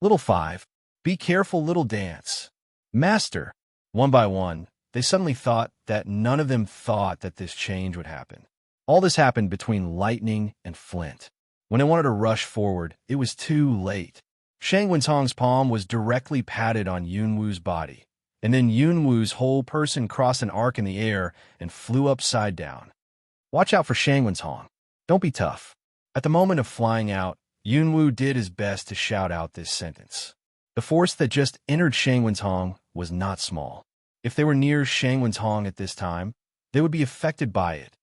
Little 5. Be careful, little dance. Master. One by one, they suddenly thought that none of them thought that this change would happen. All this happened between lightning and flint. When they wanted to rush forward, it was too late. Shang Wentong's palm was directly patted on Yunwu's body, and then Yunwu's whole person crossed an arc in the air and flew upside down. Watch out for Shang Wentong. Don't be tough. At the moment of flying out, Yunwu did his best to shout out this sentence. The force that just entered Shang Wentong was not small. If they were near Shang Wentong at this time, they would be affected by it.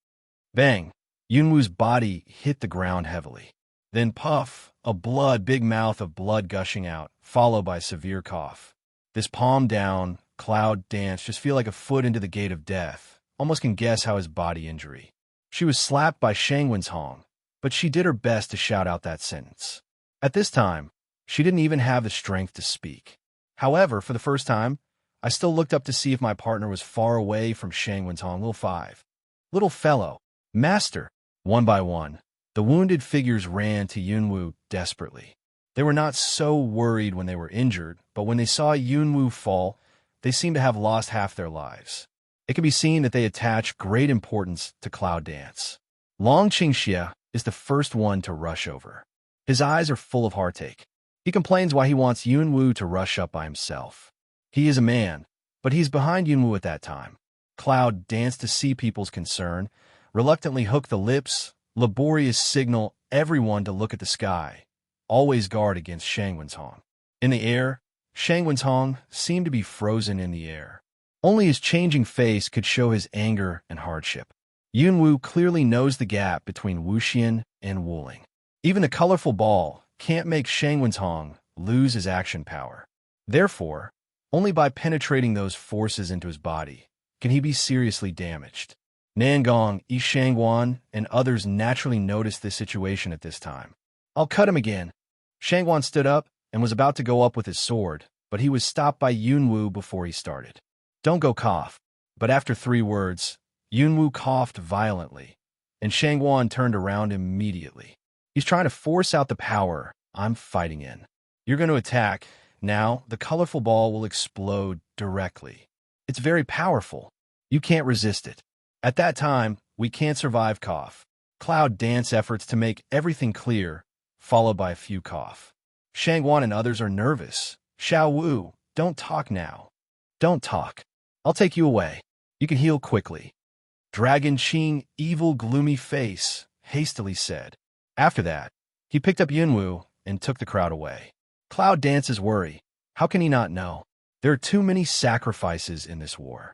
Bang! Yunwu's body hit the ground heavily. Then puff, a big mouth of blood gushing out, followed by a severe cough. This palm down, cloud dance just feel like a foot into the gate of death. Almost can guess how his body injury. She was slapped by Shang Wentong, but she did her best to shout out that sentence. At this time, she didn't even have the strength to speak. However, for the first time, I still looked up to see if my partner was far away from Shang Wentong. Little 5. Little fellow. Master. One by one, the wounded figures ran to Yunwu desperately. They were not so worried when they were injured, but when they saw Yunwu fall, they seemed to have lost half their lives. It can be seen that they attach great importance to cloud dance. Long Qingxia is the first one to rush over. His eyes are full of heartache. He complains why he wants Yunwu to rush up by himself. He is a man, but he's behind Yunwu at that time. Cloud danced to see people's concern, reluctantly hook the lips, laborious signal everyone to look at the sky. Always guard against Shang Wentong. In the air, Shang Wentong seemed to be frozen in the air. Only his changing face could show his anger and hardship. Yunwu clearly knows the gap between Wuxian and Wuling. Even the colorful ball can't make Shang Wentong lose his action power. Therefore, only by penetrating those forces into his body can he be seriously damaged. Nangong, Yi Shangwan, and others naturally noticed this situation at this time. I'll cut him again. Shangwan stood up and was about to go up with his sword, but he was stopped by Yunwu before he started. Don't go cough. But after 3 words, Yunwu coughed violently, and Shangwan turned around immediately. He's trying to force out the power I'm fighting in. You're going to attack. Now, the colorful ball will explode directly. It's very powerful. You can't resist it. At that time, we can't survive cough. Cloud dance efforts to make everything clear, followed by a few cough. Shangwan and others are nervous. Xiao Wu, don't talk now. Don't talk. I'll take you away. You can heal quickly. Dragon Qing, evil, gloomy face, hastily said. After that, he picked up Yunwu and took the crowd away. Cloud dances worry. How can he not know? There are too many sacrifices in this war.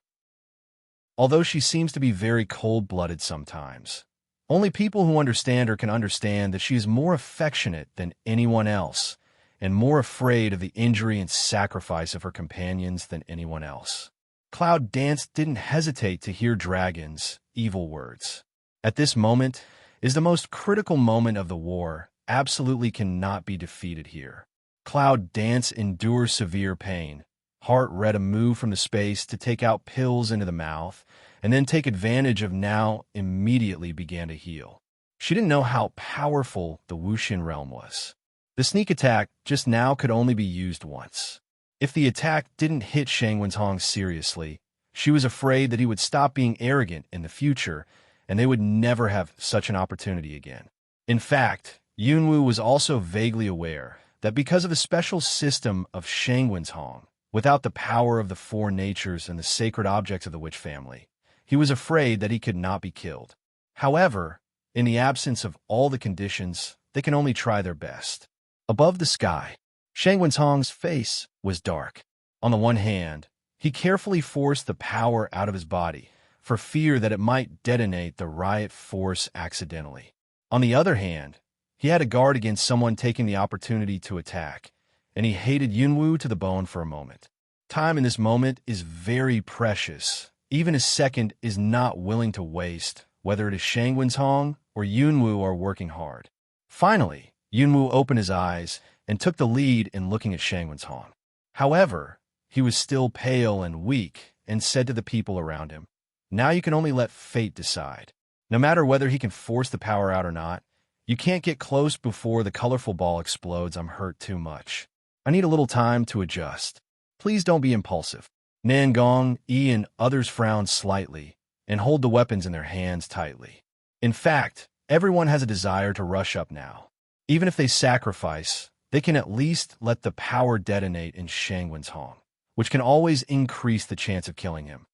Although she seems to be very cold-blooded sometimes, only people who understand her can understand that she is more affectionate than anyone else and more afraid of the injury and sacrifice of her companions than anyone else. Cloud Dance didn't hesitate to hear Dragon's evil words. At this moment is the most critical moment of the war, absolutely cannot be defeated here. Cloud Dance endures severe pain. Heart read a move from the space to take out pills into the mouth, and then take advantage of now immediately began to heal. She didn't know how powerful the Wuxian realm was. The sneak attack just now could only be used once. If the attack didn't hit Shang Wentong seriously, she was afraid that he would stop being arrogant in the future, and they would never have such an opportunity again. In fact, Yunwu was also vaguely aware that because of the special system of Shang Wentong, without the power of the 4 natures and the sacred objects of the witch family, he was afraid that he could not be killed. However, in the absence of all the conditions, they can only try their best. Above the sky, Shang Wentong's face was dark. On the one hand, he carefully forced the power out of his body, for fear that it might detonate the riot force accidentally. On the other hand, he had to guard against someone taking the opportunity to attack, and he hated Yunwu to the bone for a moment. Time in this moment is very precious. Even a second is not willing to waste, whether it is Shang Wentong or Yunwu are working hard. Finally, Yunwu opened his eyes and took the lead in looking at Shang Wentong. However, he was still pale and weak and said to the people around him, "Now you can only let fate decide. No matter whether he can force the power out or not, you can't get close before the colorful ball explodes. I'm hurt too much." I need a little time to adjust. Please don't be impulsive. Nangong, Yi, and others frown slightly and hold the weapons in their hands tightly. In fact, everyone has a desire to rush up now. Even if they sacrifice, they can at least let the power detonate in Shangwen's Hong, which can always increase the chance of killing him.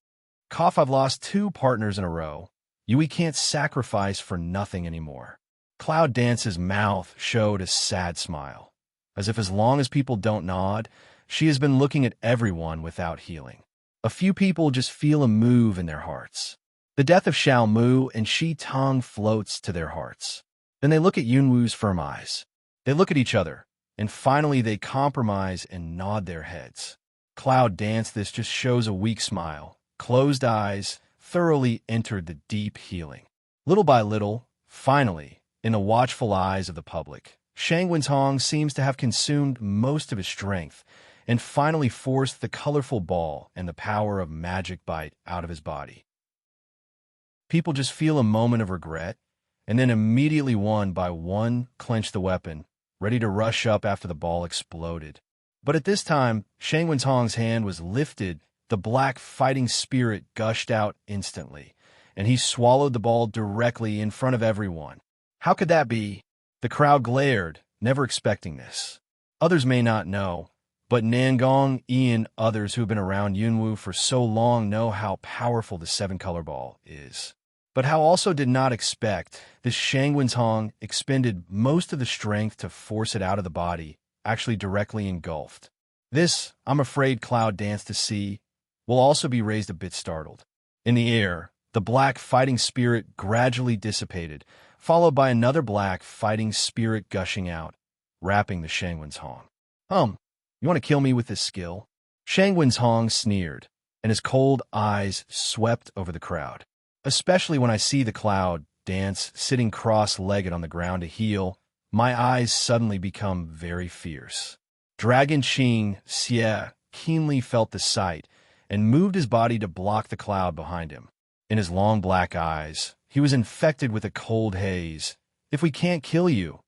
Cough, I've lost 2 partners in a row. Yui can't sacrifice for nothing anymore. Cloud Dance's mouth showed a sad smile, as if as long as people don't nod, she has been looking at everyone without healing. A few people just feel a move in their hearts. The death of Xiao Mu and Shi Tong floats to their hearts. Then they look at Yunwu's firm eyes. They look at each other, and finally they compromise and nod their heads. Cloud Dance, this just shows a weak smile. Closed eyes thoroughly entered the deep healing. Little by little, finally, in the watchful eyes of the public, Shangwen's Hong seems to have consumed most of his strength and finally forced the colorful ball and the power of magic bite out of his body. People just feel a moment of regret, and then immediately one by one clench the weapon, ready to rush up after the ball exploded. But at this time, Shangwen's Hong's hand was lifted. The black fighting spirit gushed out instantly, and he swallowed the ball directly in front of everyone. How could that be? The crowd glared, never expecting this. Others may not know, but Nangong, Ian, others who have been around Yunwu for so long know how powerful the 7-color ball is. But how also did not expect this Shangwen's Hong expended most of the strength to force it out of the body, actually directly engulfed. This, I'm afraid Cloud Dance to see, will also be raised a bit startled. In the air, the black fighting spirit gradually dissipated, followed by another black fighting spirit gushing out, wrapping the Shangwen's Hong. You want to kill me with this skill? Shangwen's Hong sneered, and his cold eyes swept over the crowd. Especially when I see the Cloud Dance sitting cross-legged on the ground to heal, my eyes suddenly become very fierce. Dragon Qing Xie keenly felt the sight, and moved his body to block the cloud behind him. In his long black eyes, he was infected with a cold haze. If we can't kill you,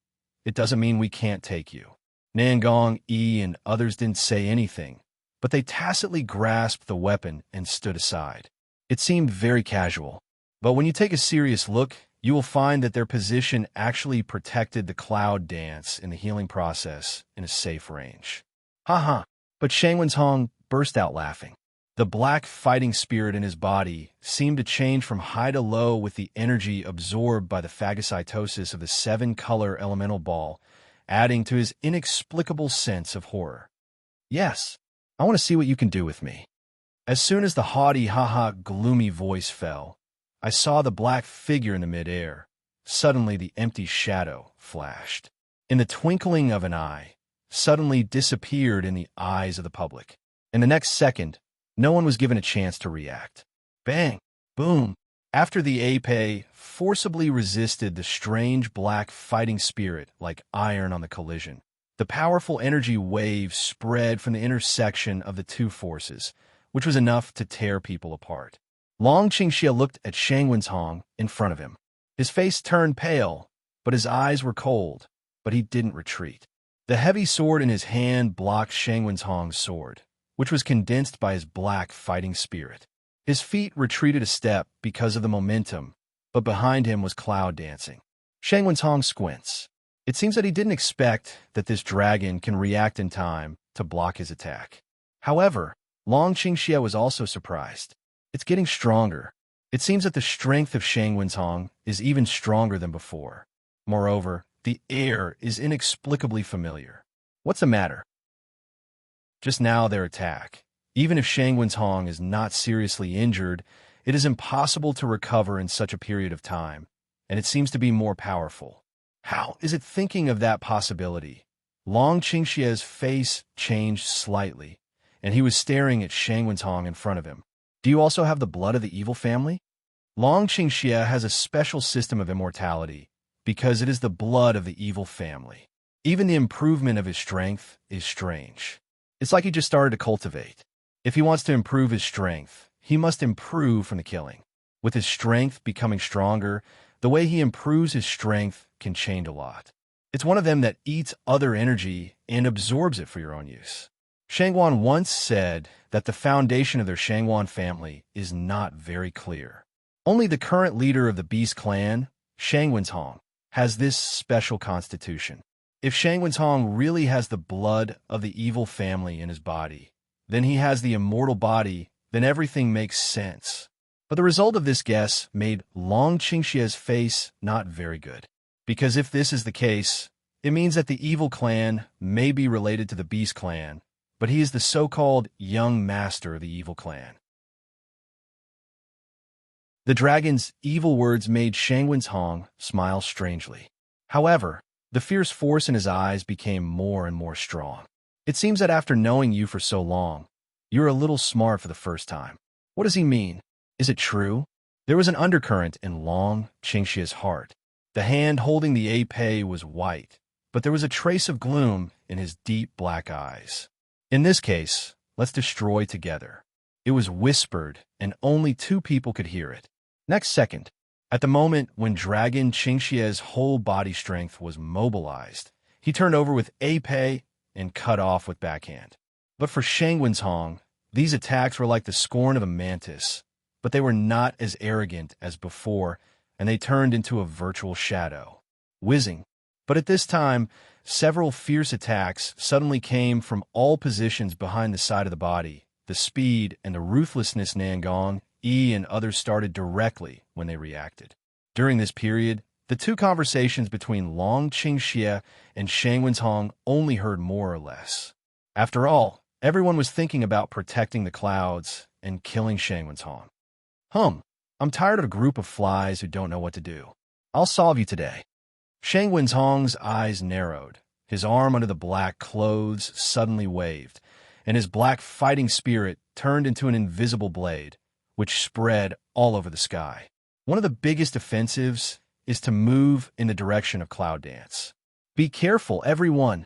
it doesn't mean we can't take you. Nangong, Yi, and others didn't say anything, but they tacitly grasped the weapon and stood aside. It seemed very casual, but when you take a serious look, you will find that their position actually protected the Cloud Dance in the healing process in a safe range. Haha, but Shangwen's Hong burst out laughing. The black fighting spirit in his body seemed to change from high to low with the energy absorbed by the phagocytosis of the 7-color elemental ball, adding to his inexplicable sense of horror. Yes, I want to see what you can do with me. As soon as the haughty, gloomy voice fell, I saw the black figure in the midair. Suddenly the empty shadow flashed. In the twinkling of an eye, suddenly disappeared in the eyes of the public. In the next second, no one was given a chance to react. Bang! Boom! After the ape forcibly resisted the strange black fighting spirit like iron on the collision, the powerful energy wave spread from the intersection of the two forces, which was enough to tear people apart. Long Qingxia looked at Shangwen's Hong in front of him. His face turned pale, but his eyes were cold, but he didn't retreat. The heavy sword in his hand blocked Shangwen's Hong's sword, which was condensed by his black fighting spirit. His feet retreated a step because of the momentum, but behind him was Cloud Dancing. Shangwen's Hong squints. It seems that he didn't expect that this dragon can react in time to block his attack. However, Long Qingxia was also surprised. It's getting stronger. It seems that the strength of Shangwen's Hong is even stronger than before. Moreover, the air is inexplicably familiar. What's the matter? Just now their attack. Even if Shangwen's Hong is not seriously injured, it is impossible to recover in such a period of time, and it seems to be more powerful. How is it thinking of that possibility? Long Qingxia's face changed slightly, and he was staring at Shangwen's Hong in front of him. Do you also have the blood of the evil family? Long Qingxia has a special system of immortality, because it is the blood of the evil family. Even the improvement of his strength is strange. It's like he just started to cultivate. If he wants to improve his strength, he must improve from the killing. With his strength becoming stronger, the way he improves his strength can change a lot. It's one of them that eats other energy and absorbs it for your own use. Shangwan once said that the foundation of their Shangwan family is not very clear. Only the current leader of the Beast clan, Shangwen's has this special constitution. If Shangwen's really has the blood of the evil family in his body, then he has the immortal body, then everything makes sense. But the result of this guess made Long Qingxie's face not very good. Because if this is the case, it means that the evil clan may be related to the Beast clan, but he is the so-called young master of the evil clan. The dragon's evil words made Shangwen's smile strangely. However, the fierce force in his eyes became more and more strong. It seems that after knowing you for so long, you're a little smart for the first time. What does he mean? Is it true? There was an undercurrent in Long Qingxie's heart. The hand holding the épée was white, but there was a trace of gloom in his deep black eyes. In this case, let's destroy together. It was whispered, and only 2 people could hear it. Next second, at the moment when Dragon Qingxie's whole body strength was mobilized, he turned over with épée and cut off with backhand. But for Shangwen's these attacks were like the scorn of a mantis, but they were not as arrogant as before, and they turned into a virtual shadow. Whizzing. But at this time, several fierce attacks suddenly came from all positions behind the side of the body. The speed and the ruthlessness Nangong, Yi, and others started directly when they reacted. During this period, the 2 conversations between Long Qingxie and Shangwen's only heard more or less. After all, everyone was thinking about protecting the clouds and killing Shangwen's I'm tired of a group of flies who don't know what to do. I'll solve you today. Shangwen's eyes narrowed. His arm under the black clothes suddenly waved, and his black fighting spirit turned into an invisible blade, which spread all over the sky. One of the biggest offensives is to move in the direction of cloud dance. Be careful, everyone.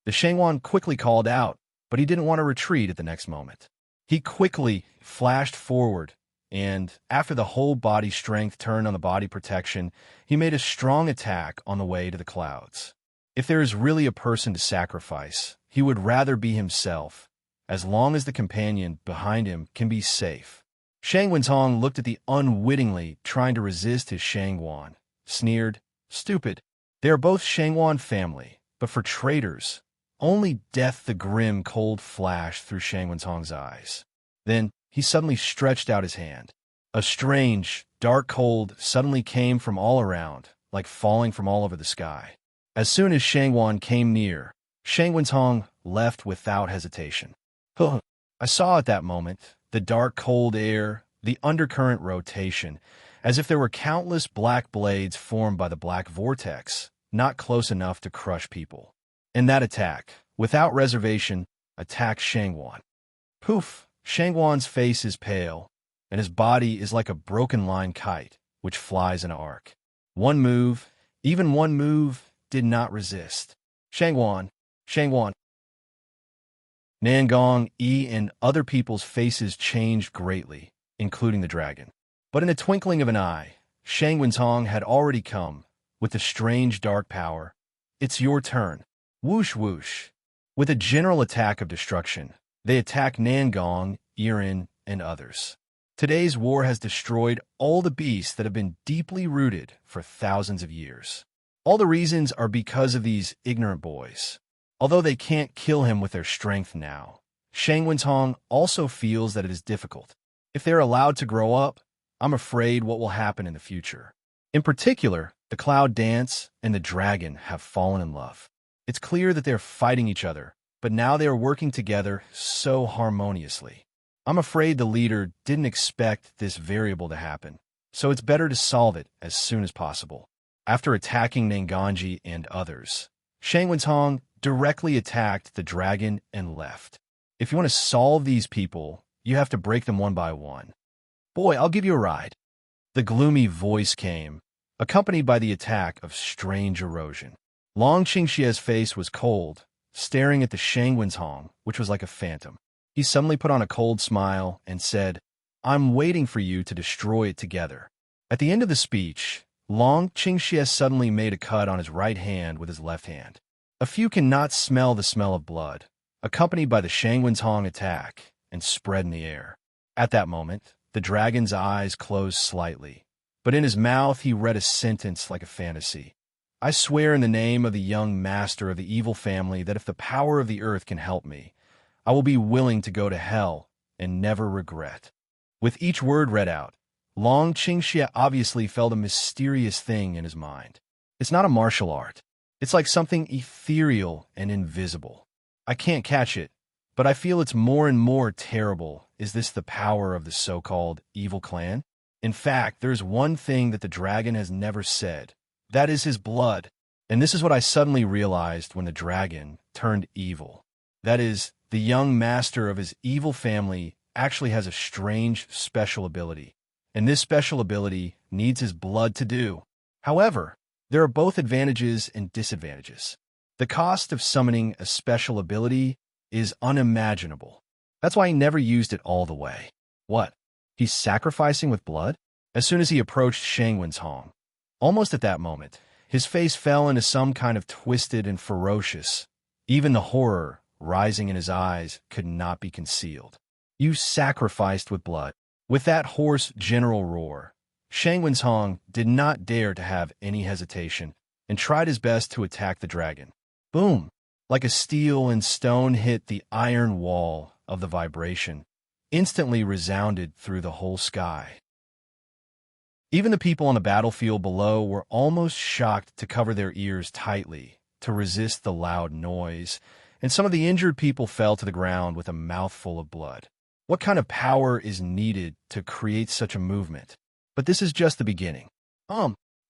The Shangwan quickly called out, but he didn't want to retreat at the next moment. He quickly flashed forward, and after the whole body strength turned on the body protection, he made a strong attack on the way to the clouds. If there is really a person to sacrifice, he would rather be himself, as long as the companion behind him can be safe. Shangwen's looked at the unwittingly trying to resist his Shangwan, sneered, "Stupid. They are both Shangwan family, but for traitors, only death." The grim cold flashed through Shangwen's eyes. Then he suddenly stretched out his hand. A strange, dark cold suddenly came from all around, like falling from all over the sky. As soon as Shangwan came near, Shangwen's left without hesitation. I saw at that moment the dark cold air, the undercurrent rotation, as if there were countless black blades formed by the black vortex, not close enough to crush people. And that attack, without reservation, attacked Shangwan. Poof! Shangwan's face is pale, and his body is like a broken line kite, which flies in an arc. Even one move, did not resist. Shangwan. Nangong, Yi, and other people's faces changed greatly, including the dragon. But in a twinkling of an eye, Shangwen's had already come, with the strange dark power. It's your turn. Whoosh whoosh. With a general attack of destruction, they attack Nangong, Yiren, and others. Today's war has destroyed all the beasts that have been deeply rooted for thousands of years. All the reasons are because of these ignorant boys. Although they can't kill him with their strength now, Shangwen's also feels that it is difficult. If they're allowed to grow up, I'm afraid what will happen in the future. In particular, the cloud dance and the dragon have fallen in love. It's clear that they're fighting each other, but now they are working together so harmoniously. I'm afraid the leader didn't expect this variable to happen, so it's better to solve it as soon as possible. After attacking Nanganji and others, Shangwen's directly attacked the dragon and left. If you want to solve these people, you have to break them one by one. Boy, I'll give you a ride. The gloomy voice came, accompanied by the attack of strange erosion. Long Qingxie's face was cold, staring at the Shangwen's which was like a phantom. He suddenly put on a cold smile and said, "I'm waiting for you to destroy it together." At the end of the speech, Long Qingxie suddenly made a cut on his right hand with his left hand. A few cannot smell the smell of blood, accompanied by the Shangwen's Hong attack, and spread in the air. At that moment, the dragon's eyes closed slightly, but in his mouth he read a sentence like a fantasy. I swear in the name of the young master of the evil family that if the power of the earth can help me, I will be willing to go to hell and never regret. With each word read out, Long Qingxie obviously felt a mysterious thing in his mind. It's not a martial art. It's like something ethereal and invisible. I can't catch it, but I feel it's more and more terrible. Is this the power of the so-called evil clan? In fact, there's one thing that the dragon has never said. That is his blood. And this is what I suddenly realized when the dragon turned evil. That is, the young master of his evil family actually has a strange special ability. And this special ability needs his blood to do. However, there are both advantages and disadvantages. The cost of summoning a special ability is unimaginable. That's why he never used it all the way. What? He's sacrificing with blood? As soon as he approached Shangwen's Hong, almost at that moment, his face fell into some kind of twisted and ferocious. Even the horror rising in his eyes could not be concealed. You sacrificed with blood. With that hoarse general roar, Shangwen's Hong did not dare to have any hesitation and tried his best to attack the dragon. Boom! Like a steel and stone hit the iron wall of the vibration, instantly resounded through the whole sky. Even the people on the battlefield below were almost shocked to cover their ears tightly to resist the loud noise, and some of the injured people fell to the ground with a mouthful of blood. What kind of power is needed to create such a movement? But this is just the beginning.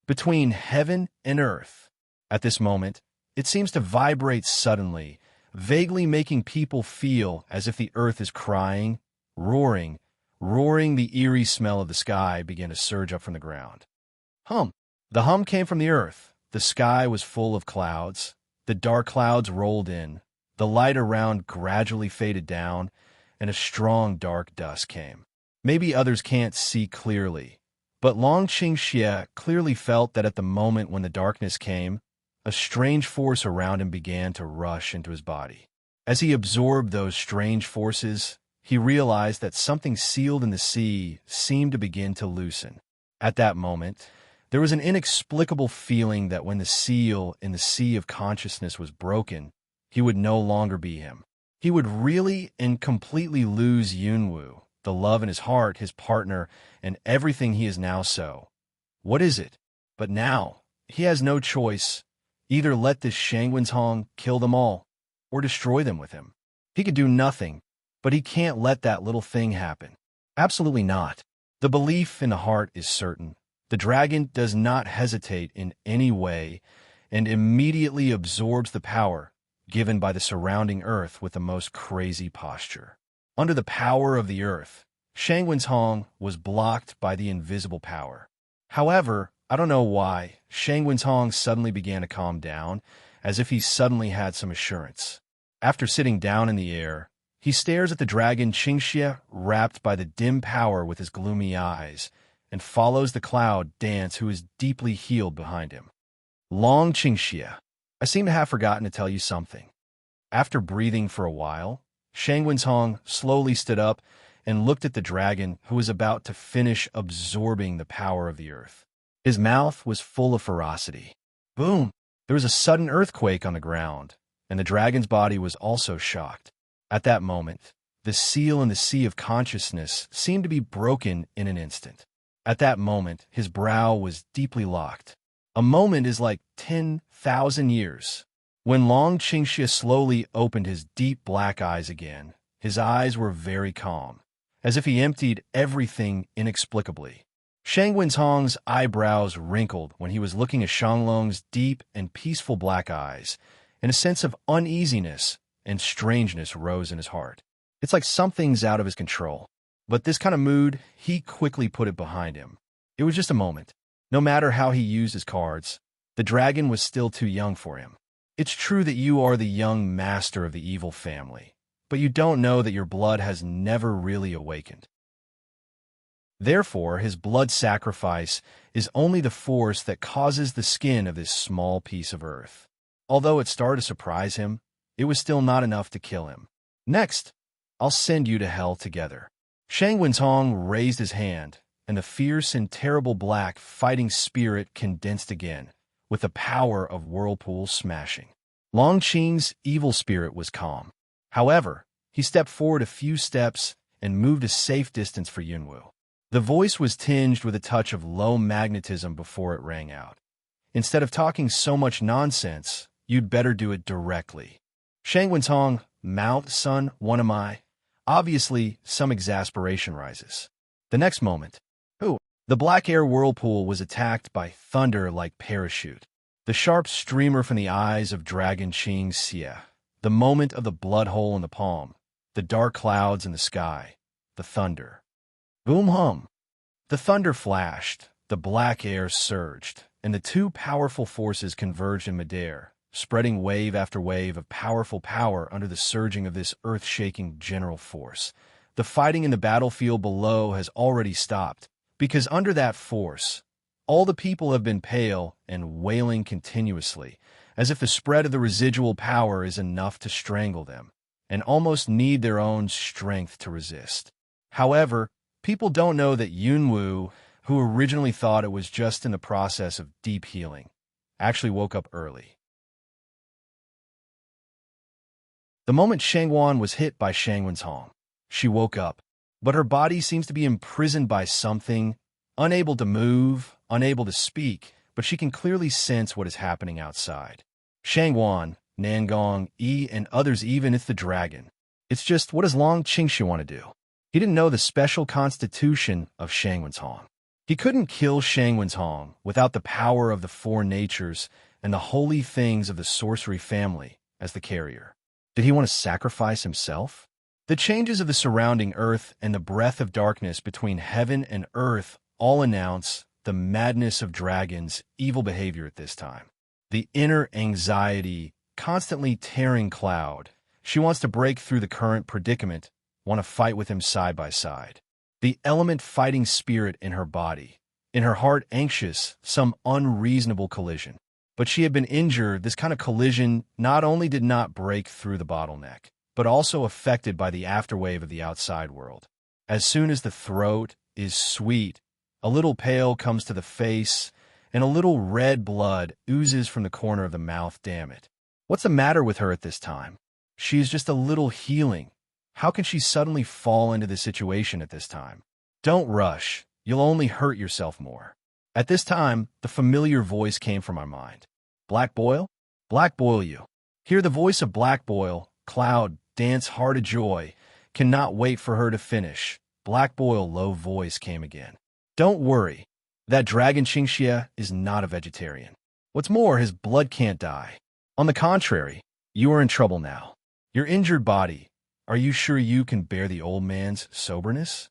Between heaven and earth. At this moment, it seems to vibrate suddenly, vaguely making people feel as if the earth is crying, roaring. The eerie smell of the sky began to surge up from the ground. The hum came from the earth. The sky was full of clouds. The dark clouds rolled in. The light around gradually faded down, and a strong dark dusk came. Maybe others can't see clearly, but Long Qingxie clearly felt that at the moment when the darkness came, a strange force around him began to rush into his body. As he absorbed those strange forces, he realized that something sealed in the sea seemed to begin to loosen. At that moment, there was an inexplicable feeling that when the seal in the sea of consciousness was broken, he would no longer be him. He would really and completely lose Yunwu, the love in his heart, his partner, and everything he is now so. What is it? But now, he has no choice. Either let this Shangwen's Hong kill them all, or destroy them with him. He could do nothing, but he can't let that little thing happen. Absolutely not. The belief in the heart is certain. The dragon does not hesitate in any way and immediately absorbs the power given by the surrounding earth with the most crazy posture. Under the power of the earth, Shangwen's Hong was blocked by the invisible power. However, I don't know why, Shangwen's Hong suddenly began to calm down, as if he suddenly had some assurance. After sitting down in the air, he stares at the dragon Qingxie, wrapped by the dim power with his gloomy eyes, and follows the cloud dance who is deeply healed behind him. Long Qingxie, I seem to have forgotten to tell you something. After breathing for a while, Shangwen's Hong slowly stood up and looked at the dragon who was about to finish absorbing the power of the earth. His mouth was full of ferocity. Boom! There was a sudden earthquake on the ground, and the dragon's body was also shocked. At that moment, the seal in the sea of consciousness seemed to be broken in an instant. At that moment, his brow was deeply locked. A moment is like 10,000 years. When Long Qingxie slowly opened his deep black eyes again, his eyes were very calm, as if he emptied everything inexplicably. Shangwen's Hong's eyebrows wrinkled when he was looking at Shanglong's deep and peaceful black eyes, and a sense of uneasiness and strangeness rose in his heart. It's like something's out of his control. But this kind of mood, he quickly put it behind him. It was just a moment. No matter how he used his cards, the dragon was still too young for him. It's true that you are the young master of the evil family, but you don't know that your blood has never really awakened. Therefore, his blood sacrifice is only the force that causes the skin of this small piece of earth. Although it started to surprise him, it was still not enough to kill him. Next, I'll send you to hell together. Shang Wenzhong raised his hand, and the fierce and terrible black fighting spirit condensed again, with the power of whirlpools smashing. Long Qing's evil spirit was calm. However, he stepped forward a few steps and moved a safe distance for Yunwu. The voice was tinged with a touch of low magnetism before it rang out. Instead of talking so much nonsense, you'd better do it directly. Shang Wenzhong, mount, son, one am I? Obviously, some exasperation rises. The next moment, the black air whirlpool was attacked by thunder like parachute. The sharp streamer from the eyes of Dragon Qing Xie, the moment of the blood hole in the palm, the dark clouds in the sky, the thunder. Boom hum. The thunder flashed, the black air surged, and the two powerful forces converged in midair, spreading wave after wave of powerful power under the surging of this earth-shaking general force. The fighting in the battlefield below has already stopped, because under that force, all the people have been pale and wailing continuously, as if the spread of the residual power is enough to strangle them, and almost need their own strength to resist. However, people don't know that Yunwu, who originally thought it was just in the process of deep healing, actually woke up early. The moment Shangwan was hit by Shang Wenzhong, she woke up, but her body seems to be imprisoned by something, unable to move, unable to speak, but she can clearly sense what is happening outside. Shangwan, Nangong, Yi, and others, even it's the dragon. It's just, what does Long Qingxi want to do? He didn't know the special constitution of Shang Wenzhong. He couldn't kill Shang Wenzhong without the power of the four natures and the holy things of the sorcery family as the carrier. Did he want to sacrifice himself? The changes of the surrounding earth and the breath of darkness between heaven and earth all announce the madness of dragons' evil behavior at this time. The inner anxiety constantly tearing Cloud. She wants to break through the current predicament, want to fight with him side by side. The element fighting spirit in her body, in her heart anxious, some unreasonable collision. But she had been injured. This kind of collision not only did not break through the bottleneck, but also affected by the afterwave of the outside world. As soon as the throat is sweet, a little pale comes to the face, and a little red blood oozes from the corner of the mouth. Damn it. What's the matter with her at this time? She is just a little healing. How can she suddenly fall into this situation at this time? Don't rush. You'll only hurt yourself more. At this time, the familiar voice came from my mind. Black Boil? Black Boil you. Hear the voice of Black Boil. Cloud, dance heart of joy. Cannot wait for her to finish. Black Boil low voice came again. Don't worry. That Dragon Qingxia is not a vegetarian. What's more, his blood can't die. On the contrary, you are in trouble now. Your injured body, are you sure you can bear the old man's soberness?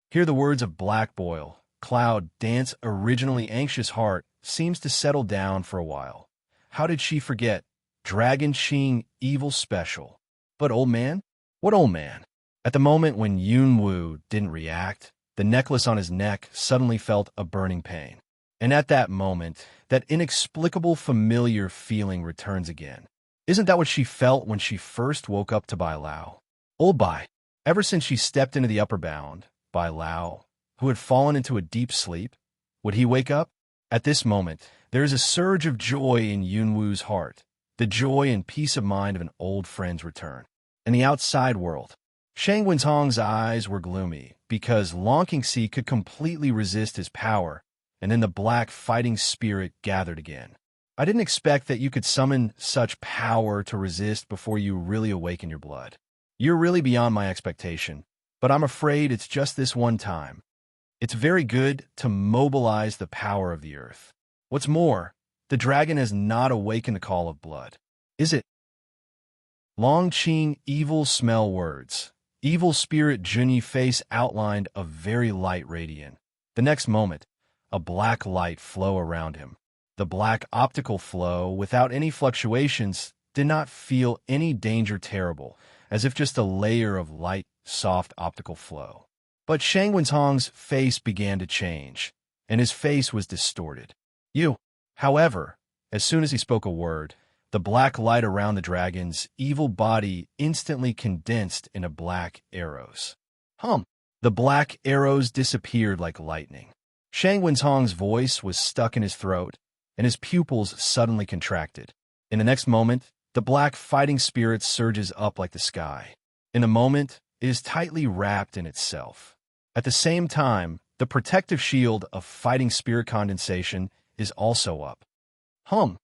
Hear the words of Black Boil. Cloud, dance originally anxious heart, seems to settle down for a while. How did she forget? Dragon Qing evil special. But old man? What old man? At the moment when Yunwu didn't react, the necklace on his neck suddenly felt a burning pain. And at that moment, that inexplicable familiar feeling returns again. Isn't that what she felt when she first woke up to Bai Lao? Old Bai, ever since she stepped into the upper bound, Bai Lao, who had fallen into a deep sleep, would he wake up? At this moment, there is a surge of joy in Yunwu's heart, the joy and peace of mind of an old friend's return. In the outside world, Shang Wenzhong's eyes were gloomy because Long Qingxi could completely resist his power, and then the black fighting spirit gathered again. I didn't expect that you could summon such power to resist before you really awaken your blood. You're really beyond my expectation, but I'm afraid it's just this one time. It's very good to mobilize the power of the earth. What's more, the dragon has not awakened the call of blood. Is it? Long Qing evil smell words. Evil spirit Junyi face outlined a very light radiant. The next moment, a black light flow around him. The black optical flow, without any fluctuations, did not feel any danger terrible, as if just a layer of light, soft optical flow. But Shang Wenzhong's face began to change, and his face was distorted. You, however, as soon as he spoke a word, The black light around the dragon's evil body instantly condensed into black arrows. Hum! The black arrows disappeared like lightning. Shang Wenzhong's voice was stuck in his throat, and his pupils suddenly contracted. In the next moment, the black fighting spirit surges up like the sky. In a moment, it is tightly wrapped in itself. At the same time, the protective shield of fighting spirit condensation is also up. Hum!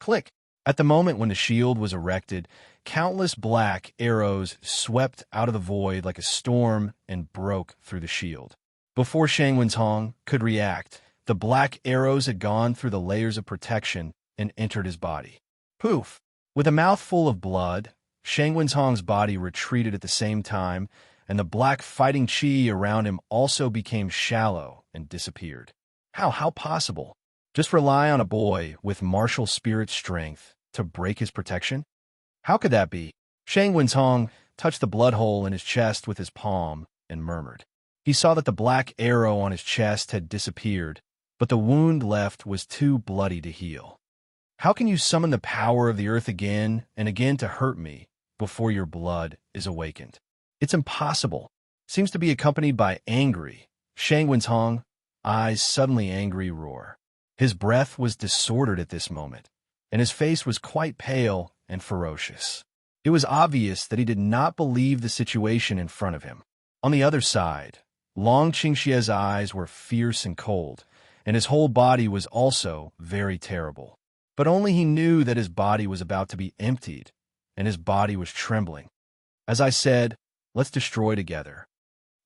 Click! At the moment when the shield was erected, countless black arrows swept out of the void like a storm and broke through the shield. Before Shang Wenzhong could react, the black arrows had gone through the layers of protection and entered his body. Poof! With a mouthful of blood, Shang Wenzhong's body retreated at the same time, and the black fighting chi around him also became shallow and disappeared. How possible? Just rely on a boy with martial spirit strength to break his protection? How could that be? Shang Wenzhong touched the blood hole in his chest with his palm and murmured. He saw that the black arrow on his chest had disappeared, but the wound left was too bloody to heal. How can you summon the power of the earth again and again to hurt me before your blood is awakened? It's impossible. Seems to be accompanied by angry. Shang Wenzhong, eyes suddenly angry roar. His breath was disordered at this moment, and his face was quite pale and ferocious. It was obvious that he did not believe the situation in front of him. On the other side, Long Qingxie's eyes were fierce and cold, and his whole body was also very terrible. But only he knew that his body was about to be emptied, and his body was trembling. As I said, let's destroy together.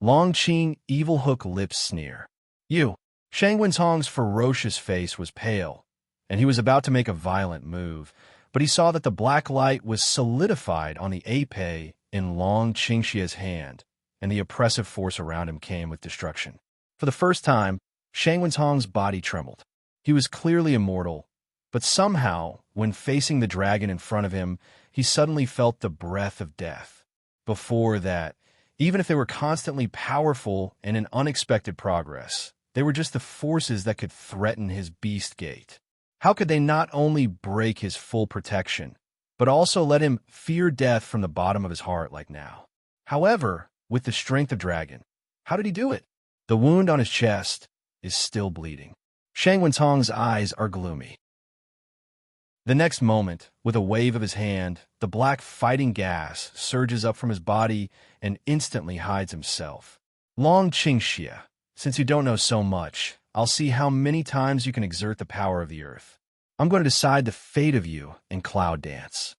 Long Qing evil hook lips sneer. You! Shang Wenzhong's ferocious face was pale, and he was about to make a violent move, but he saw that the black light was solidified on the épée in Long Qingxie's hand, and the oppressive force around him came with destruction. For the first time, Shang Wenzhong's body trembled. He was clearly immortal, but somehow, when facing the dragon in front of him, he suddenly felt the breath of death. Before that, even if they were constantly powerful and in unexpected progress, they were just the forces that could threaten his beast gate. How could they not only break his full protection, but also let him fear death from the bottom of his heart like now? However, with the strength of dragon, how did he do it? The wound on his chest is still bleeding. Shang Wenzhong's eyes are gloomy. The next moment, with a wave of his hand, the black fighting gas surges up from his body and instantly hides himself. Long Qingxie, since you don't know so much, I'll see how many times you can exert the power of the earth. I'm going to decide the fate of you in cloud dance.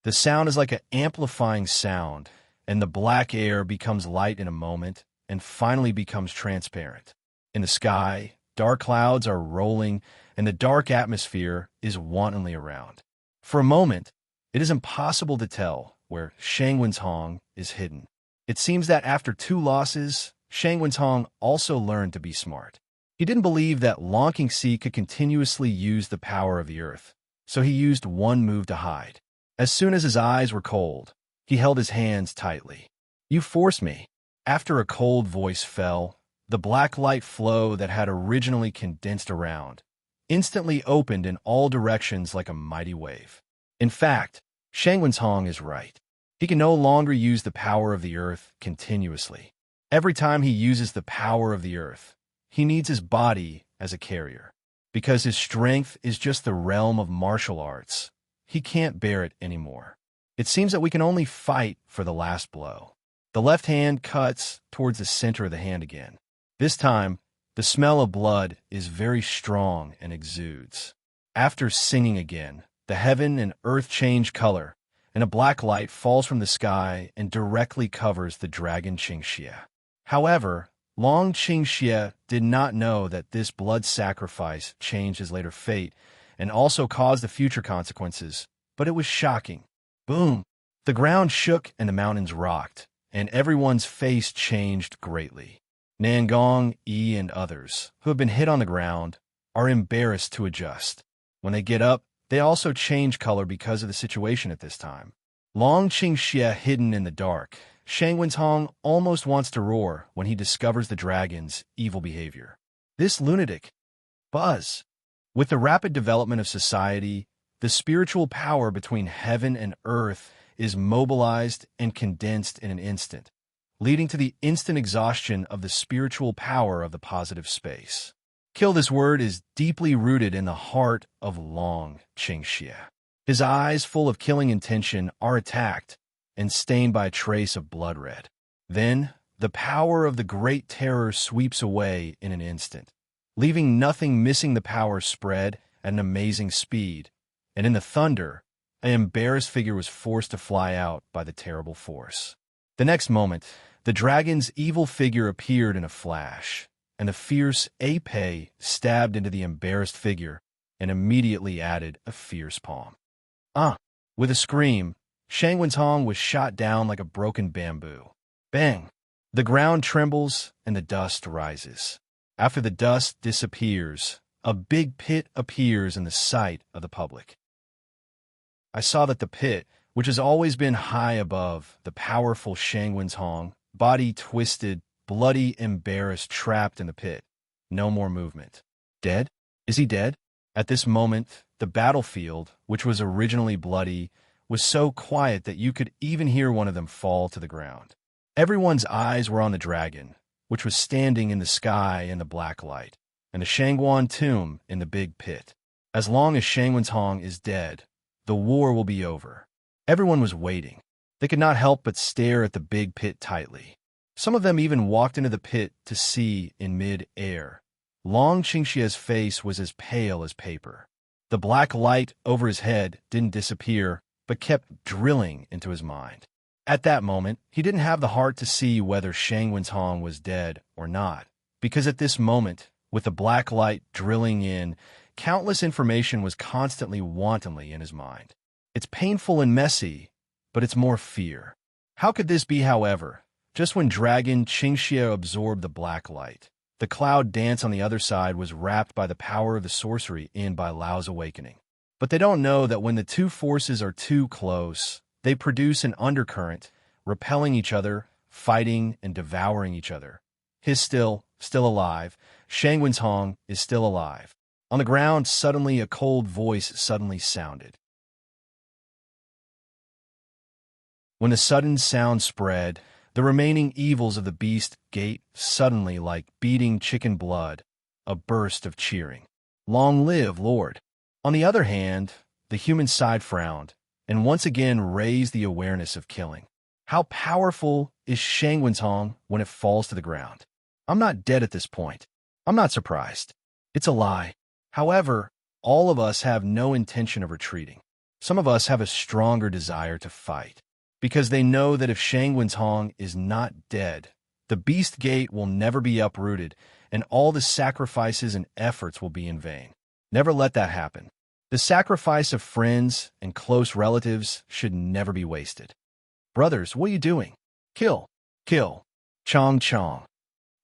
The sound is like an amplifying sound, and the black air becomes light in a moment and finally becomes transparent. In the sky, dark clouds are rolling, and the dark atmosphere is wantonly around. For a moment, it is impossible to tell where Shang Wenzhong is hidden. It seems that after 2 losses, Shang Wenzhong also learned to be smart. He didn't believe that Long Qingxie could continuously use the power of the earth, so he used one move to hide. As soon as his eyes were cold, he held his hands tightly. You forced me. After a cold voice fell, the black light flow that had originally condensed around instantly opened in all directions like a mighty wave. In fact, Shang Wenzhong is right. He can no longer use the power of the earth continuously. Every time he uses the power of the earth, he needs his body as a carrier. Because his strength is just the realm of martial arts, he can't bear it anymore. It seems that we can only fight for the last blow. The left hand cuts towards the center of the hand again. This time, the smell of blood is very strong and exudes. After singing again, the heaven and earth change color, and a black light falls from the sky and directly covers the dragon Qingxie. However, Long Qingxie did not know that this blood sacrifice changed his later fate and also caused the future consequences, but it was shocking. Boom! The ground shook and the mountains rocked, and everyone's face changed greatly. Nangong, Yi, and others, who have been hit on the ground, are embarrassed to adjust. When they get up, they also change color because of the situation at this time. Long Qingxie hidden in the dark, Shang Wenzhong almost wants to roar when he discovers the dragon's evil behavior. This lunatic! Buzz! With the rapid development of society, the spiritual power between heaven and earth is mobilized and condensed in an instant, leading to the instant exhaustion of the spiritual power of the positive space. Kill, this word, is deeply rooted in the heart of Long Qingxie. His eyes, full of killing intention, are attacked and stained by a trace of blood red. Then, the power of the Great Terror sweeps away in an instant, leaving nothing missing. The power spread at an amazing speed, and in the thunder, an embarrassed figure was forced to fly out by the terrible force. The next moment, the dragon's evil figure appeared in a flash, and the fierce épée stabbed into the embarrassed figure and immediately added a fierce palm. With a scream, Shang Wentong was shot down like a broken bamboo. Bang! The ground trembles and the dust rises. After the dust disappears, a big pit appears in the sight of the public. I saw that the pit, which has always been high above the powerful Shang Wentong, body twisted, bloody, embarrassed, trapped in the pit. No more movement. Dead? Is he dead? At this moment, the battlefield, which was originally bloody, was so quiet that you could even hear one of them fall to the ground. Everyone's eyes were on the dragon, which was standing in the sky in the black light, and the Shangguan tomb in the big pit. As long as Shang Wentong is dead, the war will be over. Everyone was waiting. They could not help but stare at the big pit tightly. Some of them even walked into the pit to see in mid-air. Long Qingxie's face was as pale as paper. The black light over his head didn't disappear, but kept drilling into his mind. At that moment, he didn't have the heart to see whether Shang Wentong was dead or not, because at this moment, with the black light drilling in, countless information was constantly wantonly in his mind. It's painful and messy, but it's more fear. How could this be, however? Just when Dragon Qingxie absorbed the black light, the cloud dance on the other side was wrapped by the power of the sorcery in by Lao's awakening. But they don't know that when the two forces are too close, they produce an undercurrent, repelling each other, fighting and devouring each other. He's still alive. Shang Wentong is still alive. On the ground, suddenly a cold voice suddenly sounded. When the sudden sound spread, the remaining evils of the beast gate suddenly, like beating chicken blood, a burst of cheering. Long live, Lord! On the other hand, the human side frowned, and once again raised the awareness of killing. How powerful is Shang Wentong when it falls to the ground? I'm not dead at this point. I'm not surprised. It's a lie. However, all of us have no intention of retreating. Some of us have a stronger desire to fight, because they know that if Shang Wentong is not dead, the beast gate will never be uprooted, and all the sacrifices and efforts will be in vain. Never let that happen. The sacrifice of friends and close relatives should never be wasted. Brothers, what are you doing? Kill! Kill! Chong chong!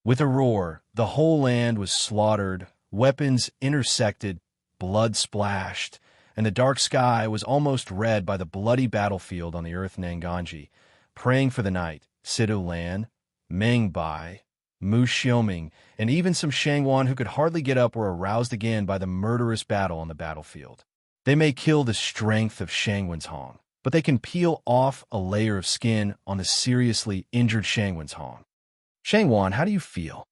With a roar, the whole land was slaughtered, weapons intersected, blood splashed, and the dark sky was almost red by the bloody battlefield on the earth Nanganji. Praying for the night, Sidu Lan, Meng Bai, Mu Xiaoming, and even some Shangwan who could hardly get up were aroused again by the murderous battle on the battlefield. They may kill the strength of Shang Wentong, but they can peel off a layer of skin on the seriously injured Shang Wentong. Shangwan, how do you feel?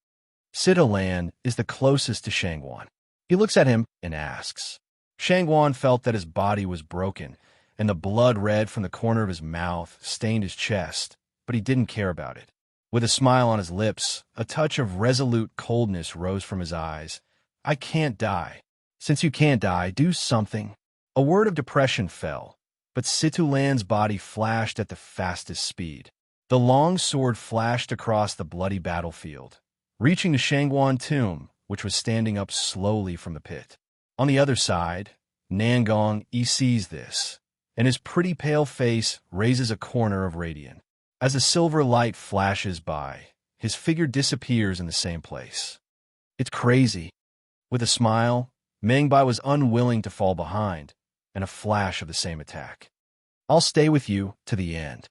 Sidu Lan is the closest to Shangwan. He looks at him and asks. Shangwan felt that his body was broken, and the blood red from the corner of his mouth stained his chest, but he didn't care about it. With a smile on his lips, a touch of resolute coldness rose from his eyes. I can't die. Since you can't die, do something. A word of depression fell, but Situ Lan's body flashed at the fastest speed. The long sword flashed across the bloody battlefield, reaching the Shangguan tomb, which was standing up slowly from the pit. On the other side, Nangong sees this, and his pretty pale face raises a corner of radiance. As a silver light flashes by, his figure disappears in the same place. It's crazy. With a smile, Meng Bai was unwilling to fall behind, and a flash of the same attack. I'll stay with you to the end.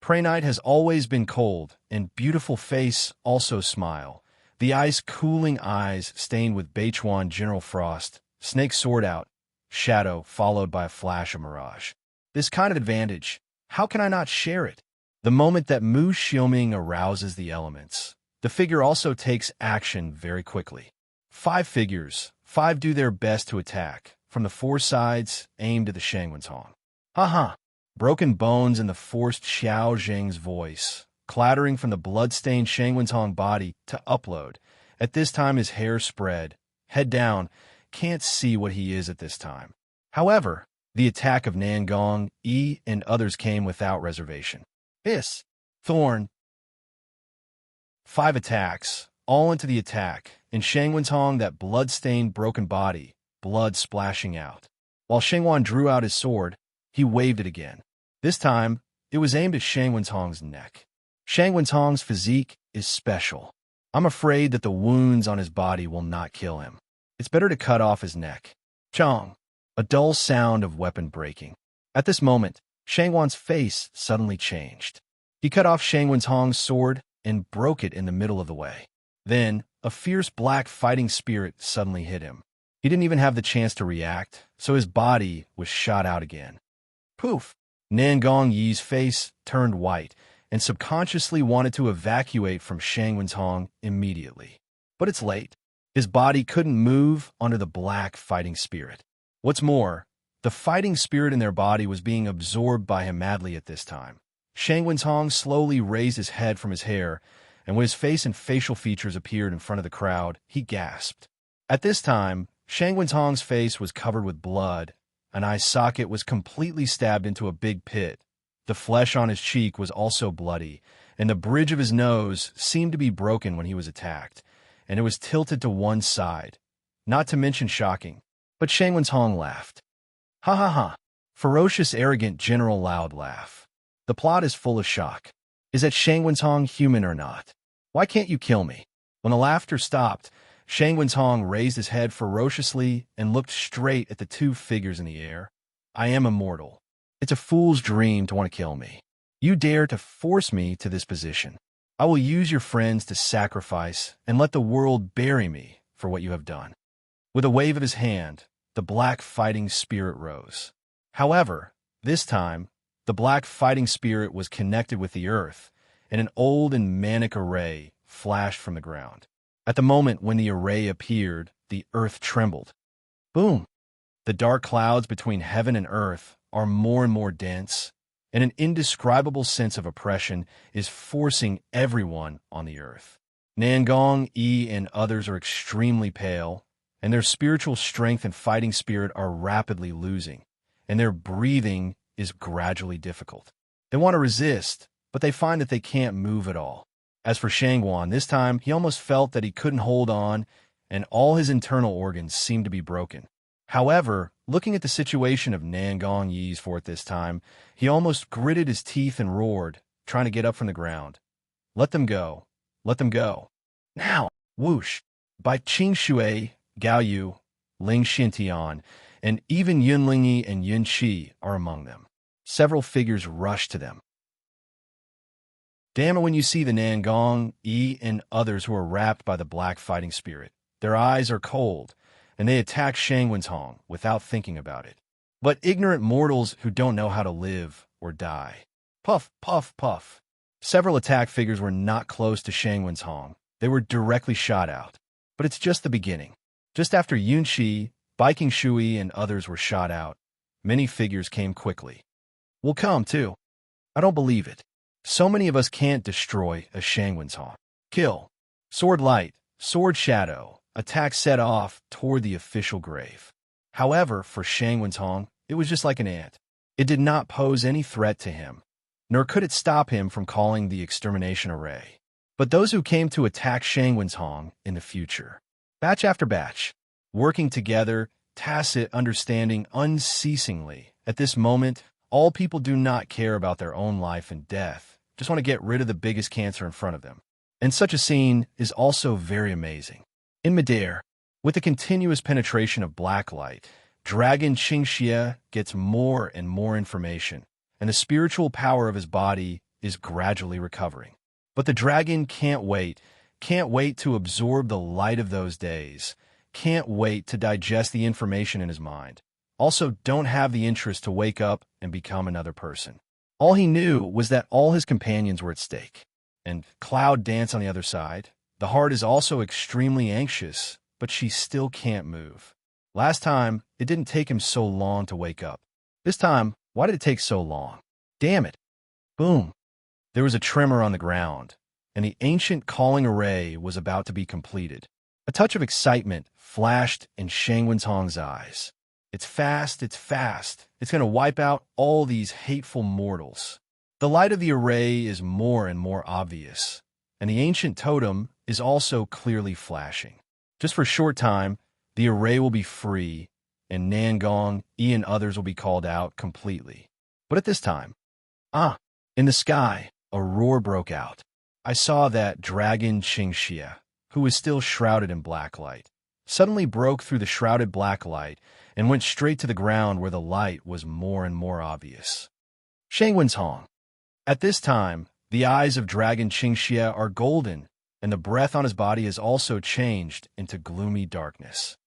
Prey Knight has always been cold, and beautiful face also smile. The ice-cooling eyes stained with Beichuan General Frost, snake sword out, shadow followed by a flash of mirage. This kind of advantage, how can I not share it? The moment that Mu Xiuming arouses the elements, the figure also takes action very quickly. 5 figures, 5 do their best to attack, from the 4 sides, aimed at the Shangwenzhong. Haha! Broken bones in the forced Xiao Zheng's voice, clattering from the blood-stained Shangwenzhong body to upload. At this time his hair spread, head down, can't see what he is at this time. However, the attack of Nangong, Yi, and others came without reservation. Hiss! Thorn! 5 attacks, all into the attack, and Shangwenzhong that blood-stained broken body, blood splashing out. While Shengwan drew out his sword, he waved it again. This time, it was aimed at Shangwenzhong's neck. Shangwenzhong's physique is special. I'm afraid that the wounds on his body will not kill him. It's better to cut off his neck. Chong! A dull sound of weapon breaking. At this moment, Shangwan's face suddenly changed. He cut off Shangwenzhong's sword and broke it in the middle of the way. Then, a fierce black fighting spirit suddenly hit him. He didn't even have the chance to react, so his body was shot out again. Poof! Nangong Yi's face turned white and subconsciously wanted to evacuate from Shangwenzhong immediately. But it's late. His body couldn't move under the black fighting spirit. What's more, the fighting spirit in their body was being absorbed by him madly at this time. Shangwenzhong slowly raised his head from his hair, and when his face and facial features appeared in front of the crowd, he gasped. At this time, Shangwenzhong's face was covered with blood. An eye socket was completely stabbed into a big pit. The flesh on his cheek was also bloody, and the bridge of his nose seemed to be broken when he was attacked, and it was tilted to one side. Not to mention shocking. But Shangwenzhong laughed. Ha ha ha. Ferocious, arrogant, general loud laugh. The plot is full of shock. Is that Shangwenzhong human or not? Why can't you kill me? When the laughter stopped, Shangwenzhong raised his head ferociously and looked straight at the 2 figures in the air. I am immortal. It's a fool's dream to want to kill me. You dare to force me to this position. I will use your friends to sacrifice and let the world bury me for what you have done. With a wave of his hand, the black fighting spirit rose. However, this time, the black fighting spirit was connected with the earth, and an old and manic array flashed from the ground. At the moment when the array appeared, the earth trembled. Boom! The dark clouds between heaven and earth are more and more dense, and an indescribable sense of oppression is forcing everyone on the earth. Nangong, Yi, and others are extremely pale, and their spiritual strength and fighting spirit are rapidly losing, and their breathing is gradually difficult. They want to resist, but they find that they can't move at all. As for Shangwan, this time he almost felt that he couldn't hold on, and all his internal organs seemed to be broken. However, looking at the situation of Nangong Yi's fort this time, he almost gritted his teeth and roared, trying to get up from the ground. Let them go. Let them go. Now! Whoosh! By Qing Shui, Gao Yu, Ling Xintian, and even Yun Lingyi and Yun Qi are among them. Several figures rush to them. Damn it when you see the Nangong, Yi, and others who are wrapped by the black fighting spirit. Their eyes are cold, and they attack Shangwenzhong without thinking about it. But ignorant mortals who don't know how to live or die. Puff, puff, puff. Several attack figures were not close to Shangwenzhong. They were directly shot out. But it's just the beginning. Just after Yun Qi, Biking Shui, and others were shot out, many figures came quickly. We'll come, too. I don't believe it. So many of us can't destroy a Shangwenzhong. Kill. Sword light, sword shadow, attack set off toward the official grave. However, for Shangwenzhong, it was just like an ant. It did not pose any threat to him, nor could it stop him from calling the extermination array. But those who came to attack Shangwenzhong in the future, batch after batch, working together, tacit understanding unceasingly. At this moment, all people do not care about their own life and death, just want to get rid of the biggest cancer in front of them. And such a scene is also very amazing. In midair, with the continuous penetration of black light, Dragon Qingxie gets more and more information, and the spiritual power of his body is gradually recovering. But the dragon can't wait to absorb the light of those days, can't wait to digest the information in his mind. also don't have the interest to wake up and become another person. All he knew was that all his companions were at stake. And Cloud danced on the other side. The heart is also extremely anxious, but she still can't move. Last time, it didn't take him so long to wake up. This time, why did it take so long? Damn it. Boom. There was a tremor on the ground, and the ancient calling array was about to be completed. A touch of excitement flashed in Shang Wenhong's eyes. It's fast, it's fast. It's going to wipe out all these hateful mortals. The light of the array is more and more obvious, and the ancient totem is also clearly flashing. Just for a short time, the array will be free, and Nangong, Yi, and others will be called out completely. But at this time, in the sky, a roar broke out. I saw that dragon Qingxia, who was still shrouded in black light, suddenly broke through the shrouded black light and went straight to the ground where the light was more and more obvious. Shang Wenhong. At this time, the eyes of dragon Qingxia are golden, and the breath on his body has also changed into gloomy darkness.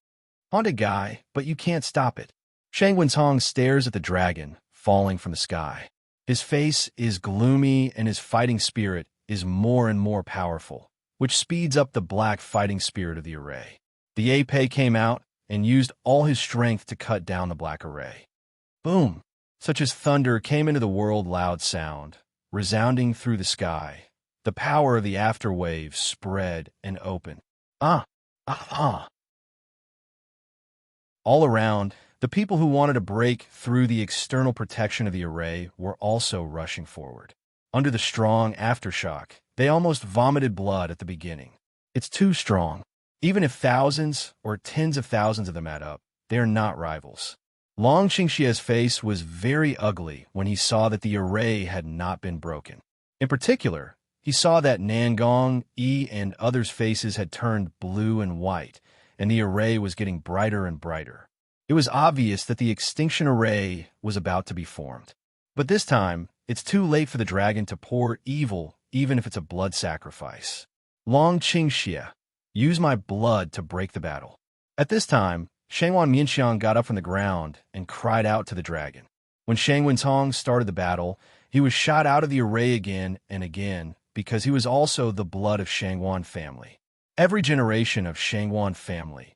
Haunted guy, but you can't stop it. Shang Wenhong stares at the dragon, falling from the sky. His face is gloomy and his fighting spirit is more and more powerful, which speeds up the black fighting spirit of the array. The Ape came out and used all his strength to cut down the black array. Boom! Such as thunder came into the world, loud sound, resounding through the sky. The power of the afterwave spread and opened. All around, the people who wanted to break through the external protection of the array were also rushing forward. Under the strong aftershock, they almost vomited blood at the beginning. It's too strong. Even if thousands or tens of thousands of them add up, they are not rivals. Long Qingxia's face was very ugly when he saw that the array had not been broken. In particular, he saw that Nangong, Yi, and others' faces had turned blue and white, and the array was getting brighter and brighter. It was obvious that the extinction array was about to be formed. But this time, it's too late for the dragon to pour evil, even if it's a blood sacrifice. Long Qingxia, use my blood to break the battle. At this time, Shangwan Mianxiang got up from the ground and cried out to the dragon. When Shang Wenhong started the battle, he was shot out of the array again and again because he was also the blood of Shangwan family. Every generation of Shangwan family,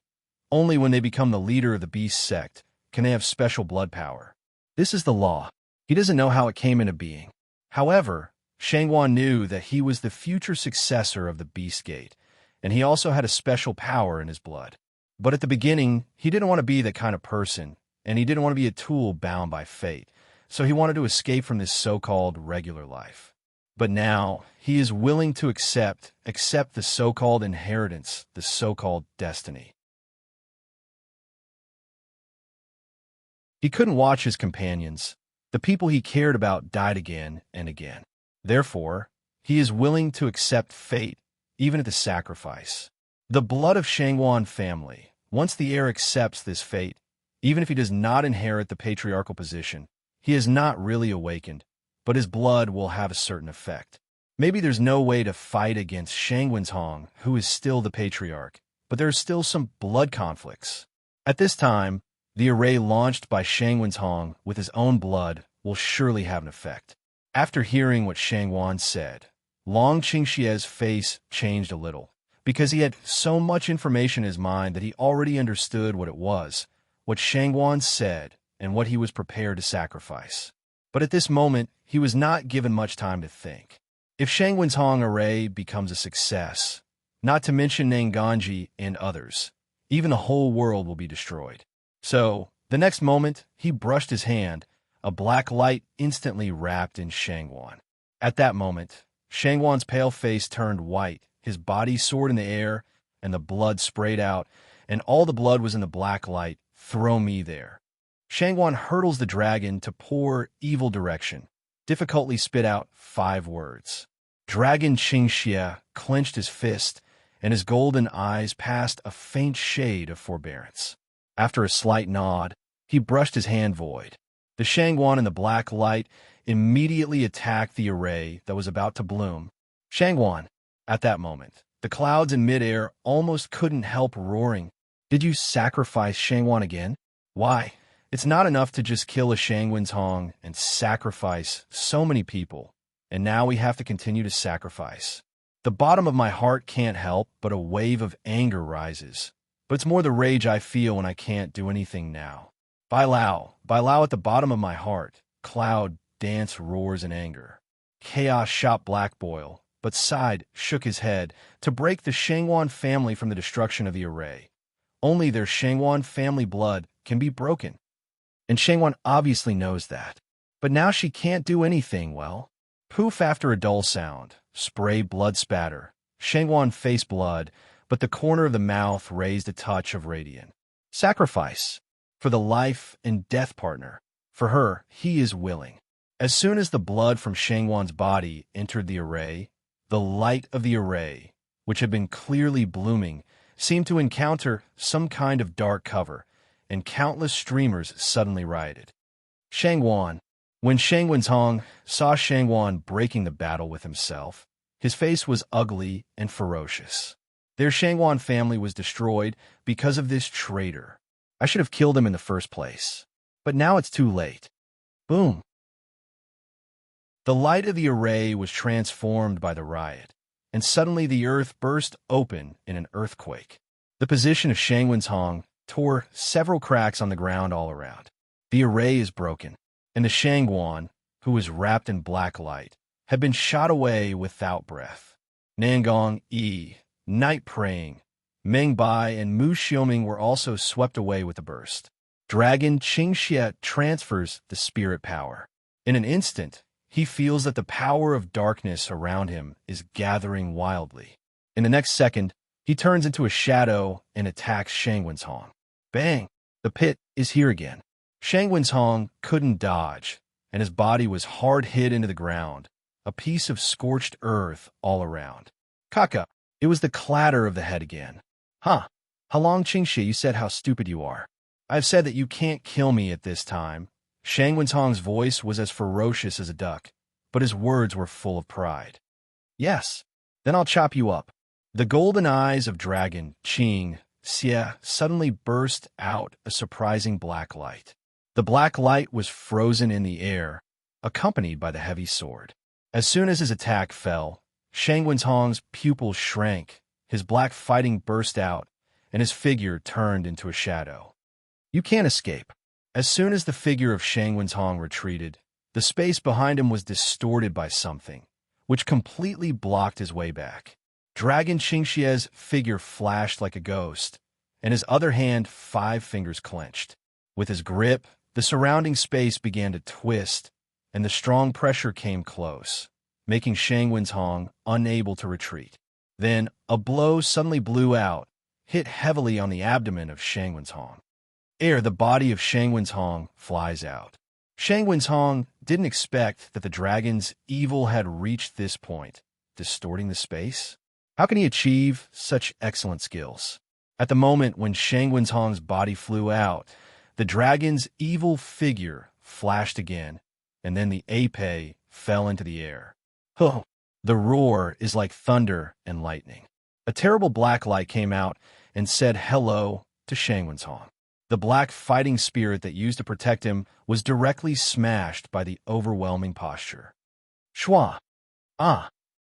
only when they become the leader of the beast sect can they have special blood power. This is the law. He doesn't know how it came into being. However, Shangwan knew that he was the future successor of the Beast Gate, and he also had a special power in his blood. But at the beginning, he didn't want to be that kind of person, and he didn't want to be a tool bound by fate, so he wanted to escape from this so-called regular life. But now, he is willing to accept the so-called inheritance, the so-called destiny. He couldn't watch his companions. The people he cared about died again and again. Therefore, he is willing to accept fate, even at the sacrifice. The blood of Shangwan family, once the heir accepts this fate, even if he does not inherit the patriarchal position, he is not really awakened, but his blood will have a certain effect. Maybe there's no way to fight against Shang Wenhong, who is still the patriarch, but there are still some blood conflicts. At this time, the array launched by Shang Wenhong with his own blood will surely have an effect. After hearing what Shangwan said, Long Qingxia's face changed a little, because he had so much information in his mind that he already understood what it was, what Shangwan said, and what he was prepared to sacrifice. But at this moment, he was not given much time to think. If Shang Wenhong array becomes a success, not to mention Nangongji and others, even the whole world will be destroyed. So, the next moment, he brushed his hand. A black light instantly wrapped in Shangwan. At that moment, Shangwan's pale face turned white, his body soared in the air, and the blood sprayed out, and all the blood was in the black light. Throw me there. Shangwan hurdles the dragon to poor, evil direction, difficultly spit out 5 words. Dragon Qingxia clenched his fist, and his golden eyes passed a faint shade of forbearance. After a slight nod, he brushed his hand void. The Shangwan in the black light immediately attacked the array that was about to bloom. Shangwan, at that moment, the clouds in midair almost couldn't help roaring. Did you sacrifice Shangwan again? Why? It's not enough to just kill a Shangwen's Hong and sacrifice so many people, and now we have to continue to sacrifice. The bottom of my heart can't help, but a wave of anger rises. But it's more the rage I feel when I can't do anything now. Bai Lao at the bottom of my heart. Cloud, dance, roars in anger. Chaos shot Black Boil, but sighed, shook his head, to break the Shangwan family from the destruction of the array. Only their Shangwan family blood can be broken. And Shangwan obviously knows that. But now she can't do anything, well. Poof after a dull sound. Spray blood spatter. Shangwan face blood, but the corner of the mouth raised a touch of radiant. Sacrifice. For the life and death partner. For her, he is willing. As soon as the blood from Shangwan's body entered the array, the light of the array, which had been clearly blooming, seemed to encounter some kind of dark cover, and countless streamers suddenly rioted. Shangwan. When Shangwen's Hong saw Shangwan breaking the battle with himself, his face was ugly and ferocious. Their Shangwan family was destroyed because of this traitor. I should have killed him in the first place. But now it's too late. Boom. The light of the array was transformed by the riot, and suddenly the earth burst open in an earthquake. The position of Shangwen's Hong tore several cracks on the ground all around. The array is broken, and the Shangwan, who was wrapped in black light, had been shot away without breath. Nangong Yi, Night Praying, Meng Bai, and Mu Xiaoming were also swept away with the burst. Dragon Qingxie transfers the spirit power. In an instant, he feels that the power of darkness around him is gathering wildly. In the next second, he turns into a shadow and attacks Shangwen's Hong. Bang! The pit is here again. Shangwen's Hong couldn't dodge, and his body was hard hit into the ground, a piece of scorched earth all around. Kaka! It was the clatter of the head again. Huh. How long, Qingxie, you said how stupid you are. I've said that you can't kill me at this time. Shangwen's Hong's voice was as ferocious as a duck, but his words were full of pride. Yes, then I'll chop you up. The golden eyes of Dragon Qing Xie suddenly burst out a surprising black light. The black light was frozen in the air, accompanied by the heavy sword. As soon as his attack fell, Shangwen's Hong's pupils shrank, his black fighting burst out, and his figure turned into a shadow. You can't escape. As soon as the figure of Shangwen's Hong retreated, the space behind him was distorted by something, which completely blocked his way back. Dragon Qingxie's figure flashed like a ghost, and his other hand 5 fingers clenched. With his grip, the surrounding space began to twist, and the strong pressure came close, making Shangwen's Hong unable to retreat. Then, a blow suddenly blew out, hit heavily on the abdomen of Shangwen's Hong. The body of Shangwen's Hong flies out. Shangwen's Hong didn't expect that the dragon's evil had reached this point, distorting the space. How can he achieve such excellent skills? At the moment when Shangwen's Hong's body flew out, the dragon's evil figure flashed again, and then the ape fell into the air. Oh, the roar is like thunder and lightning. A terrible black light came out and said hello to Shangwen's Hong. The black fighting spirit that used to protect him was directly smashed by the overwhelming posture. Shua! Ah!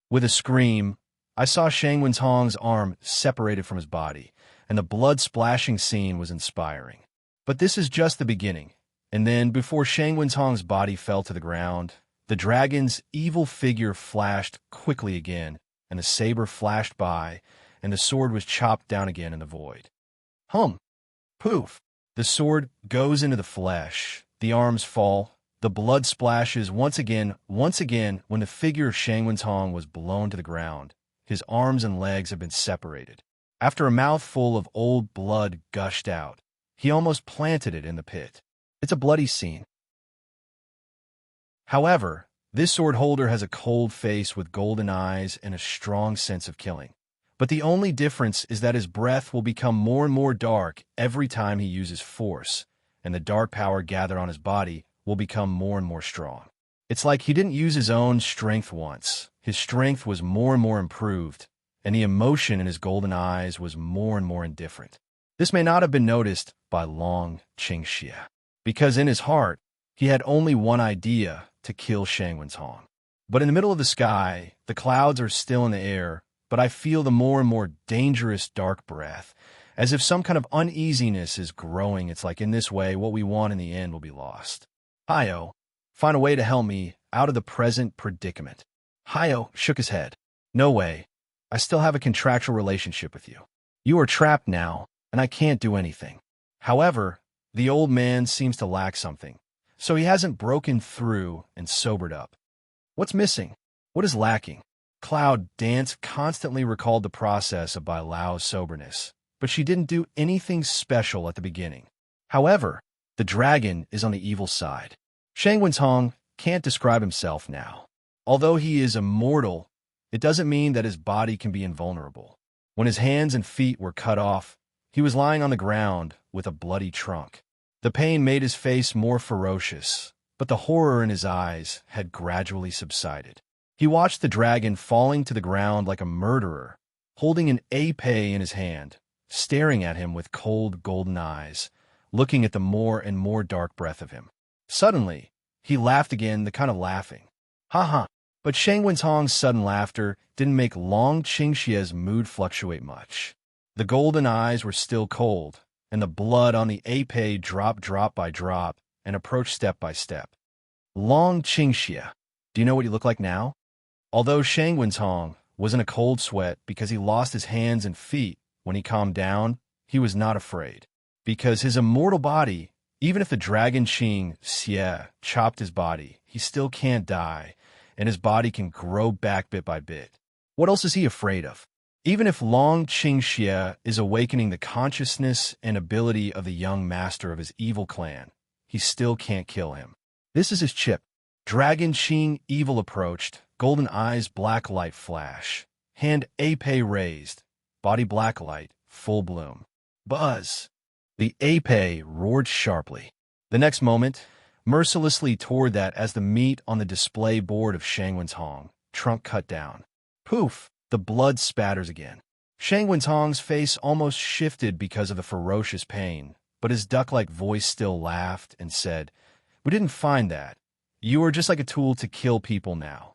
With a scream, I saw Shangwen's Hong's arm separated from his body, and the blood-splashing scene was inspiring. But this is just the beginning, and then, before Shangwen's Hong's body fell to the ground, the dragon's evil figure flashed quickly again, and the saber flashed by, and the sword was chopped down again in the void. Hum! Poof! The sword goes into the flesh, the arms fall, the blood splashes once again when the figure of Shangwen's Hong was blown to the ground. His arms and legs have been separated. After a mouthful of old blood gushed out, he almost planted it in the pit. It's a bloody scene. However, this sword holder has a cold face with golden eyes and a strong sense of killing. But the only difference is that his breath will become more and more dark every time he uses force, and the dark power gathered on his body will become more and more strong. It's like he didn't use his own strength once. His strength was more and more improved, and the emotion in his golden eyes was more and more indifferent. This may not have been noticed by Long Qingxie. because in his heart, he had only one idea: to kill Shangwen's Hong. But in the middle of the sky, the clouds are still in the air, but I feel the more and more dangerous dark breath, as if some kind of uneasiness is growing. It's like, in this way, what we want in the end will be lost. Hayo, find a way to help me out of the present predicament. Hayo shook his head. No way. I still have a contractual relationship with you. You are trapped now, and I can't do anything. However, the old man seems to lack something, so he hasn't broken through and sobered up. What's missing? What is lacking? Cloud Dance constantly recalled the process of Bai Lao's soberness, but she didn't do anything special at the beginning. However, the dragon is on the evil side. Shangwen's Hong can't describe himself now. Although he is immortal, it doesn't mean that his body can be invulnerable. When his hands and feet were cut off, he was lying on the ground with a bloody trunk. The pain made his face more ferocious, but the horror in his eyes had gradually subsided. He watched the dragon falling to the ground like a murderer, holding an épée in his hand, staring at him with cold golden eyes, looking at the more and more dark breath of him. Suddenly, he laughed again, the kind of laughing. Ha ha! But Shangwen's Hong's sudden laughter didn't make Long Qingxie's mood fluctuate much. The golden eyes were still cold, and the blood on the épée dropped drop by drop and approached step by step. Long Qingxie, do you know what you look like now? Although Shangwen's Hong was in a cold sweat because he lost his hands and feet, when he calmed down, he was not afraid. Because his immortal body, even if the dragon Qing Xie chopped his body, he still can't die, and his body can grow back bit by bit. What else is he afraid of? Even if Long Qingxie is awakening the consciousness and ability of the young master of his evil clan, he still can't kill him. This is his chip. Dragon Qing evil approached, golden eyes black light flash, hand épée raised, body black light, full bloom. Buzz! The épée roared sharply. The next moment, mercilessly toward that as the meat on the display board of Shangwen's Hong, trunk cut down. Poof! The blood spatters again. Shangwen's Hong's face almost shifted because of the ferocious pain, but his duck-like voice still laughed and said, "We didn't find that. You are just like a tool to kill people now.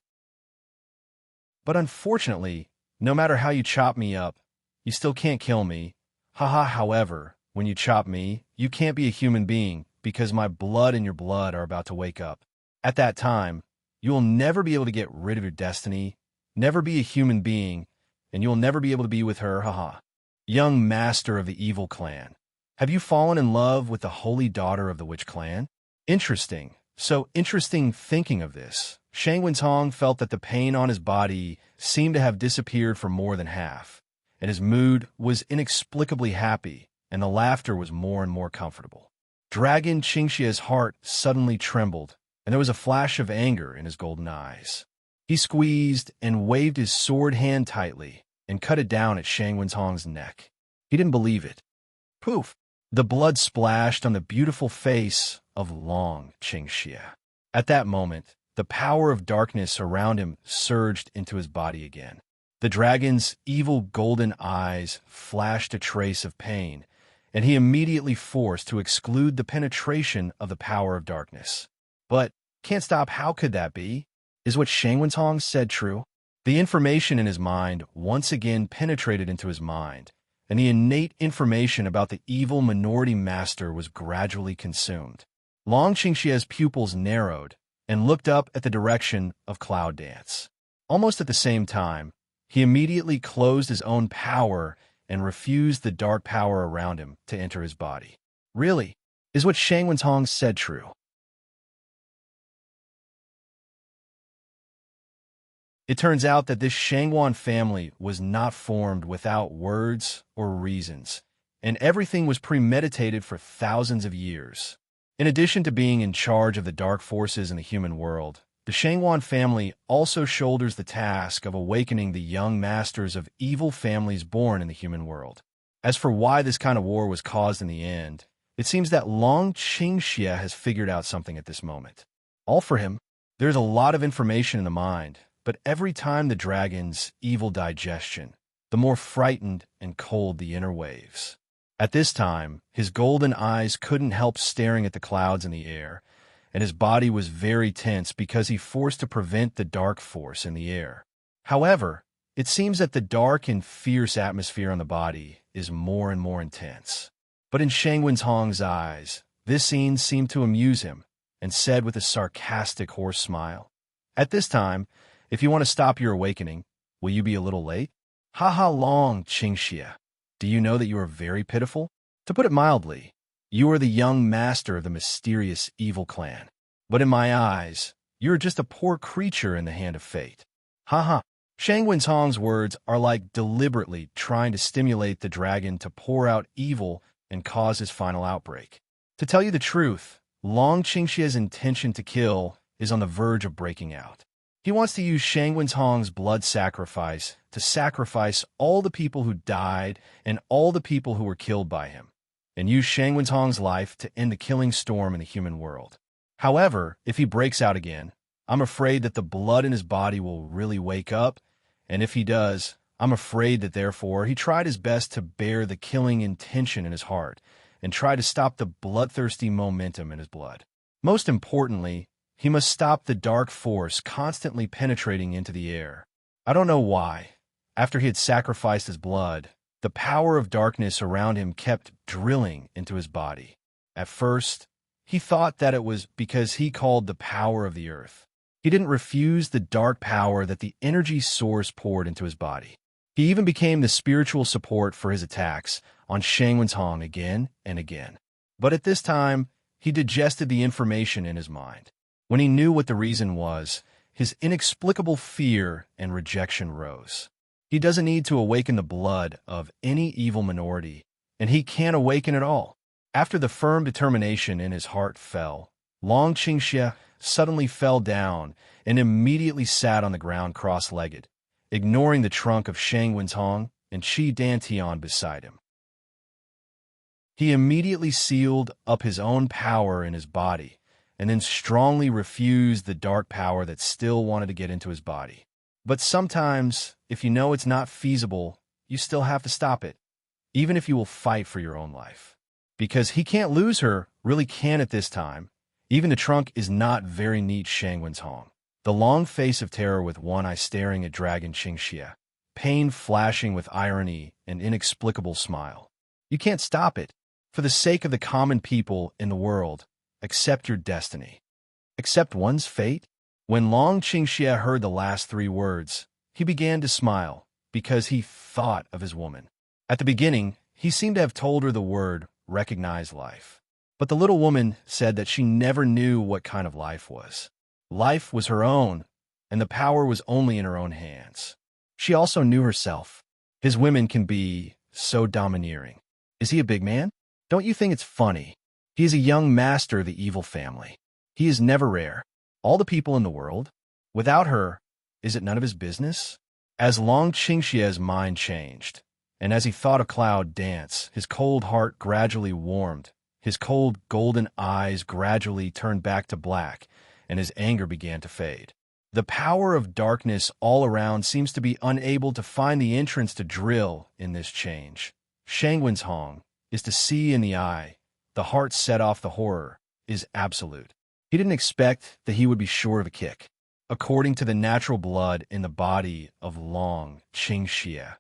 But unfortunately, no matter how you chop me up, you still can't kill me. Haha, however, when you chop me, you can't be a human being because my blood and your blood are about to wake up. At that time, you will never be able to get rid of your destiny, never be a human being, and you will never be able to be with her, haha. Young master of the evil clan, have you fallen in love with the holy daughter of the witch clan? Interesting. So interesting thinking of this. Shangwen's Hong felt that the pain on his body seemed to have disappeared for more than half, and his mood was inexplicably happy, and the laughter was more and more comfortable. Dragon Qingxie's heart suddenly trembled, and there was a flash of anger in his golden eyes. He squeezed and waved his sword hand tightly and cut it down at Shangwen's Hong's neck. He didn't believe it. Poof! The blood splashed on the beautiful face of Long Qingxie. At that moment, the power of darkness around him surged into his body again. The dragon's evil golden eyes flashed a trace of pain, and he immediately forced to exclude the penetration of the power of darkness. But, can't stop, how could that be? Is what Shangwen's Hong said true? The information in his mind once again penetrated into his mind, and the innate information about the evil minority master was gradually consumed. Long Qingxie's pupils narrowed and looked up at the direction of Cloud Dance. Almost at the same time, he immediately closed his own power and refused the dark power around him to enter his body. Really, is what Shangwen's Hong said true? It turns out that this Shangwan family was not formed without words or reasons, and everything was premeditated for thousands of years. In addition to being in charge of the dark forces in the human world, the Shangwan family also shoulders the task of awakening the young masters of evil families born in the human world. As for why this kind of war was caused in the end, it seems that Long Qingxie has figured out something at this moment. All for him, there's a lot of information in the mind, but every time the dragon's evil digestion, the more frightened and cold the inner waves. At this time, his golden eyes couldn't help staring at the clouds in the air, and his body was very tense because he forced to prevent the dark force in the air. However, it seems that the dark and fierce atmosphere on the body is more and more intense. But in Shangwen's Hong's eyes, this scene seemed to amuse him, and said with a sarcastic hoarse smile, "At this time, if you want to stop your awakening, will you be a little late? Ha ha long, Qingxia. Do you know that you are very pitiful? To put it mildly, you are the young master of the mysterious evil clan. But in my eyes, you are just a poor creature in the hand of fate. Ha ha." Shangwen's Hong's words are like deliberately trying to stimulate the dragon to pour out evil and cause his final outbreak. To tell you the truth, Long Qingxia's intention to kill is on the verge of breaking out. He wants to use Shangwen's Hong's blood sacrifice to sacrifice all the people who died and all the people who were killed by him, and use Shangwen's Hong's life to end the killing storm in the human world. However, if he breaks out again, I'm afraid that the blood in his body will really wake up, and if he does, I'm afraid that therefore he tried his best to bear the killing intention in his heart and try to stop the bloodthirsty momentum in his blood. Most importantly, he must stop the dark force constantly penetrating into the air. I don't know why. After he had sacrificed his blood, the power of darkness around him kept drilling into his body. At first, he thought that it was because he called the power of the earth. He didn't refuse the dark power that the energy source poured into his body. He even became the spiritual support for his attacks on Shangwen's Hong again and again. But at this time, he digested the information in his mind. When he knew what the reason was, his inexplicable fear and rejection rose. He doesn't need to awaken the blood of any evil minority, and he can't awaken at all. After the firm determination in his heart fell, Long Qingxia suddenly fell down and immediately sat on the ground cross-legged, ignoring the trunk of Shangwen's Hong and Qi Dantian beside him. He immediately sealed up his own power in his body and then strongly refused the dark power that still wanted to get into his body. But sometimes, if you know it's not feasible, you still have to stop it, even if you will fight for your own life. Because he can't lose her, really can't at this time. Even the trunk is not very neat Shangwen's Hong. The long face of terror with one eye staring at Dragon Qingxia, pain flashing with irony and inexplicable smile. You can't stop it. For the sake of the common people in the world, accept your destiny. Accept one's fate? When Long Qingxia heard the last three words, he began to smile because he thought of his woman. At the beginning, he seemed to have told her the word, recognize life. But the little woman said that she never knew what kind of life was. Life was her own, and the power was only in her own hands. She also knew herself. His women can be so domineering. Is he a big man? Don't you think it's funny? He is a young master of the evil family. He is never rare. All the people in the world? Without her, is it none of his business? As Long Qingxia's mind changed, and as he thought a cloud dance, his cold heart gradually warmed, his cold golden eyes gradually turned back to black, and his anger began to fade. The power of darkness all around seems to be unable to find the entrance to drill in this change. Shangwen's Hong is to see in the eye. The heart set off the horror is absolute. He didn't expect that he would be sure of a kick. According to the natural blood in the body of Long Qingxia,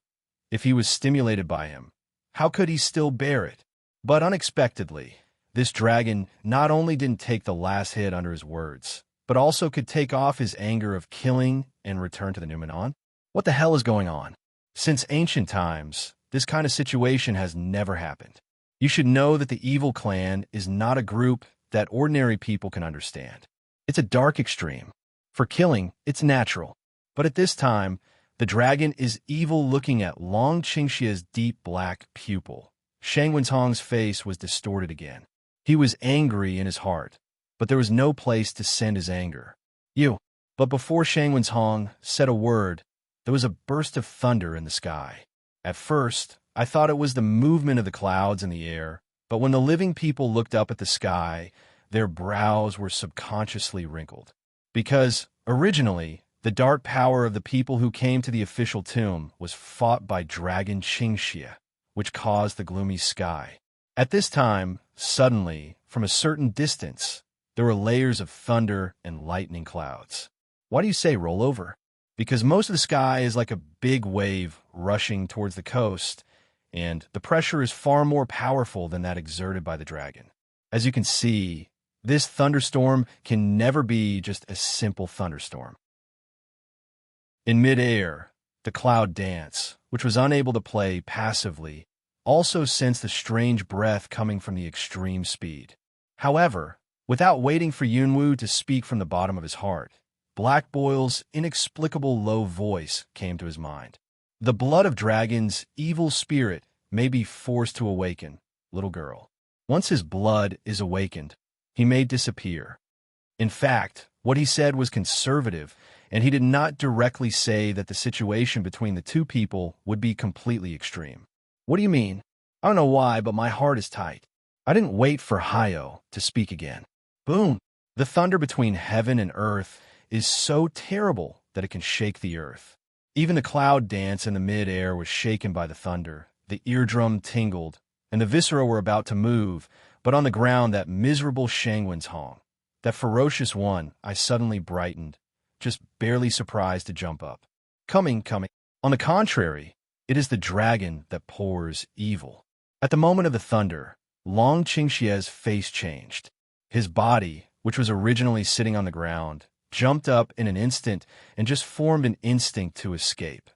if he was stimulated by him, how could he still bear it? But unexpectedly, this dragon not only didn't take the last hit under his words, but also could take off his anger of killing and return to the Numenon. What the hell is going on? Since ancient times, this kind of situation has never happened. You should know that the evil clan is not a group that ordinary people can understand. It's a dark extreme. For killing, it's natural. But at this time, the dragon is evil looking at Long Qingxia's deep black pupil. Shangwen's Hong's face was distorted again. He was angry in his heart, but there was no place to send his anger. You. But before Shangwen's Hong said a word, there was a burst of thunder in the sky. At first, I thought it was the movement of the clouds in the air, but when the living people looked up at the sky, their brows were subconsciously wrinkled. Because, originally, the dark power of the people who came to the official tomb was fought by Dragon Qingxia, which caused the gloomy sky. At this time, suddenly, from a certain distance, there were layers of thunder and lightning clouds. Why do you say roll over? Because most of the sky is like a big wave rushing towards the coast, and the pressure is far more powerful than that exerted by the dragon. As you can see, this thunderstorm can never be just a simple thunderstorm. In midair, the cloud dance, which was unable to play passively, also sensed the strange breath coming from the extreme speed. However, without waiting for Yunwu to speak from the bottom of his heart, Black Boil's inexplicable low voice came to his mind. The blood of dragons' evil spirit may be forced to awaken, little girl. Once his blood is awakened, he may disappear. In fact, what he said was conservative, and he did not directly say that the situation between the two people would be completely extreme. What do you mean? I don't know why, but my heart is tight. I didn't wait for Hayo to speak again. Boom! The thunder between heaven and earth is so terrible that it can shake the earth. Even the cloud dance in the mid-air was shaken by the thunder. The eardrum tingled, and the viscera were about to move, but on the ground that miserable Shangwen's Hong, that ferocious one, I suddenly brightened, just barely surprised to jump up. Coming. On the contrary, it is the dragon that pours evil. At the moment of the thunder, Long Qingxie's face changed. His body, which was originally sitting on the ground, jumped up in an instant and just formed an instinct to escape.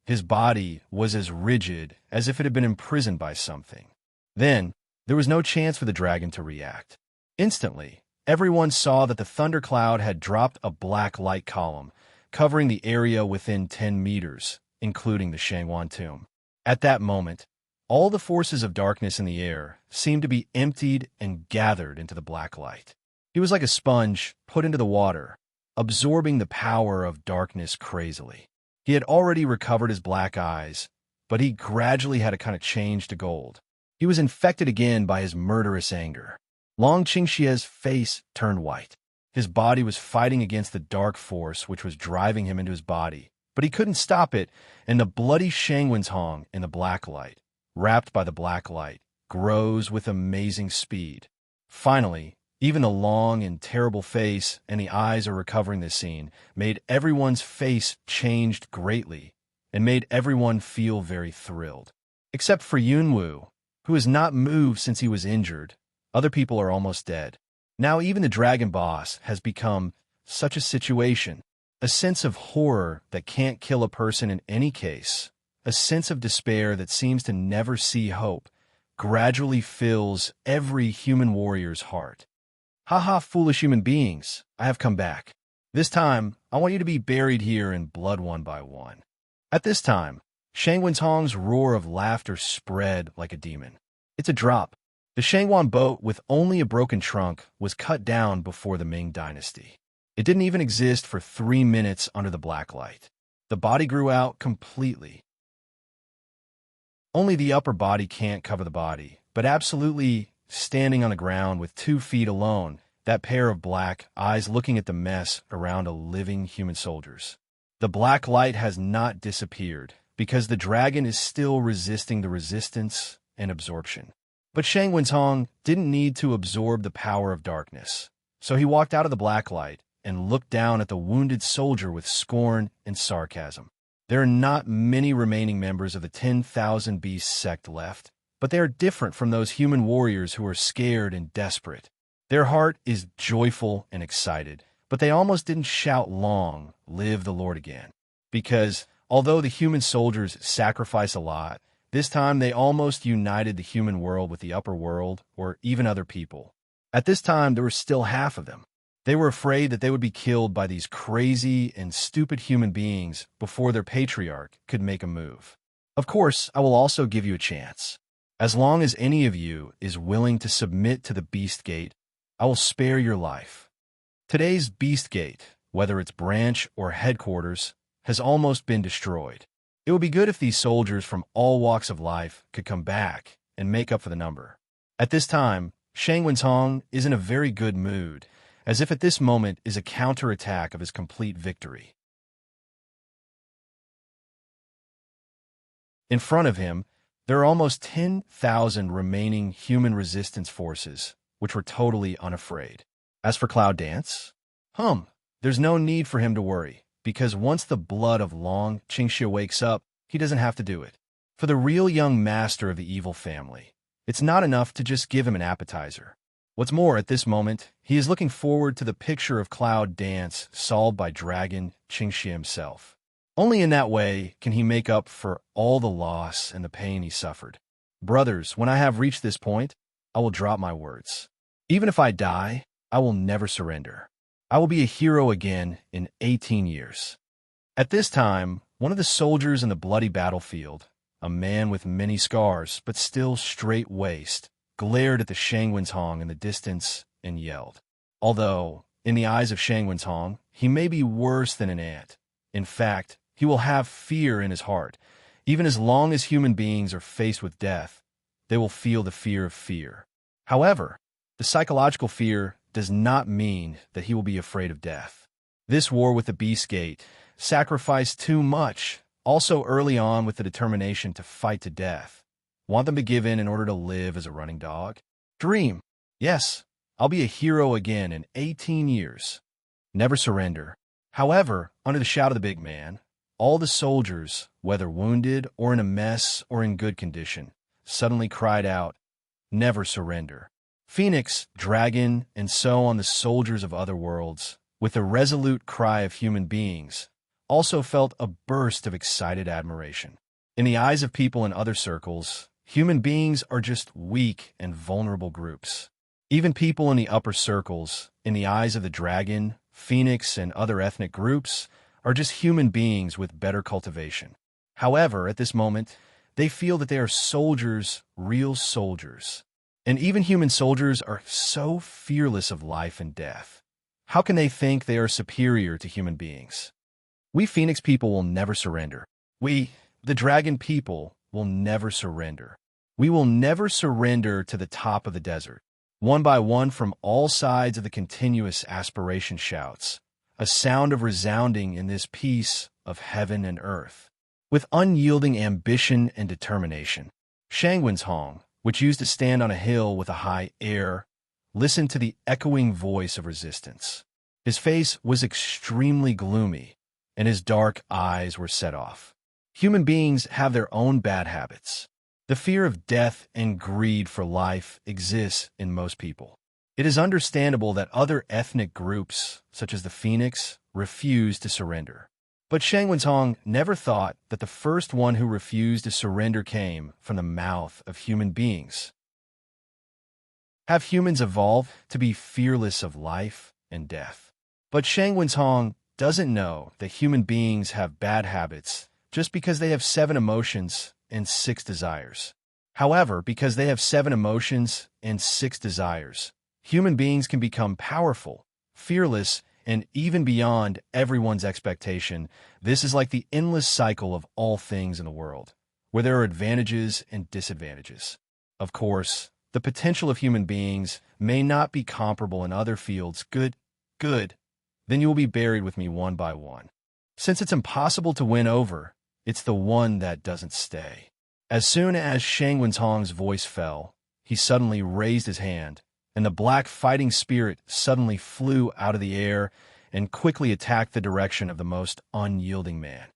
His body was as rigid as if it had been imprisoned by something. Then, there was no chance for the dragon to react. Instantly, everyone saw that the thundercloud had dropped a black light column, covering the area within 10 meters, including the Shangwan tomb. At that moment, all the forces of darkness in the air seemed to be emptied and gathered into the black light. He was like a sponge put into the water, absorbing the power of darkness crazily. He had already recovered his black eyes, but he gradually had a kind of change to gold. He was infected again by his murderous anger. Long Qingxie's face turned white. His body was fighting against the dark force which was driving him into his body, but he couldn't stop it, and the bloody Shangwen's Hong in the black light, wrapped by the black light, grows with amazing speed. Finally, even the long and terrible face and the eyes are recovering this scene, made everyone's face changed greatly, and made everyone feel very thrilled. Except for Yunwu, who has not moved since he was injured. Other people are almost dead. Now even the dragon boss has become such a situation. A sense of horror that can't kill a person in any case, a sense of despair that seems to never see hope, gradually fills every human warrior's heart. Haha, foolish human beings, I have come back. This time, I want you to be buried here in blood one by one. At this time, Shangwen's Hong's roar of laughter spread like a demon. It's a drop. The Shangwan boat with only a broken trunk was cut down before the Ming dynasty. It didn't even exist for 3 minutes under the black light. The body grew out completely. Only the upper body can't cover the body, but absolutely standing on the ground with 2 feet alone, that pair of black eyes looking at the mess around a living human soldiers. The black light has not disappeared, because the dragon is still resisting the resistance and absorption. But Shangwen's Hong didn't need to absorb the power of darkness, so he walked out of the black light and looked down at the wounded soldier with scorn and sarcasm. There are not many remaining members of the 10,000 Beast sect left, but they are different from those human warriors who are scared and desperate. Their heart is joyful and excited, but they almost didn't shout long, "Live the Lord again," because although the human soldiers sacrifice a lot, this time they almost united the human world with the upper world or even other people. At this time, there were still half of them. They were afraid that they would be killed by these crazy and stupid human beings before their patriarch could make a move. Of course, I will also give you a chance. As long as any of you is willing to submit to the Beast Gate, I will spare your life. Today's Beast Gate, whether it's branch or headquarters, has almost been destroyed. It would be good if these soldiers from all walks of life could come back and make up for the number. At this time, Shangwen's Hong is in a very good mood, as if at this moment is a counterattack of his complete victory. In front of him, There are almost 10,000 remaining human resistance forces, which were totally unafraid. As for Cloud Dance, there's no need for him to worry, because once the blood of Long Qingxia wakes up, he doesn't have to do it. For the real young master of the evil family, it's not enough to just give him an appetizer. What's more, at this moment, he is looking forward to the picture of Cloud Dance solved by Dragon Qingxia himself. Only in that way can he make up for all the loss and the pain he suffered. Brothers, when I have reached this point, I will drop my words. Even if I die, I will never surrender. I will be a hero again in 18 years. At this time, one of the soldiers in the bloody battlefield, a man with many scars but still straight-waist, glared at the Shang Wenhong in the distance and yelled. Although, in the eyes of Shang Wenhong, he may be worse than an ant. In fact, he will have fear in his heart. Even as long as human beings are faced with death, they will feel the fear of fear. However, the psychological fear does not mean that he will be afraid of death. This war with the Beast Gate sacrificed too much, also early on with the determination to fight to death. Want them to give in order to live as a running dog? Dream. Yes, I'll be a hero again in 18 years. Never surrender. However, under the shout of the big man, all the soldiers, whether wounded or in a mess or in good condition, suddenly cried out, "Never surrender." Phoenix, dragon, and so on the soldiers of other worlds, with the resolute cry of human beings, also felt a burst of excited admiration. In the eyes of people in other circles, human beings are just weak and vulnerable groups. Even people in the upper circles, in the eyes of the dragon, Phoenix, and other ethnic groups, are just human beings with better cultivation. However, at this moment, they feel that they are soldiers, real soldiers. And even human soldiers are so fearless of life and death. How can they think they are superior to human beings? We Phoenix people will never surrender. We, the dragon people, will never surrender. We will never surrender to the top of the desert. One by one from all sides of the continuous aspiration shouts, a sound of resounding in this peace of heaven and earth. With unyielding ambition and determination, Shang Wenhong, which used to stand on a hill with a high air, listened to the echoing voice of resistance. His face was extremely gloomy, and his dark eyes were set off. Human beings have their own bad habits. The fear of death and greed for life exists in most people. It is understandable that other ethnic groups, such as the Phoenix, refuse to surrender. But Shang Wenhong never thought that the first one who refused to surrender came from the mouth of human beings. Have humans evolved to be fearless of life and death? But Shang Wenhong doesn't know that human beings have bad habits just because they have 7 emotions and 6 desires. However, because they have 7 emotions and 6 desires, human beings can become powerful, fearless, and even beyond everyone's expectation. This is like the endless cycle of all things in the world, where there are advantages and disadvantages. Of course, the potential of human beings may not be comparable in other fields. Good. Then you will be buried with me one by one. Since it's impossible to win over, it's the one that doesn't stay. As soon as Shang Wenhong's voice fell, he suddenly raised his hand, and the black fighting spirit suddenly flew out of the air and quickly attacked the direction of the most unyielding man.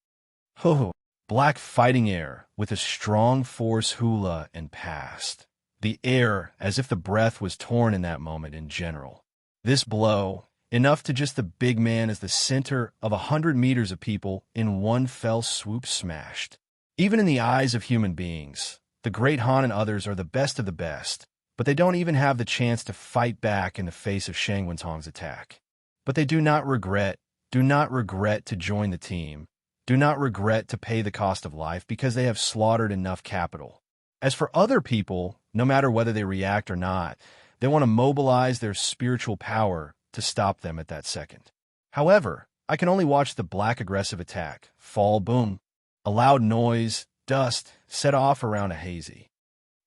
Black fighting air with a strong force hula and passed. The air as if the breath was torn in that moment in general. This blow, enough to just the big man as the center of 100 meters of people in one fell swoop smashed. Even in the eyes of human beings, the Great Han and others are the best of the best, but they don't even have the chance to fight back in the face of Shang Wenhong's attack. But they do not regret to join the team, do not regret to pay the cost of life because they have slaughtered enough capital. As for other people, no matter whether they react or not, they want to mobilize their spiritual power to stop them at that second. However, I can only watch the black aggressive attack, fall, boom, a loud noise, dust, set off around a hazy.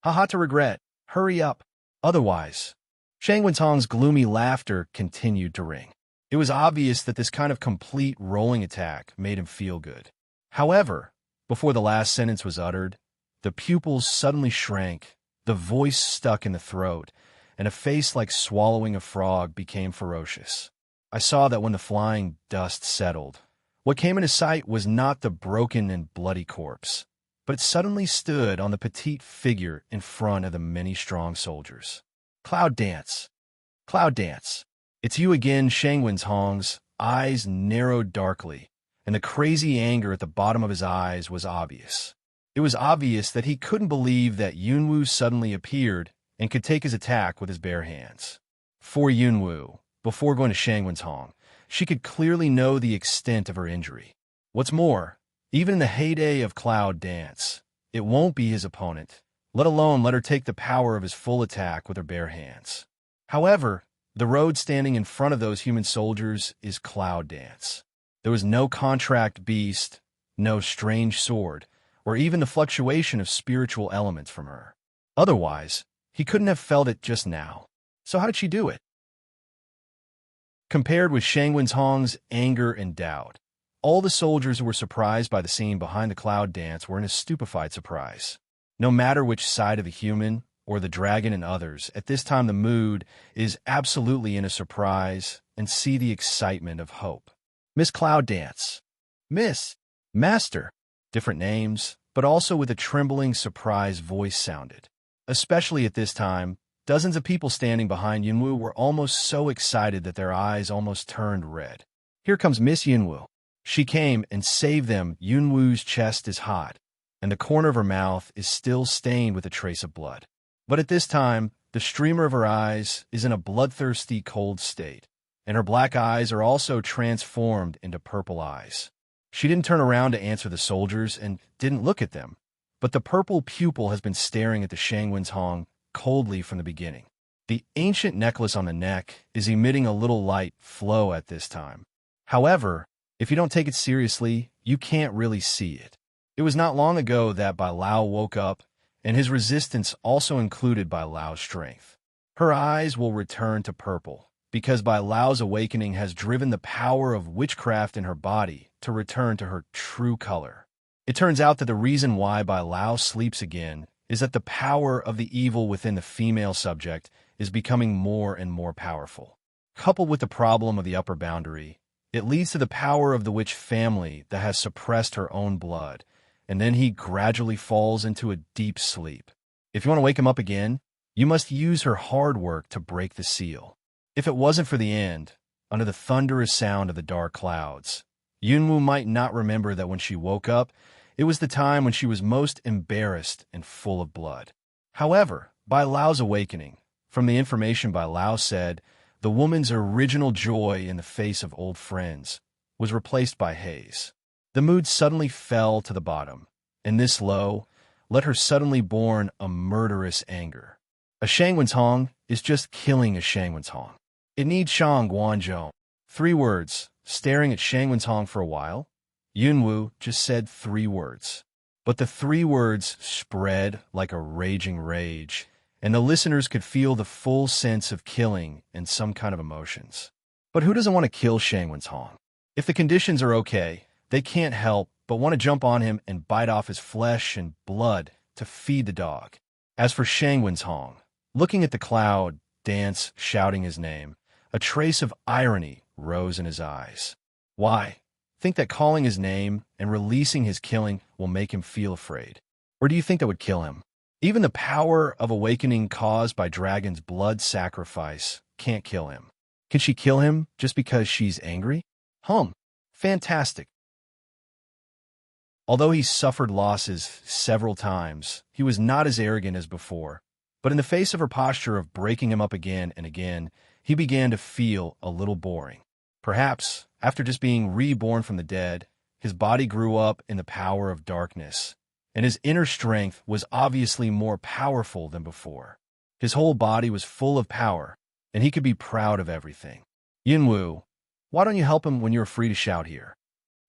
To regret. Hurry up. Otherwise, Shang Wenhong's gloomy laughter continued to ring. It was obvious that this kind of complete rolling attack made him feel good. However, before the last sentence was uttered, The pupils suddenly shrank, the voice stuck in the throat, and a face like swallowing a frog became ferocious. I saw that when the flying dust settled, what came into sight was not the broken and bloody corpse, but it suddenly stood on the petite figure in front of the many strong soldiers. Cloud Dance. Cloud Dance. It's you again, Shangwen's Hong's eyes narrowed darkly, and the crazy anger at the bottom of his eyes was obvious. It was obvious that he couldn't believe that Yunwu suddenly appeared and could take his attack with his bare hands. For Yunwu, before going to Shangwen's Hong, she could clearly know the extent of her injury. What's more, even in the heyday of Cloud Dance, it won't be his opponent, let alone let her take the power of his full attack with her bare hands. However, the road standing in front of those human soldiers is Cloud Dance. There was no contract beast, no strange sword, or even the fluctuation of spiritual elements from her. Otherwise, he couldn't have felt it just now. So how did she do it? Compared with Shangwen's Hong's anger and doubt, all the soldiers who were surprised by the scene behind the Cloud Dance were in a stupefied surprise. No matter which side of the human, or the dragon and others, at this time the mood is absolutely in a surprise and see the excitement of hope. Miss Cloud Dance. Miss. Master. Different names, but also with a trembling, surprised voice sounded. Especially at this time, dozens of people standing behind Yunwu were almost so excited that their eyes almost turned red. Here comes Miss Yunwu. She came and saved them. Yunwu's chest is hot, and the corner of her mouth is still stained with a trace of blood. But at this time, the streamer of her eyes is in a bloodthirsty, cold state, and her black eyes are also transformed into purple eyes. She didn't turn around to answer the soldiers and didn't look at them, but the purple pupil has been staring at the Shangwen's Hong coldly from the beginning. The ancient necklace on the neck is emitting a little light flow at this time. However, if you don't take it seriously, you can't really see it. It was not long ago that Bai Lao woke up, and his resistance also included Bai Lao's strength. Her eyes will return to purple, because Bai Lao's awakening has driven the power of witchcraft in her body to return to her true color. It turns out that the reason why Bai Lao sleeps again is that the power of the evil within the female subject is becoming more and more powerful. Coupled with the problem of the upper boundary, it leads to the power of the witch family that has suppressed her own blood, and then he gradually falls into a deep sleep. If you want to wake him up again, you must use her hard work to break the seal. If it wasn't for the end, under the thunderous sound of the dark clouds, Yunwu might not remember that when she woke up, it was the time when she was most embarrassed and full of blood. However, Bai Lao's awakening, from the information Bai Lao said, the woman's original joy in the face of old friends was replaced by haze. The mood suddenly fell to the bottom, and this low let her suddenly born a murderous anger. A Shangwen's Hong is just killing a Shangwen's Hong. It needs Shang Guanzhou. 3 words, staring at Shangwen's Hong for a while. Yunwu just said 3 words. But the 3 words spread like a raging rage, and the listeners could feel the full sense of killing and some kind of emotions. But who doesn't want to kill Shangwen's Hong? If the conditions are okay, they can't help but want to jump on him and bite off his flesh and blood to feed the dog. As for Shangwen's Hong, looking at the Cloud Dance shouting his name, a trace of irony rose in his eyes. Why? Think that calling his name and releasing his killing will make him feel afraid? Or do you think that would kill him? Even the power of awakening caused by Dragon's blood sacrifice can't kill him. Can she kill him just because she's angry? Fantastic. Although he suffered losses several times, he was not as arrogant as before. But in the face of her posture of breaking him up again and again, he began to feel a little boring. Perhaps, after just being reborn from the dead, his body grew up in the power of darkness, and his inner strength was obviously more powerful than before. His whole body was full of power, and he could be proud of everything. Yunwu, why don't you help him when you're free to shout here?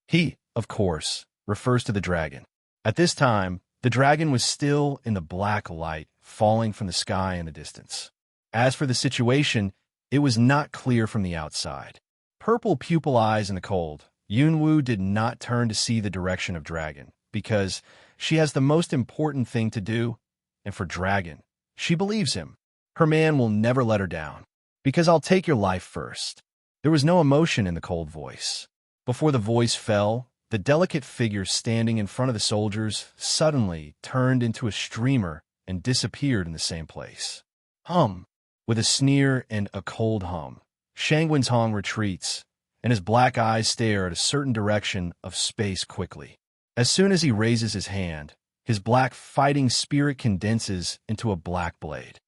He, of course, refers to the dragon. At this time, the dragon was still in the black light falling from the sky in the distance. As for the situation, it was not clear from the outside. Purple pupil eyes in the cold, Yunwu did not turn to see the direction of dragon, because She has the most important thing to do, and for Dragon, she believes him. Her man will never let her down. Because I'll take your life first. There was no emotion in the cold voice. Before the voice fell, the delicate figure standing in front of the soldiers suddenly turned into a streamer and disappeared in the same place. Hum. With a sneer and a cold hum, Shangwen's Hong retreats, and his black eyes stare at a certain direction of space quickly. As soon as he raises his hand, his black fighting spirit condenses into a black blade.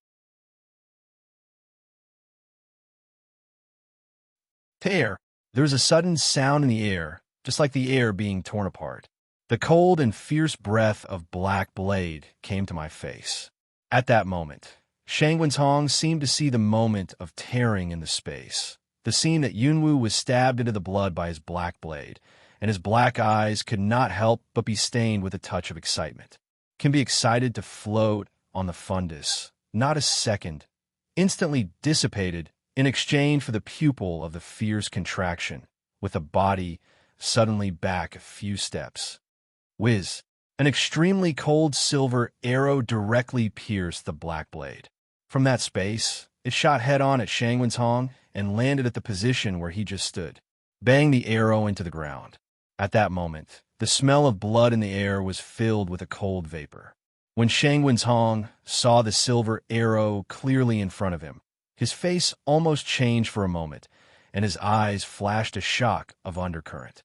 Tear. There is a sudden sound in the air, just like the air being torn apart. The cold and fierce breath of black blade came to my face. At that moment, Shangwen's Hong seemed to see the moment of tearing in the space. The scene that Yunwu was stabbed into the blood by his black blade, and his black eyes could not help but be stained with a touch of excitement. Can be excited to float on the fundus, not a second, instantly dissipated in exchange for the pupil of the fierce contraction, with the body suddenly back a few steps. Whiz! An extremely cold silver arrow directly pierced the black blade. From that space, it shot head-on at Shangwen's Hong and landed at the position where he just stood. Bang the arrow into the ground. At that moment, the smell of blood in the air was filled with a cold vapor. When Shangwen's Hong saw the silver arrow clearly in front of him, his face almost changed for a moment, and his eyes flashed a shock of undercurrent.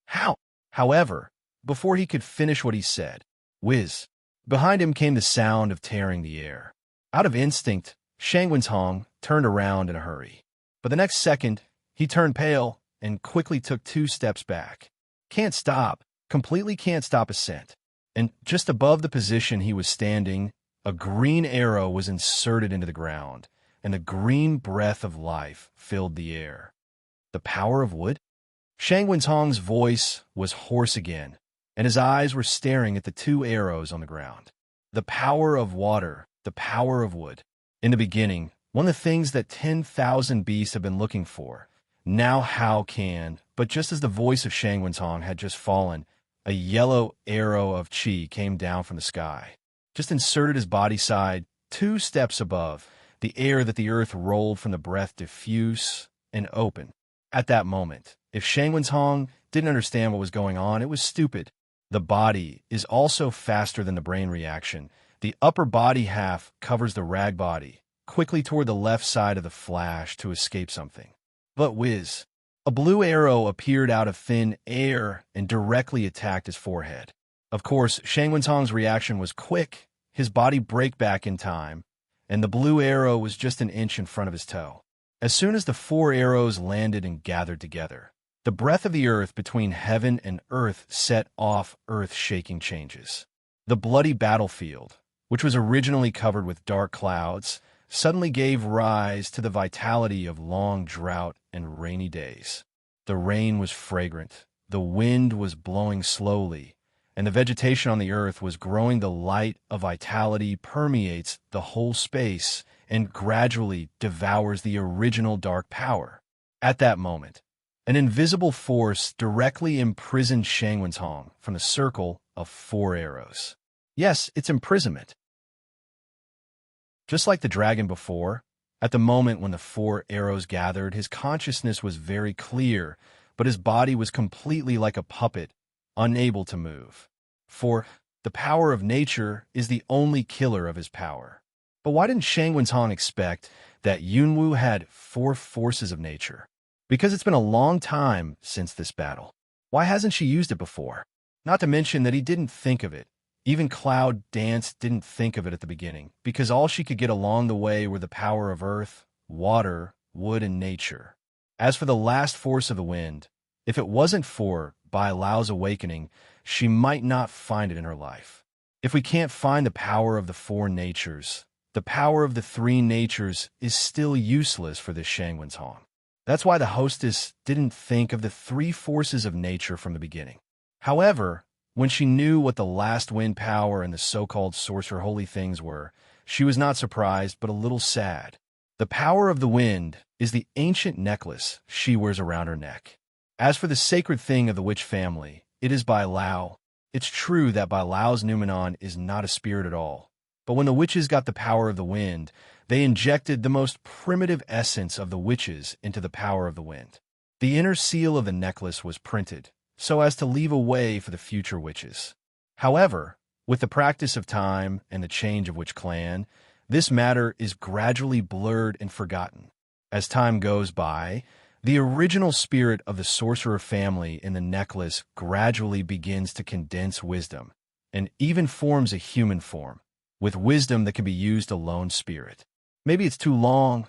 How? However, before he could finish what he said, whiz! Behind him came the sound of tearing the air. Out of instinct, Shangwen's Hong turned around in a hurry. But the next second, he turned pale and quickly took 2 steps back. Can't stop, completely can't stop a scent. And just above the position he was standing, a green arrow was inserted into the ground, and the green breath of life filled the air. The power of wood? Shangwen's Hong's voice was hoarse again, and his eyes were staring at the 2 arrows on the ground. The power of water, the power of wood. In the beginning, one of the things that 10,000 beasts have been looking for. Now how can, but just as the voice of Shangwen's Hong had just fallen, a yellow arrow of chi came down from the sky. Just inserted his body side 2 steps above, the air that the earth rolled from the breath diffuse and open. At that moment, if Shangwen's Hong didn't understand what was going on, it was stupid. The body is also faster than the brain reaction. The upper body half covers the rag body, quickly toward the left side of the flash to escape something. But whiz! A blue arrow appeared out of thin air and directly attacked his forehead. Of course, Shangwen's Hong's reaction was quick. His body braked back in time, and the blue arrow was just an inch in front of his toe. As soon as the 4 arrows landed and gathered together, the breath of the earth between heaven and earth set off earth-shaking changes. The bloody battlefield, which was originally covered with dark clouds, suddenly gave rise to the vitality of long drought and rainy days. The rain was fragrant, the wind was blowing slowly, and the vegetation on the earth was growing. The light of vitality permeates the whole space and gradually devours the original dark power. At that moment, an invisible force directly imprisoned Shangwen's Hong from the circle of 4 arrows. Yes, it's imprisonment. Just like the dragon before, at the moment when the 4 arrows gathered, his consciousness was very clear, but his body was completely like a puppet, unable to move. For the power of nature is the only killer of his power. But why didn't Shangwen's Hong expect that Yunwu had 4 forces of nature? Because it's been a long time since this battle. Why hasn't she used it before? Not to mention that he didn't think of it. Even Cloud Dance didn't think of it at the beginning, because all she could get along the way were the power of earth, water, wood, and nature. As for the last force of the wind, if it wasn't for Bai Lao's awakening, she might not find it in her life. If we can't find the power of the 4 natures, the power of the 3 natures is still useless for this Shangwen's Hong. That's why the hostess didn't think of the 3 forces of nature from the beginning. However, when she knew what the last wind power and the so-called sorcerer holy things were, she was not surprised but a little sad. The power of the wind is the ancient necklace she wears around her neck. As for the sacred thing of the witch family, it is Bai Lao. It's true that Bai Lao's Numenon is not a spirit at all, but when the witches got the power of the wind, they injected the most primitive essence of the witches into the power of the wind. The inner seal of the necklace was printed, so as to leave a way for the future witches. However, with the practice of time and the change of witch clan, this matter is gradually blurred and forgotten. As time goes by, the original spirit of the sorcerer family in the necklace gradually begins to condense wisdom, and even forms a human form, with wisdom that can be used a lone spirit. Maybe it's too long.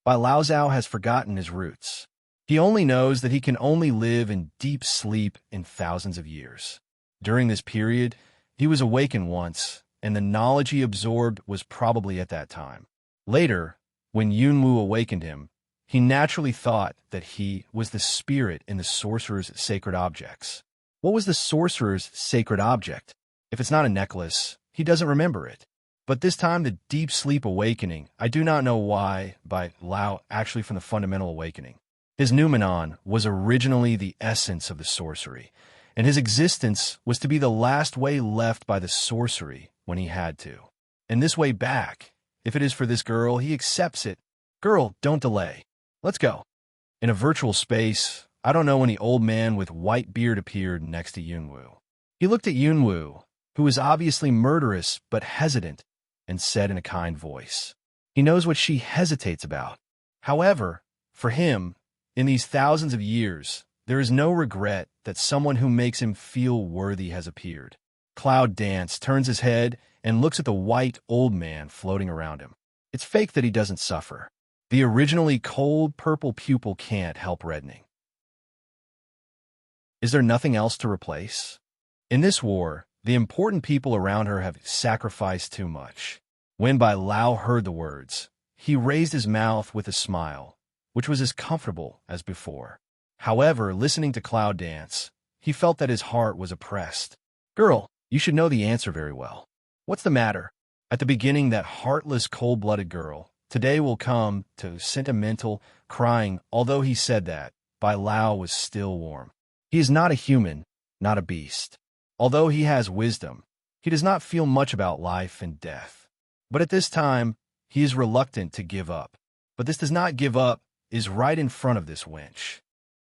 Bai Lao Zhao has forgotten his roots. He only knows that he can only live in deep sleep in thousands of years. During this period, he was awakened once, and the knowledge he absorbed was probably at that time. Later, when Yunwu awakened him, he naturally thought that he was the spirit in the sorcerer's sacred objects. What was the sorcerer's sacred object? If it's not a necklace, he doesn't remember it. But this time, the deep sleep awakening, I do not know why, by Lao, actually from the fundamental awakening. His Numenon was originally the essence of the sorcery, and his existence was to be the last way left by the sorcery when he had to. And this way back, if it is for this girl, he accepts it. Girl, don't delay. Let's go. In a virtual space, I don't know when the old man with white beard appeared next to Yunwu. He looked at Yunwu, who was obviously murderous but hesitant, and said in a kind voice, he knows what she hesitates about. However, for him, in these thousands of years, there is no regret that someone who makes him feel worthy has appeared. Cloud Dance turns his head and looks at the white old man floating around him. It's fake that he doesn't suffer. The originally cold purple pupil can't help reddening. Is there nothing else to replace? In this war, the important people around her have sacrificed too much. When Bai Lao heard the words, he raised his mouth with a smile, which was as comfortable as before. However, listening to Cloud Dance, he felt that his heart was oppressed. Girl, you should know the answer very well. What's the matter? At the beginning, that heartless, cold-blooded girl, today will come to sentimental, crying. Although he said that, Bai Lao was still warm. He is not a human, not a beast. Although he has wisdom, he does not feel much about life and death. But at this time, he is reluctant to give up. But this does not give up is right in front of this wench.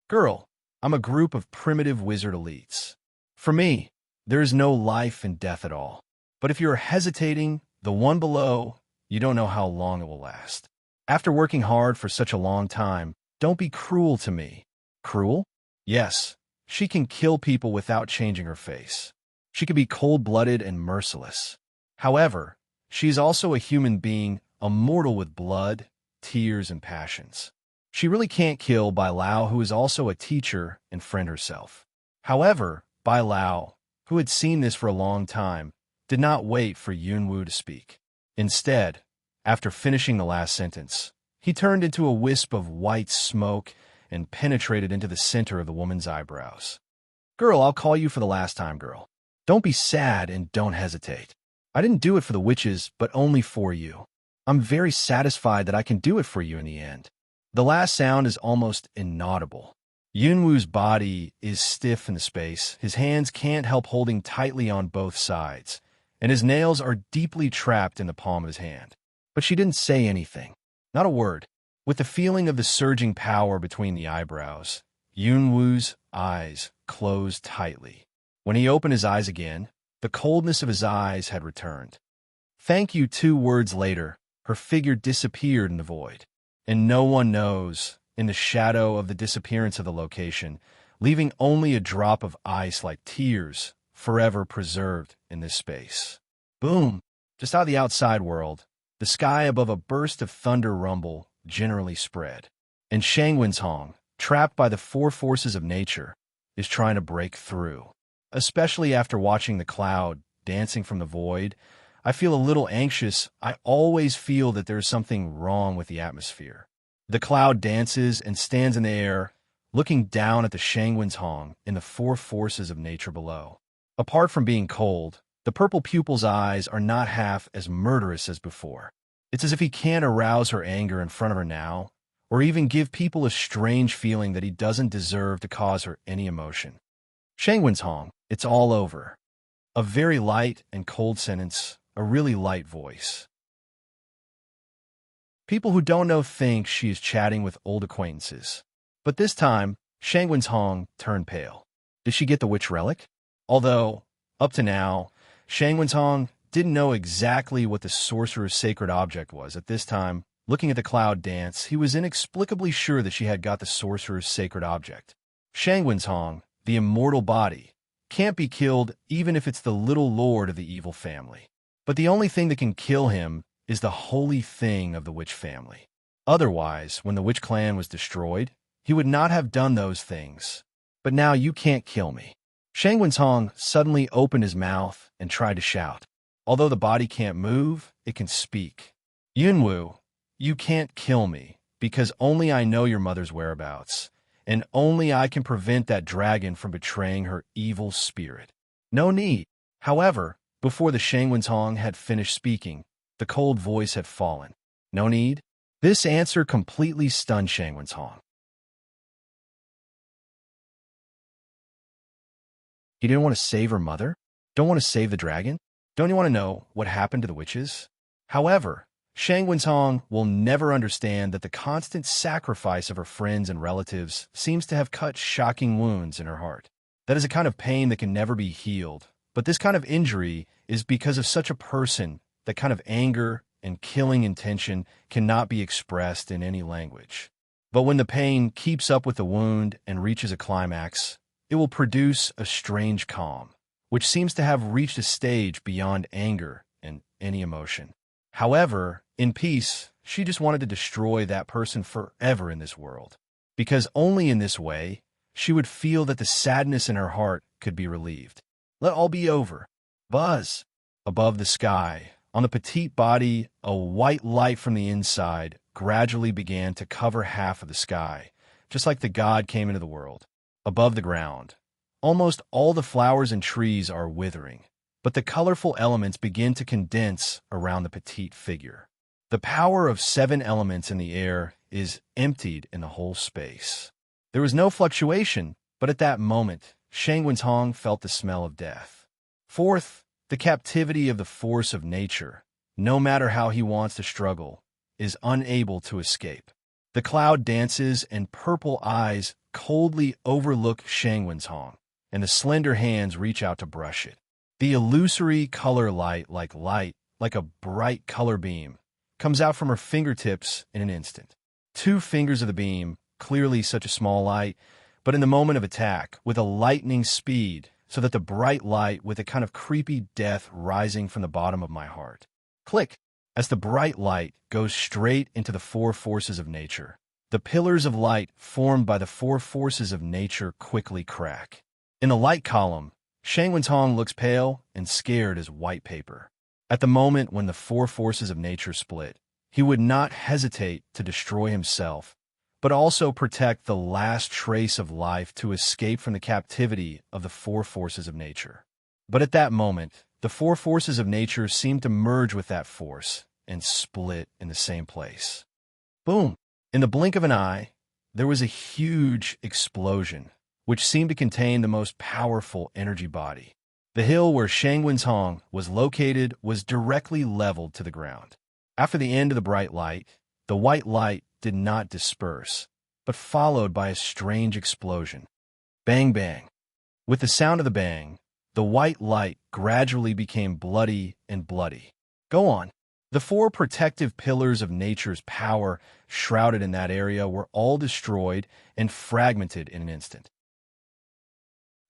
Girl, I'm a group of primitive wizard elites. For me, there is no life and death at all. But if you're hesitating, the one below, you don't know how long it will last. After working hard for such a long time, don't be cruel to me. Cruel? Yes, she can kill people without changing her face. She can be cold-blooded and merciless. However, she is also a human being, a mortal with blood, tears, and passions. She really can't kill Bai Lao, who is also a teacher and friend herself. However, Bai Lao, who had seen this for a long time, did not wait for Yunwu to speak. Instead, after finishing the last sentence, he turned into a wisp of white smoke and penetrated into the center of the woman's eyebrows. Girl, I'll call you for the last time, girl. Don't be sad and don't hesitate. I didn't do it for the witches, but only for you. I'm very satisfied that I can do it for you in the end. The last sound is almost inaudible. Yunwu's body is stiff in the space. His hands can't help holding tightly on both sides, and his nails are deeply trapped in the palm of his hand. But she didn't say anything, not a word. With the feeling of the surging power between the eyebrows, Yunwu's eyes closed tightly. When he opened his eyes again, the coldness of his eyes had returned. Thank you. 2 words later, her figure disappeared in the void. And no one knows, in the shadow of the disappearance of the location, leaving only a drop of ice like tears, forever preserved in this space. Boom! Just out of the outside world, the sky above a burst of thunder rumble generally spread. And Shangwen's Hong, trapped by the 4 forces of nature, is trying to break through. Especially after watching the cloud dancing from the void, I feel a little anxious. I always feel that there's something wrong with the atmosphere. The cloud dances and stands in the air, looking down at the Shangwen's Hong and the 4 forces of nature below. Apart from being cold, the purple pupil's eyes are not half as murderous as before. It's as if he can't arouse her anger in front of her now, or even give people a strange feeling that he doesn't deserve to cause her any emotion. Shangwen's Hong, It's all over. A very light and cold sentence, a really light voice. People who don't know think she is chatting with old acquaintances. But this time, Shangwen's Hong turned pale. Did she get the witch relic? Although, up to now, Shangwen's Hong didn't know exactly what the sorcerer's sacred object was. At this time, looking at the cloud dance, he was inexplicably sure that she had got the sorcerer's sacred object. Shangwen's Hong, the immortal body, can't be killed even if it's the little lord of the evil family. But the only thing that can kill him is the holy thing of the witch family. Otherwise, when the witch clan was destroyed, he would not have done those things. But now you can't kill me. Shangwen's Hong suddenly opened his mouth and tried to shout. Although the body can't move, it can speak. Yunwu, you can't kill me, because only I know your mother's whereabouts, and only I can prevent that dragon from betraying her evil spirit. No need. However, before the Shangwen's Hong had finished speaking, the cold voice had fallen. No need? This answer completely stunned Shangwen's Hong. You didn't want to save her mother? Don't want to save the dragon? Don't you want to know what happened to the witches? However, Shangwen's Hong will never understand that the constant sacrifice of her friends and relatives seems to have cut shocking wounds in her heart. That is a kind of pain that can never be healed. But this kind of injury is because of such a person. That kind of anger and killing intention cannot be expressed in any language. But when the pain keeps up with the wound and reaches a climax, it will produce a strange calm, which seems to have reached a stage beyond anger and any emotion. However, in peace, she just wanted to destroy that person forever in this world, because only in this way she would feel that the sadness in her heart could be relieved. Let all be over. Buzz! Above the sky, on the petite body, a white light from the inside gradually began to cover half of the sky, just like the god came into the world. Above the ground, almost all the flowers and trees are withering, but the colorful elements begin to condense around the petite figure. The power of 7 elements in the air is emptied in the whole space. There was no fluctuation, but at that moment, Shangwen's Hong felt the smell of death. Fourth, the captivity of the force of nature, no matter how he wants to struggle, is unable to escape. The cloud dances and purple eyes coldly overlook Shangwen's Hong, and the slender hands reach out to brush it. The illusory color light, like a bright color beam, comes out from her fingertips in an instant. 2 fingers of the beam, clearly such a small light, but in the moment of attack, with a lightning speed, so that the bright light with a kind of creepy death rising from the bottom of my heart. Click! As the bright light goes straight into the 4 forces of nature, the pillars of light formed by the 4 forces of nature quickly crack. In the light column, Shangwen's Hong looks pale and scared as white paper. At the moment when the 4 forces of nature split, he would not hesitate to destroy himself, but also protect the last trace of life to escape from the captivity of the 4 forces of nature. But at that moment, the 4 forces of nature seemed to merge with that force and split in the same place. Boom! In the blink of an eye, there was a huge explosion, which seemed to contain the most powerful energy body. The hill where Shangwen's Hong was located was directly leveled to the ground. After the end of the bright light, the white light did not disperse, but followed by a strange explosion. Bang, bang. With the sound of the bang, the white light gradually became bloody and bloody. Go on. The 4 protective pillars of nature's power shrouded in that area were all destroyed and fragmented in an instant.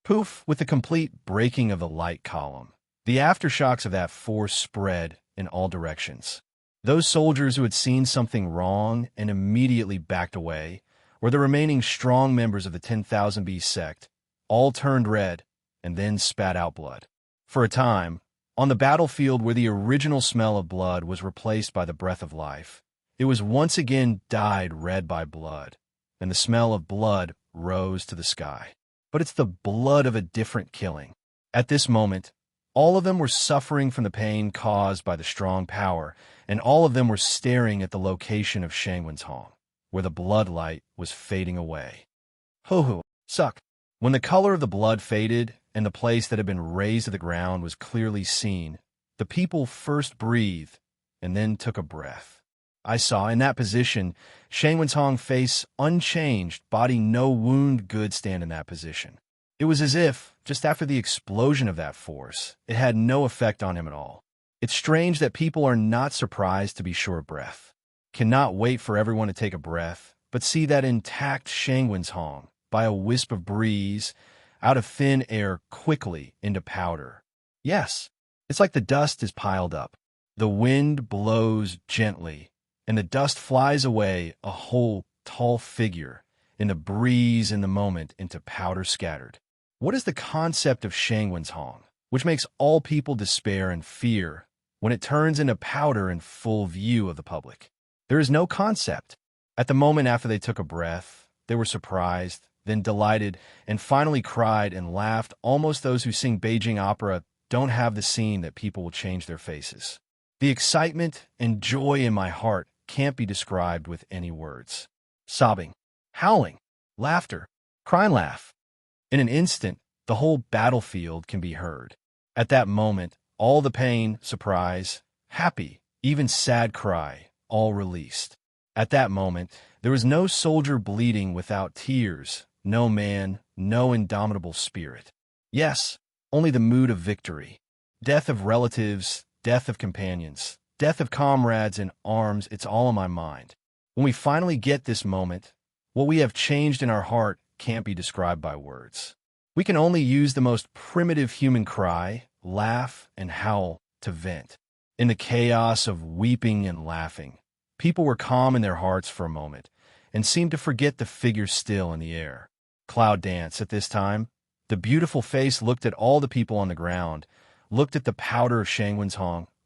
Poof, with the complete breaking of the light column, the aftershocks of that force spread in all directions. Those soldiers who had seen something wrong and immediately backed away, or the remaining strong members of the 10,000 Beast sect, all turned red and then spat out blood. For a time, on the battlefield where the original smell of blood was replaced by the breath of life, it was once again dyed red by blood, and the smell of blood rose to the sky. But it's the blood of a different killing. At this moment, all of them were suffering from the pain caused by the strong power, and all of them were staring at the location of Shangwen's Hong, where the blood light was fading away. Ho ho, suck. When the color of the blood faded and the place that had been razed to the ground was clearly seen, the people first breathed and then took a breath. I saw, in that position, Shang Wen's face unchanged, body no wound, good stand in that position. It was as if, just after the explosion of that force, it had no effect on him at all. It's strange that people are not surprised to be short of breath, cannot wait for everyone to take a breath, but see that intact Shang Wen's by a wisp of breeze, out of thin air quickly into powder. Yes, it's like the dust is piled up. The wind blows gently, and the dust flies away, a whole tall figure, in the breeze in the moment into powder scattered. What is the concept of Shang Wen's which makes all people despair and fear when it turns into powder in full view of the public? There is no concept. At the moment after they took a breath, they were surprised, then delighted, and finally cried and laughed. Almost those who sing Beijing opera don't have the scene that people will change their faces. The excitement and joy in my heart can't be described with any words. Sobbing, howling, laughter, cry and laugh. In an instant, the whole battlefield can be heard. At that moment, all the pain, surprise, happy, even sad cry, all released. At that moment, there was no soldier bleeding without tears, no man, no indomitable spirit. Yes, only the mood of victory. Death of relatives, death of companions, death of comrades in arms, it's all in my mind. When we finally get this moment, what we have changed in our heart can't be described by words. We can only use the most primitive human cry, laugh, and howl to vent. In the chaos of weeping and laughing, people were calm in their hearts for a moment and seemed to forget the figure still in the air. Cloud dance at this time. The beautiful face looked at all the people on the ground, looked at the powder of Shang Wen's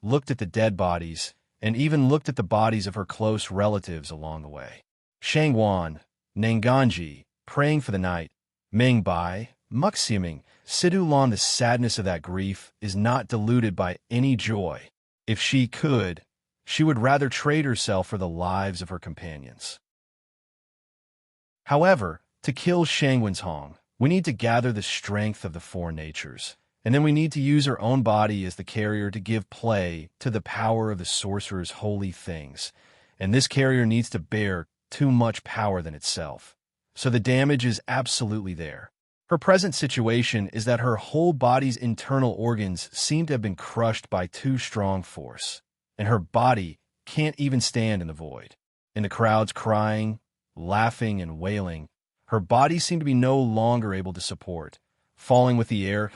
looked at the dead bodies, and even looked at the bodies of her close relatives along the way. Shang Wan, Nanganji, praying for the night, Meng Bai, Muxiaming, Sidu Lan. The sadness of that grief is not diluted by any joy. If she could, she would rather trade herself for the lives of her companions. However, to kill Shang Wen's we need to gather the strength of the four natures, and then we need to use her own body as the carrier to give play to the power of the sorcerer's holy things, and this carrier needs to bear too much power than itself. So the damage is absolutely there. Her present situation is that her whole body's internal organs seem to have been crushed by too strong force, and her body can't even stand in the void. In the crowds crying, laughing, and wailing, her body seemed to be no longer able to support, falling with the air.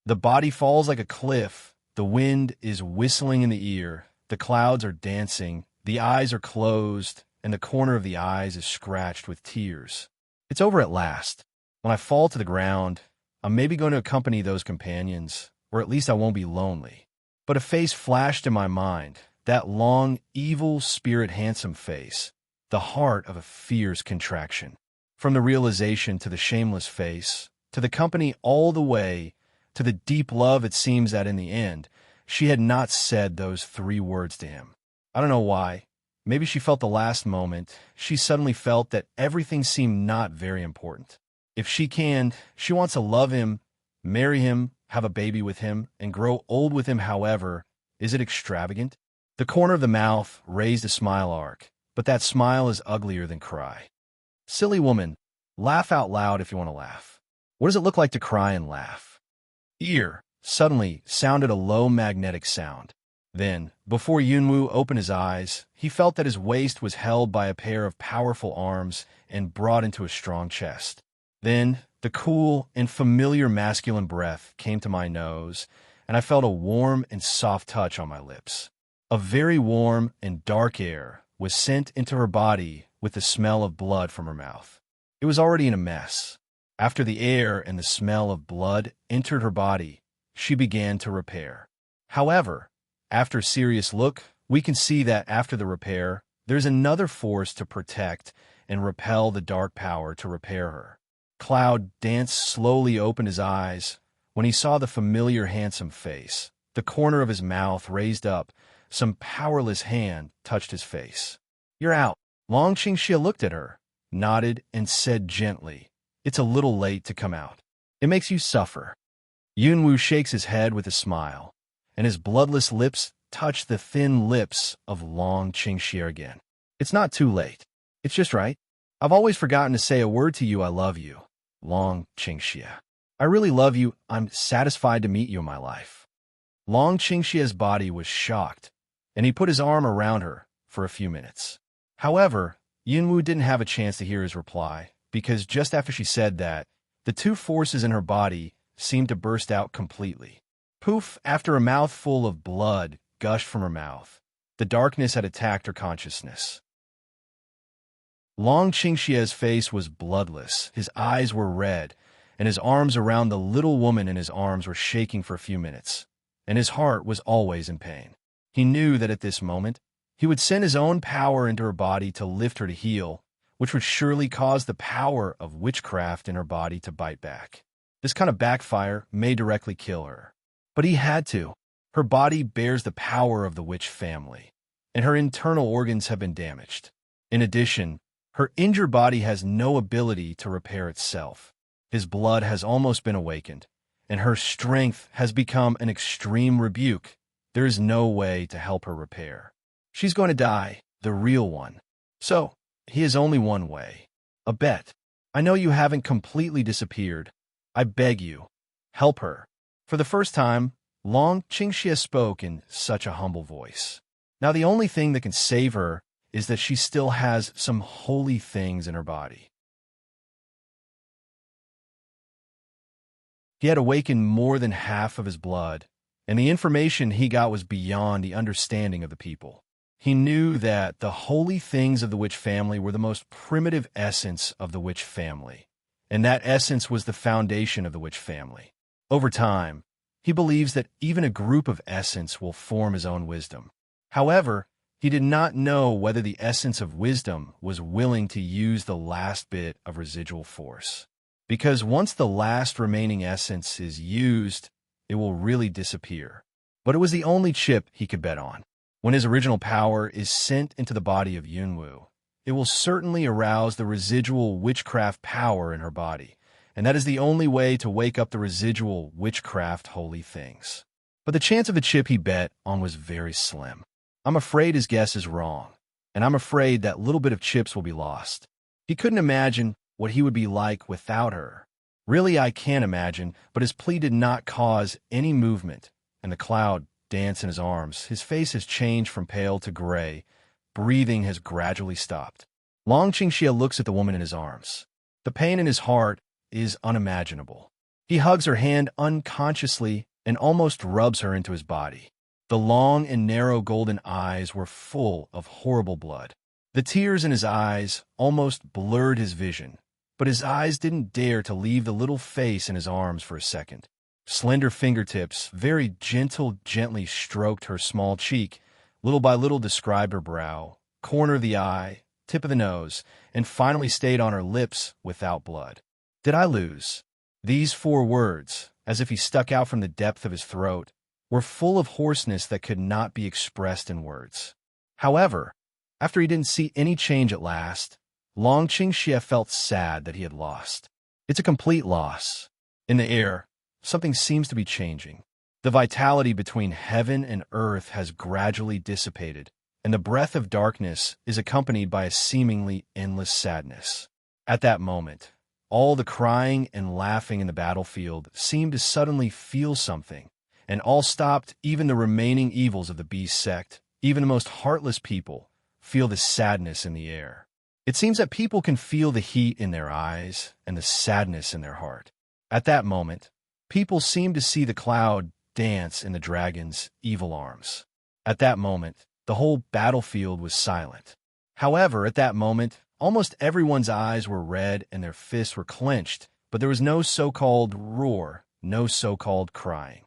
The body falls like a cliff, the wind is whistling in the ear, the clouds are dancing, the eyes are closed, and the corner of the eyes is scratched with tears. It's over at last. When I fall to the ground, I'm maybe going to accompany those companions, or at least I won't be lonely. But a face flashed in my mind, that long, evil spirit handsome face, the heart of a fierce contraction. From the realization to the shameless face, to the company all the way, to the deep love it seems that in the end, she had not said those 3 words to him. I don't know why. Maybe she felt the last moment, she suddenly felt that everything seemed not very important. If she can, she wants to love him, marry him, have a baby with him, and grow old with him. However, is it extravagant? The corner of the mouth raised a smile arc, but that smile is uglier than cry. Silly woman, laugh out loud if you want to laugh. What does it look like to cry and laugh? Ear suddenly sounded a low magnetic sound. Then, before Yunwu opened his eyes, he felt that his waist was held by a pair of powerful arms and brought into a strong chest. Then, the cool and familiar masculine breath came to my nose, and I felt a warm and soft touch on my lips. A very warm and dark air was sent into her body with the smell of blood from her mouth. It was already in a mess. After the air and the smell of blood entered her body, she began to repair. However, after a serious look, we can see that after the repair, there's another force to protect and repel the dark power to repair her. Cloud Dance slowly opened his eyes when he saw the familiar handsome face. The corner of his mouth raised up, some powerless hand touched his face. "You're out." Long Qingxia looked at her, nodded, and said gently, "It's a little late to come out. It makes you suffer." Yunwu shakes his head with a smile, and his bloodless lips touch the thin lips of Long Qingxie again. It's not too late. It's just right. I've always forgotten to say a word to you. I love you, Long Qingxie. I really love you. I'm satisfied to meet you in my life. Long Qingxie's body was shocked, and he put his arm around her for a few minutes. However, Yunwu didn't have a chance to hear his reply, because just after she said that, the two forces in her body seemed to burst out completely. Poof, after a mouthful of blood gushed from her mouth. The darkness had attacked her consciousness. Long Qingxie's face was bloodless, his eyes were red, and his arms around the little woman in his arms were shaking for a few minutes, and his heart was always in pain. He knew that at this moment, he would send his own power into her body to lift her to heal, which would surely cause the power of witchcraft in her body to bite back. This kind of backfire may directly kill her. But he had to. Her body bears the power of the witch family, and her internal organs have been damaged. In addition, her injured body has no ability to repair itself. His blood has almost been awakened, and her strength has become an extreme rebuke. There is no way to help her repair. She's going to die, the real one. So, he has only one way. A bet. I know you haven't completely disappeared. I beg you, help her. For the first time, Long Qingxie spoke in such a humble voice. Now the only thing that can save her is that she still has some holy things in her body. He had awakened more than half of his blood, and the information he got was beyond the understanding of the people. He knew that the holy things of the witch family were the most primitive essence of the witch family, and that essence was the foundation of the witch family. Over time, he believes that even a group of essence will form his own wisdom. However, he did not know whether the essence of wisdom was willing to use the last bit of residual force. Because once the last remaining essence is used, it will really disappear. But it was the only chip he could bet on. When his original power is sent into the body of Yunwu, it will certainly arouse the residual witchcraft power in her body, and that is the only way to wake up the residual witchcraft holy things. But the chance of the chip he bet on was very slim. I'm afraid his guess is wrong, and I'm afraid that little bit of chips will be lost. He couldn't imagine what he would be like without her. Really, I can't imagine, but his plea did not cause any movement, and the cloud danced in his arms. His face has changed from pale to gray. Breathing has gradually stopped. Long Qingxie looks at the woman in his arms. The pain in his heart is unimaginable. He hugs her hand unconsciously and almost rubs her into his body. The long and narrow golden eyes were full of horrible blood. The tears in his eyes almost blurred his vision, but his eyes didn't dare to leave the little face in his arms for a second. Slender fingertips, very gently stroked her small cheek, little by little described her brow, corner of the eye, tip of the nose, and finally stayed on her lips without blood. Did I lose? These 4 words, as if he stuck out from the depth of his throat, were full of hoarseness that could not be expressed in words. However, after he didn't see any change at last, Long Qingxie felt sad that he had lost. It's a complete loss. In the air, something seems to be changing. The vitality between heaven and earth has gradually dissipated, and the breath of darkness is accompanied by a seemingly endless sadness. At that moment, all the crying and laughing in the battlefield seemed to suddenly feel something, and all stopped. Even the remaining evils of the beast sect, even the most heartless people, feel the sadness in the air. It seems that people can feel the heat in their eyes and the sadness in their heart. At that moment, people seemed to see the cloud dance in the dragon's evil arms. At that moment, the whole battlefield was silent. However, at that moment, almost everyone's eyes were red and their fists were clenched, but there was no so-called roar, no so-called crying.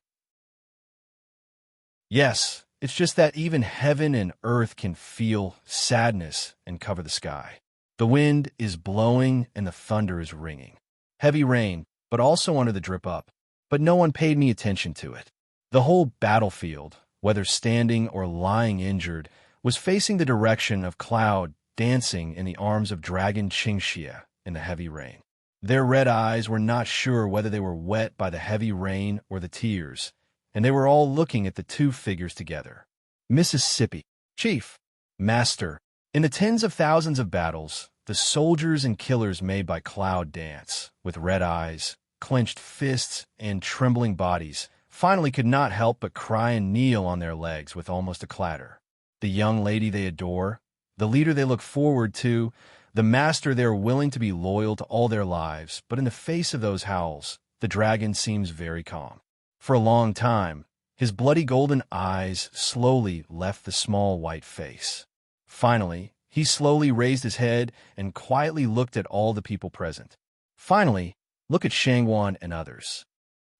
Yes, it's just that even heaven and earth can feel sadness and cover the sky. The wind is blowing and the thunder is ringing. Heavy rain, but also under the drip up. But no one paid any attention to it. The whole battlefield, whether standing or lying injured, was facing the direction of cloud dancing in the arms of Dragon Qingxie in the heavy rain. Their red eyes were not sure whether they were wet by the heavy rain or the tears, and they were all looking at the two figures together. Mississippi. Chief. Master. In the tens of thousands of battles, the soldiers and killers made by Cloud dance, with red eyes, clenched fists, and trembling bodies, finally could not help but cry and kneel on their legs with almost a clatter. The young lady they adore, the leader they look forward to, the master they are willing to be loyal to all their lives, but in the face of those howls, the dragon seems very calm. For a long time, his bloody golden eyes slowly left the small white face. Finally, he slowly raised his head and quietly looked at all the people present. Finally, look at Shangwan and others.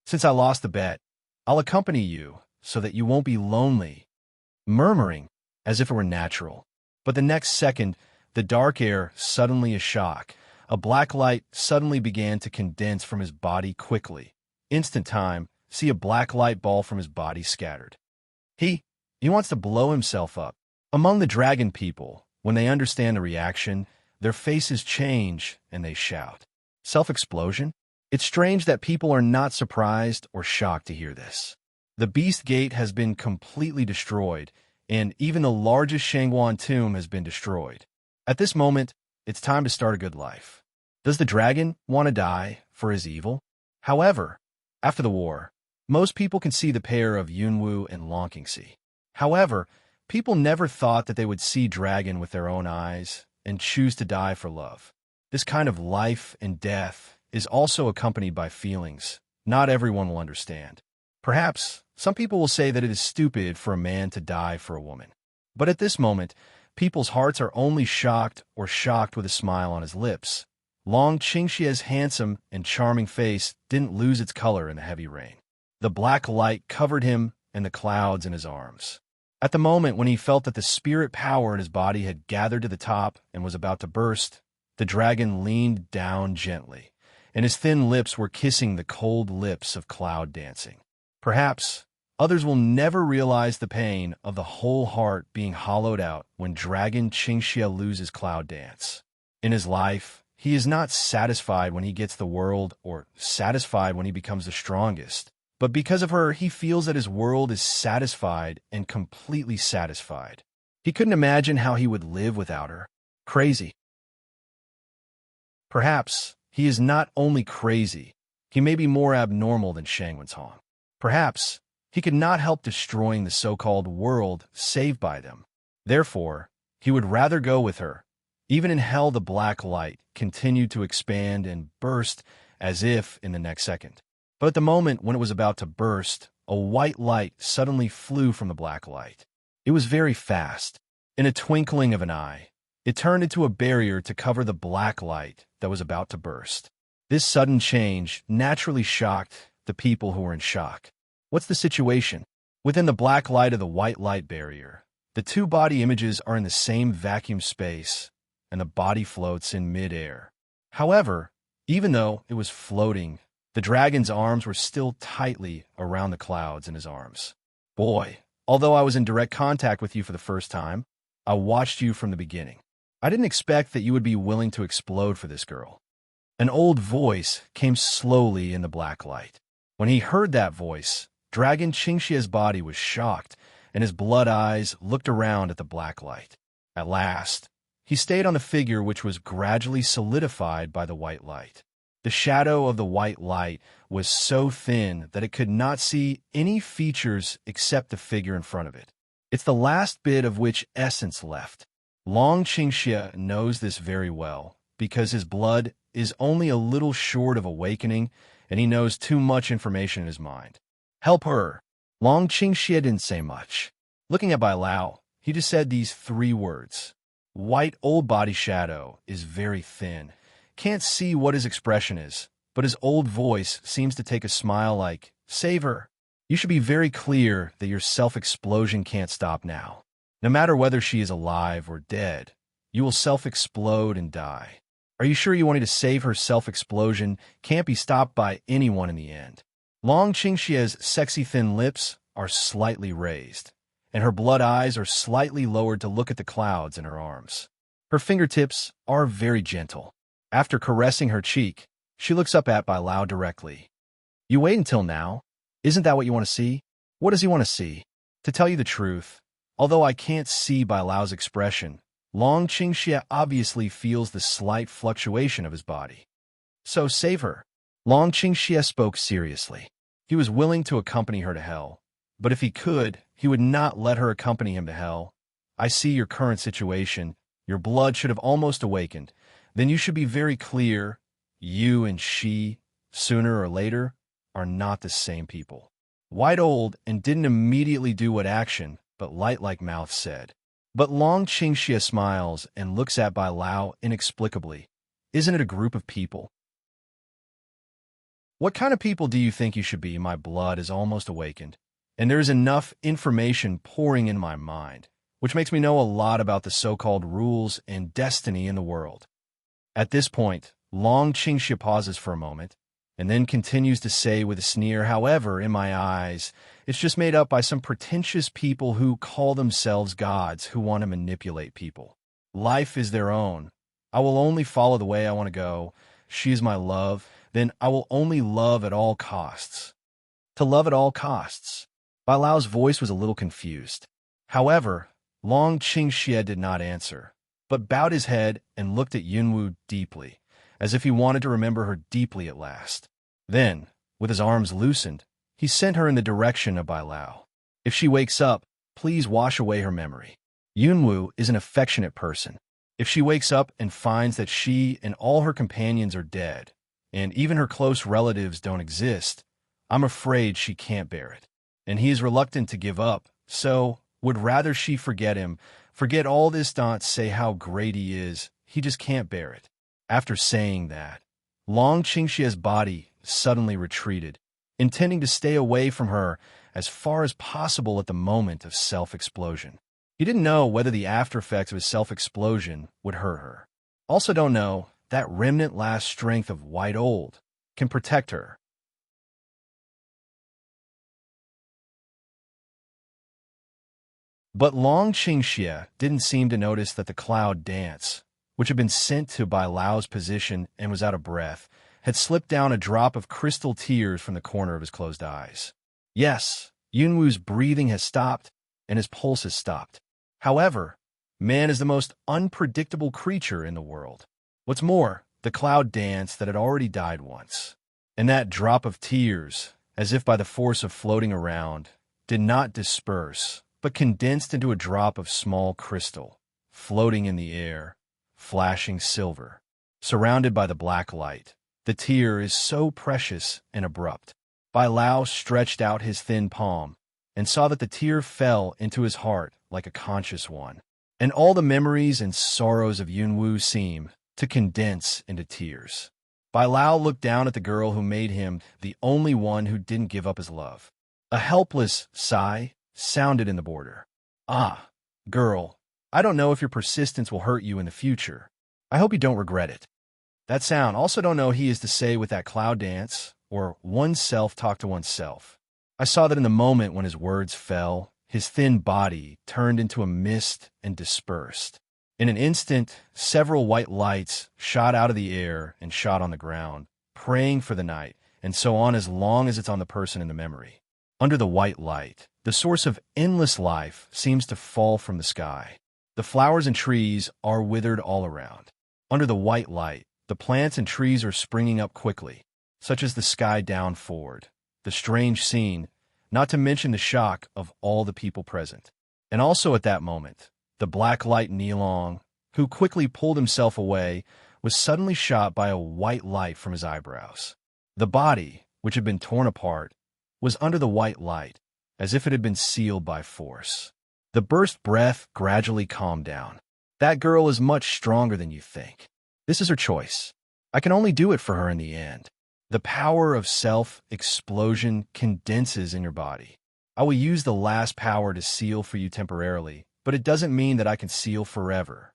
Since I lost the bet, I'll accompany you so that you won't be lonely, murmuring as if it were natural. But the next second, the dark air suddenly a shock. A black light suddenly began to condense from his body quickly. Instant time, see a black light ball from his body scattered. He wants to blow himself up. Among the dragon people, when they understand the reaction, their faces change and they shout. Self-explosion? It's strange that people are not surprised or shocked to hear this. The Beast Gate has been completely destroyed, and even the largest Shangwan tomb has been destroyed. At this moment, it's time to start a good life. Does the dragon want to die for his evil? However, after the war, most people can see the pair of Yunwu and Longqingxi. However, people never thought that they would see dragon with their own eyes and choose to die for love. This kind of life and death is also accompanied by feelings not everyone will understand. Perhaps some people will say that it is stupid for a man to die for a woman. But at this moment, people's hearts are only shocked or shocked with a smile on his lips. Long Qingxia's handsome and charming face didn't lose its color in the heavy rain. The black light covered him and the clouds in his arms. At the moment when he felt that the spirit power in his body had gathered to the top and was about to burst, the dragon leaned down gently, and his thin lips were kissing the cold lips of Cloud dancing. Perhaps others will never realize the pain of the whole heart being hollowed out when Dragon Qingxia loses Cloud dance. In his life, he is not satisfied when he gets the world or satisfied when he becomes the strongest. But because of her, he feels that his world is satisfied and completely satisfied. He couldn't imagine how he would live without her. Crazy. Perhaps he is not only crazy, he may be more abnormal than Shangwen's Hong. Perhaps he could not help destroying the so-called world saved by them. Therefore, he would rather go with her. Even in hell, the black light continued to expand and burst as if in the next second. But at the moment when it was about to burst, a white light suddenly flew from the black light. It was very fast. In a twinkling of an eye, it turned into a barrier to cover the black light that was about to burst. This sudden change naturally shocked the people who were in shock. What's the situation? Within the black light of the white light barrier, the two body images are in the same vacuum space, and the body floats in mid-air. However, even though it was floating, the dragon's arms were still tightly around the clouds in his arms. Boy, although I was in direct contact with you for the first time, I watched you from the beginning. I didn't expect that you would be willing to explode for this girl. An old voice came slowly in the black light. When he heard that voice, Dragon Qingxia's body was shocked, and his blood eyes looked around at the black light. At last, he stayed on the figure which was gradually solidified by the white light. The shadow of the white light was so thin that it could not see any features except the figure in front of it. It's the last bit of which essence left. Long Qingxia knows this very well, because his blood is only a little short of awakening, and he knows too much information in his mind. Help her. Long Qingxia didn't say much. Looking at Bai Lao, he just said these 3 words. White old body shadow is very thin. Can't see what his expression is, but his old voice seems to take a smile like, save her. You should be very clear that your self-explosion can't stop now. No matter whether she is alive or dead, you will self-explode and die. Are you sure you want to save her? Self-explosion can't be stopped by anyone in the end. Long Qingxia's sexy thin lips are slightly raised, and her blood eyes are slightly lowered to look at the clouds in her arms. Her fingertips are very gentle. After caressing her cheek, She looks up at Bai Lao directly. You wait until now? Isn't that what you want to see? What does he want to see? To tell you the truth, although I can't see Bai Lao's expression, Long Qingxie obviously feels the slight fluctuation of his body. So save her. Long Qingxie spoke seriously. He was willing to accompany her to hell, but if he could, he would not let her accompany him to hell. I see your current situation. Your blood should have almost awakened. Then you should be very clear. You and she, sooner or later, are not the same people. White old and didn't immediately do what action, but light-like mouth said. But Long Qingxie smiles and looks at Bai Lao inexplicably. Isn't it a group of people? What kind of people do you think you should be? My blood is almost awakened, and there is enough information pouring in my mind, which makes me know a lot about the so-called rules and destiny in the world. At this point, Long Qingxie pauses for a moment, and then continues to say with a sneer, however, in my eyes, it's just made up by some pretentious people who call themselves gods who want to manipulate people. Life is their own. I will only follow the way I want to go. She is my love. Then I will only love at all costs. To love at all costs. Bai Lao's voice was a little confused. However, Long Qingxie did not answer, but bowed his head and looked at Yunwu deeply, as if he wanted to remember her deeply at last. Then, with his arms loosened, he sent her in the direction of Bai Lao. If she wakes up, please wash away her memory. Yunwu is an affectionate person. If she wakes up and finds that she and all her companions are dead, and even her close relatives don't exist, I'm afraid she can't bear it. And he is reluctant to give up, so would rather she forget him, forget all this, not say how great he is. He just can't bear it. After saying that, Long Qingxie's body suddenly retreated, intending to stay away from her as far as possible at the moment of self-explosion. He didn't know whether the after-effects of his self-explosion would hurt her. Also don't know that remnant last strength of white old can protect her. But Long Qingxie didn't seem to notice that the cloud dance, which had been sent to Bai Lao's position and was out of breath, had slipped down a drop of crystal tears from the corner of his closed eyes. Yes, Yunwu's breathing has stopped, and his pulse has stopped. However, man is the most unpredictable creature in the world. What's more, the cloud dance that had already died once, and that drop of tears, as if by the force of floating around, did not disperse, but condensed into a drop of small crystal, floating in the air, flashing silver, surrounded by the black light. The tear is so precious and abrupt. Bai Lao stretched out his thin palm, and saw that the tear fell into his heart like a conscious one, and all the memories and sorrows of Yunwu seemed to condense into tears. Bai Lao looked down at the girl who made him the only one who didn't give up his love. A helpless sigh sounded in the border. Ah, girl, I don't know if your persistence will hurt you in the future. I hope you don't regret it. That sound also don't know he is to say with that cloud dance, or oneself talk to oneself. I saw that in the moment when his words fell, his thin body turned into a mist and dispersed. In an instant, several white lights shot out of the air and shot on the ground, praying for the night, and so on as long as it's on the person in the memory. Under the white light, the source of endless life seems to fall from the sky. The flowers and trees are withered all around. Under the white light, the plants and trees are springing up quickly, such as the sky down forward. The strange scene, not to mention the shock of all the people present. And also at that moment, the black-light Nilong, who quickly pulled himself away, was suddenly shot by a white light from his eyebrows. The body, which had been torn apart, was under the white light, as if it had been sealed by force. The burst breath gradually calmed down. That girl is much stronger than you think. This is her choice. I can only do it for her in the end. The power of self-explosion condenses in your body. I will use the last power to seal for you temporarily, but it doesn't mean that I can seal forever.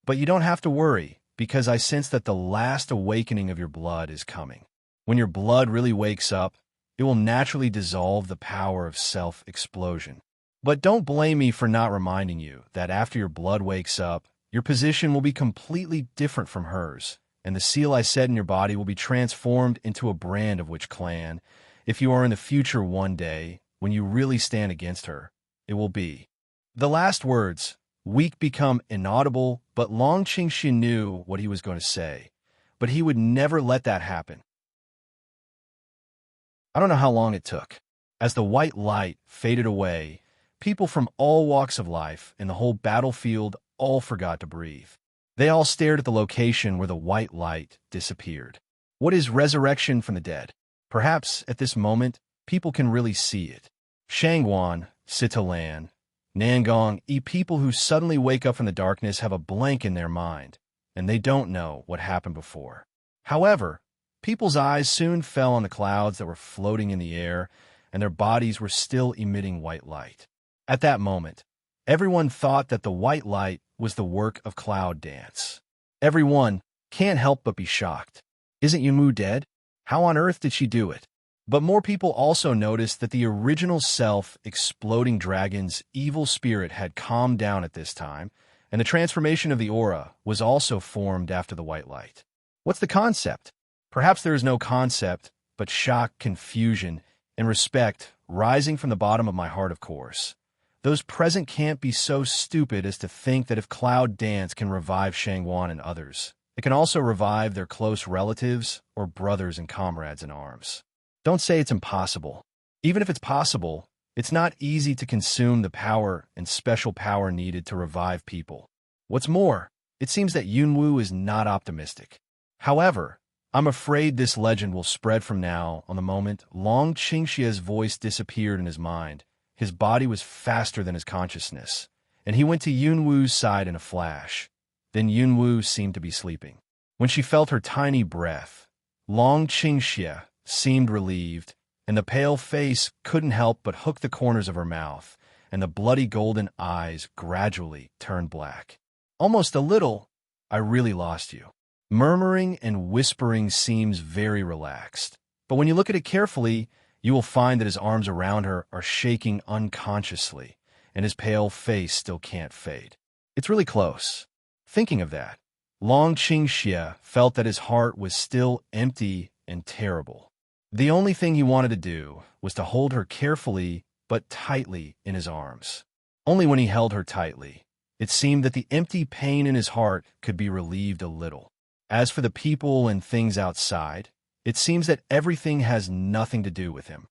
But you don't have to worry, because I sense that the last awakening of your blood is coming. When your blood really wakes up, it will naturally dissolve the power of self-explosion. But don't blame me for not reminding you that after your blood wakes up, your position will be completely different from hers, and the seal I set in your body will be transformed into a brand of which clan, if you are in the future one day, when you really stand against her, it will be. The last words, weak, become inaudible, but Long Qingxi knew what he was going to say. But he would never let that happen. I don't know how long it took. As the white light faded away, people from all walks of life in the whole battlefield all forgot to breathe. They all stared at the location where the white light disappeared. What is resurrection from the dead? Perhaps, at this moment, people can really see it. Shangguan, Sitalan, Nangong, people who suddenly wake up from the darkness have a blank in their mind, and they don't know what happened before. However, people's eyes soon fell on the clouds that were floating in the air, and their bodies were still emitting white light. At that moment, everyone thought that the white light was the work of cloud dance. Everyone can't help but be shocked. Isn't Yunwu dead? How on earth did she do it? But more people also noticed that the original self-exploding dragon's evil spirit had calmed down at this time, and the transformation of the aura was also formed after the white light. What's the concept? Perhaps there is no concept, but shock, confusion, and respect rising from the bottom of my heart, of course. Those present can't be so stupid as to think that if Cloud Dance can revive Shangguan and others, it can also revive their close relatives or brothers and comrades in arms. Don't say it's impossible. Even if it's possible, it's not easy to consume the power and special power needed to revive people. What's more, it seems that Yunwu is not optimistic. However, I'm afraid this legend will spread from now on. The moment Long Qingxia's voice disappeared in his mind, his body was faster than his consciousness, and he went to Yunwu's side in a flash. Then Yunwu seemed to be sleeping. When she felt her tiny breath, Long Qingxia seemed relieved, and the pale face couldn't help but hook the corners of her mouth, and the bloody golden eyes gradually turned black. Almost a little, I really lost you. Murmuring and whispering seems very relaxed, but when you look at it carefully, you will find that his arms around her are shaking unconsciously, and his pale face still can't fade. It's really close. Thinking of that, Long Qingxia felt that his heart was still empty and terrible. The only thing he wanted to do was to hold her carefully but tightly in his arms. Only when he held her tightly, it seemed that the empty pain in his heart could be relieved a little. As for the people and things outside, it seems that everything has nothing to do with him.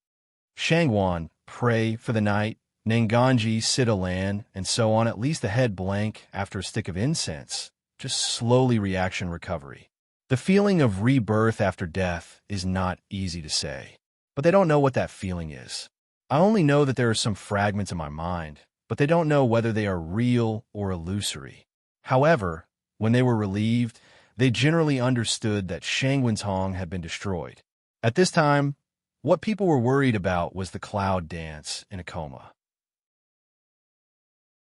Shangguan, pray for the night, Nanganji, Sitalan, and so on, at least the head blank after a stick of incense, just slowly reaction recovery. The feeling of rebirth after death is not easy to say, but they don't know what that feeling is. I only know that there are some fragments in my mind, but they don't know whether they are real or illusory. However, when they were relieved, they generally understood that Shangguantong had been destroyed. At this time, what people were worried about was the Cloud Dance in a coma.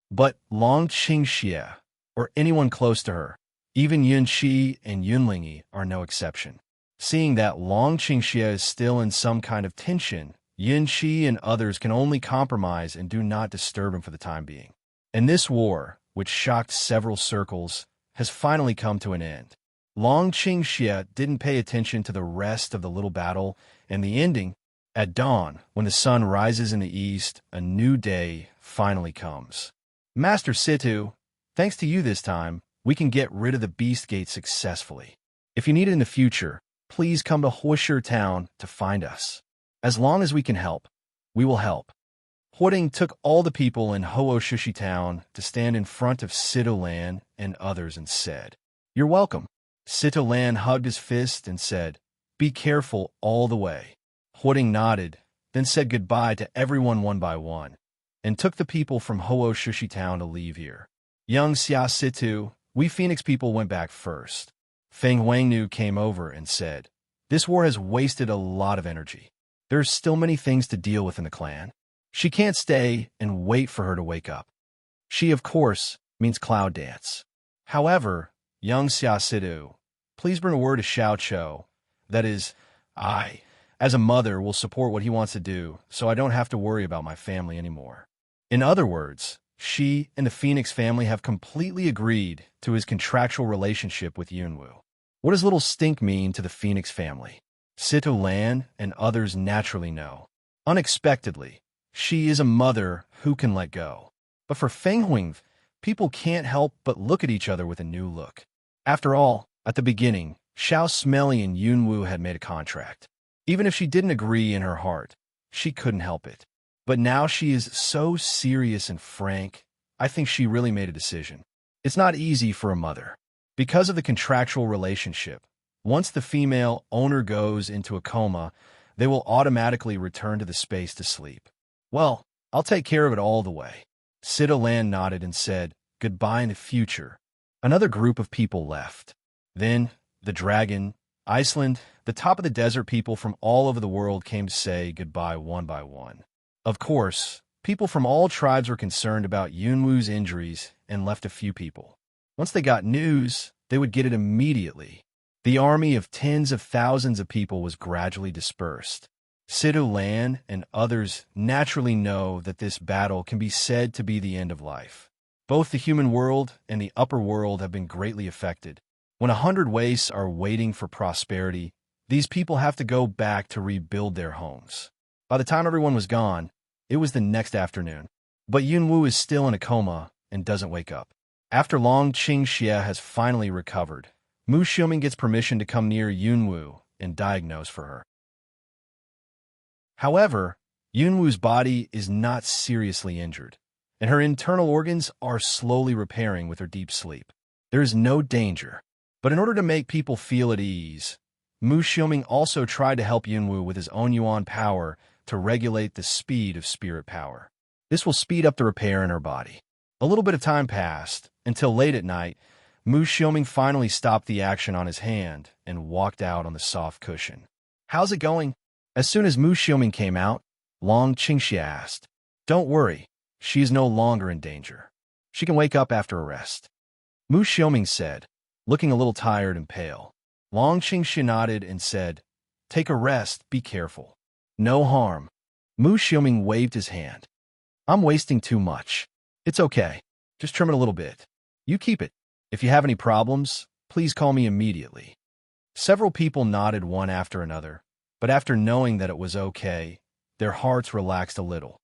But Long Qingxia, or anyone close to her, even Yunqi and Yunlingyi, are no exception. Seeing that Long Qingxia is still in some kind of tension, Yunqi and others can only compromise and do not disturb him for the time being. And this war, which shocked several circles, has finally come to an end. Long Qingxia didn't pay attention to the rest of the little battle, and the ending, at dawn, when the sun rises in the east, a new day finally comes. Master Situ, thanks to you this time, we can get rid of the Beast Gate successfully. If you need it in the future, please come to Huoshi Town to find us. As long as we can help, we will help. Huoding took all the people in Huoshi Town to stand in front of Sitalan and others and said, "You're welcome." Sitalan hugged his fist and said, "Be careful all the way." Huoding nodded, then said goodbye to everyone one by one, and took the people from Huoshi Town to leave here. Young Xia Situ, we Phoenix people went back first. Feng Huangnu came over and said, "This war has wasted a lot of energy. There's still many things to deal with in the clan. She can't stay and wait for her to wake up." She, of course, means Cloud Dance. However, young Xia Situ, please bring a word to Xiao Cho. That is, I, as a mother, will support what he wants to do, so I don't have to worry about my family anymore. In other words, she and the Phoenix family have completely agreed to his contractual relationship with Yunwu. What does little stink mean to the Phoenix family? Sito Lan and others naturally know. Unexpectedly, she is a mother who can let go. But for Feng Huing, people can't help but look at each other with a new look. After all, at the beginning, Xiao Smelly and Yunwu had made a contract. Even if she didn't agree in her heart, she couldn't help it. But now she is so serious and frank, I think she really made a decision. It's not easy for a mother. Because of the contractual relationship, once the female owner goes into a coma, they will automatically return to the space to sleep. Well, I'll take care of it all the way. Sita Lan nodded and said, goodbye in the future. Another group of people left. Then, the dragon, Iceland, the top of the desert people from all over the world came to say goodbye one by one. Of course, people from all tribes were concerned about Yunwu's injuries and left a few people. Once they got news, they would get it immediately. The army of tens of thousands of people was gradually dispersed. Situ Lan and others naturally know that this battle can be said to be the end of life. Both the human world and the upper world have been greatly affected. When 100 wastes are waiting for prosperity, these people have to go back to rebuild their homes. By the time everyone was gone, it was the next afternoon. But Yunwu is still in a coma and doesn't wake up. After Long Qingxie has finally recovered, Mu Xiuming gets permission to come near Yunwu and diagnose for her. However, Yunwu's body is not seriously injured, and her internal organs are slowly repairing with her deep sleep. There is no danger, but in order to make people feel at ease, Mu Xiuming also tried to help Yunwu with his own yuan power to regulate the speed of spirit power. This will speed up the repair in her body. A little bit of time passed, until late at night, Mu Xiuming finally stopped the action on his hand and walked out on the soft cushion. How's it going? As soon as Mu Xiuming came out, Long Qingxie asked. Don't worry, she is no longer in danger. She can wake up after a rest. Mu Xiuming said, looking a little tired and pale. Long Qingxie nodded and said, take a rest, be careful. No harm. Mu Xiuming waved his hand. I'm wasting too much. It's okay. Just trim it a little bit. You keep it. If you have any problems, please call me immediately. Several people nodded one after another, but after knowing that it was okay, their hearts relaxed a little.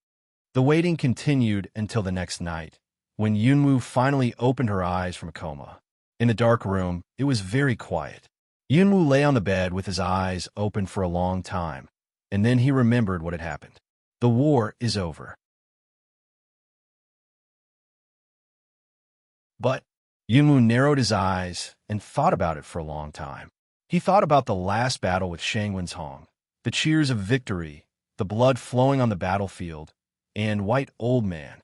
The waiting continued until the next night, when Yunwu finally opened her eyes from a coma. In the dark room, it was very quiet. Yunwu lay on the bed with his eyes open for a long time, and then he remembered what had happened. The war is over. But Yunwu narrowed his eyes and thought about it for a long time. He thought about the last battle with Shangwen's Hong, the cheers of victory, the blood flowing on the battlefield, and White Old Man.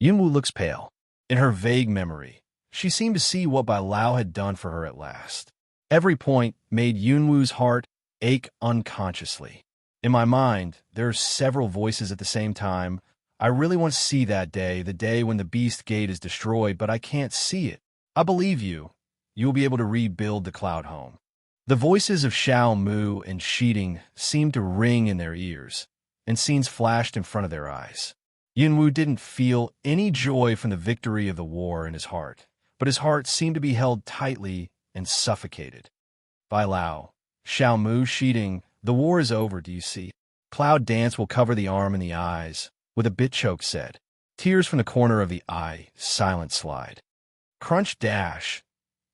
Yunwu looks pale. In her vague memory, she seemed to see what Bai Lao had done for her at last. Every point made Yunwu's heart ache unconsciously. In my mind, there are several voices at the same time. I really want to see that day, the day when the Beast Gate is destroyed, but I can't see it. I believe you. You will be able to rebuild the Cloud Home. The voices of Xiao Mu and Shiding seemed to ring in their ears, and scenes flashed in front of their eyes. Yunwu didn't feel any joy from the victory of the war in his heart, but his heart seemed to be held tightly and suffocated. Bai Lao, Xiao Mu, Shiding, the war is over, do you see? Cloud Dance will cover the arm and the eyes, with a bit choke said. Tears from the corner of the eye, silent slide. Crunch dash.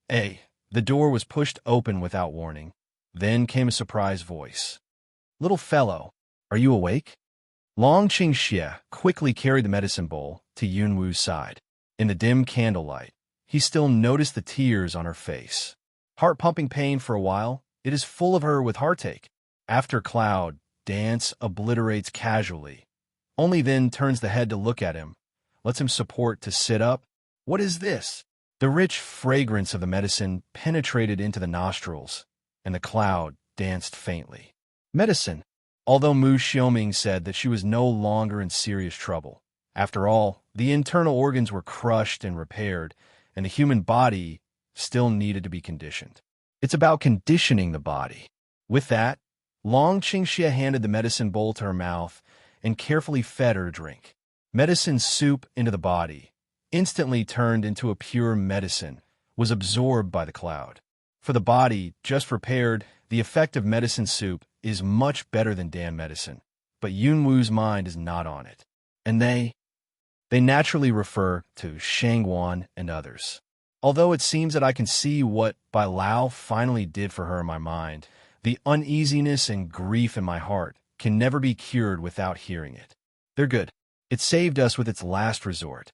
The door was pushed open without warning. Then came a surprised voice. Little fellow, are you awake? Long Qingxie quickly carried the medicine bowl to Yunwu's side. In the dim candlelight, he still noticed the tears on her face. Heart-pumping pain for a while, it is full of her with heartache. After Cloud, Dance obliterates casually. Only then turns the head to look at him, lets him support to sit up. What is this? The rich fragrance of the medicine penetrated into the nostrils, and the Cloud danced faintly. Medicine. Although Mu Xiuming said that she was no longer in serious trouble. After all, the internal organs were crushed and repaired, and the human body still needed to be conditioned. It's about conditioning the body. With that, Long Qingxie handed the medicine bowl to her mouth and carefully fed her drink. Medicine soup into the body, instantly turned into a pure medicine, was absorbed by the Cloud. For the body, just prepared, the effect of medicine soup is much better than Dan medicine. But Yunwu's mind is not on it. And they naturally refer to Shangguan and others. Although it seems that I can see what Bai Lao finally did for her in my mind, the uneasiness and grief in my heart can never be cured without hearing it. They're good. It saved us with its last resort.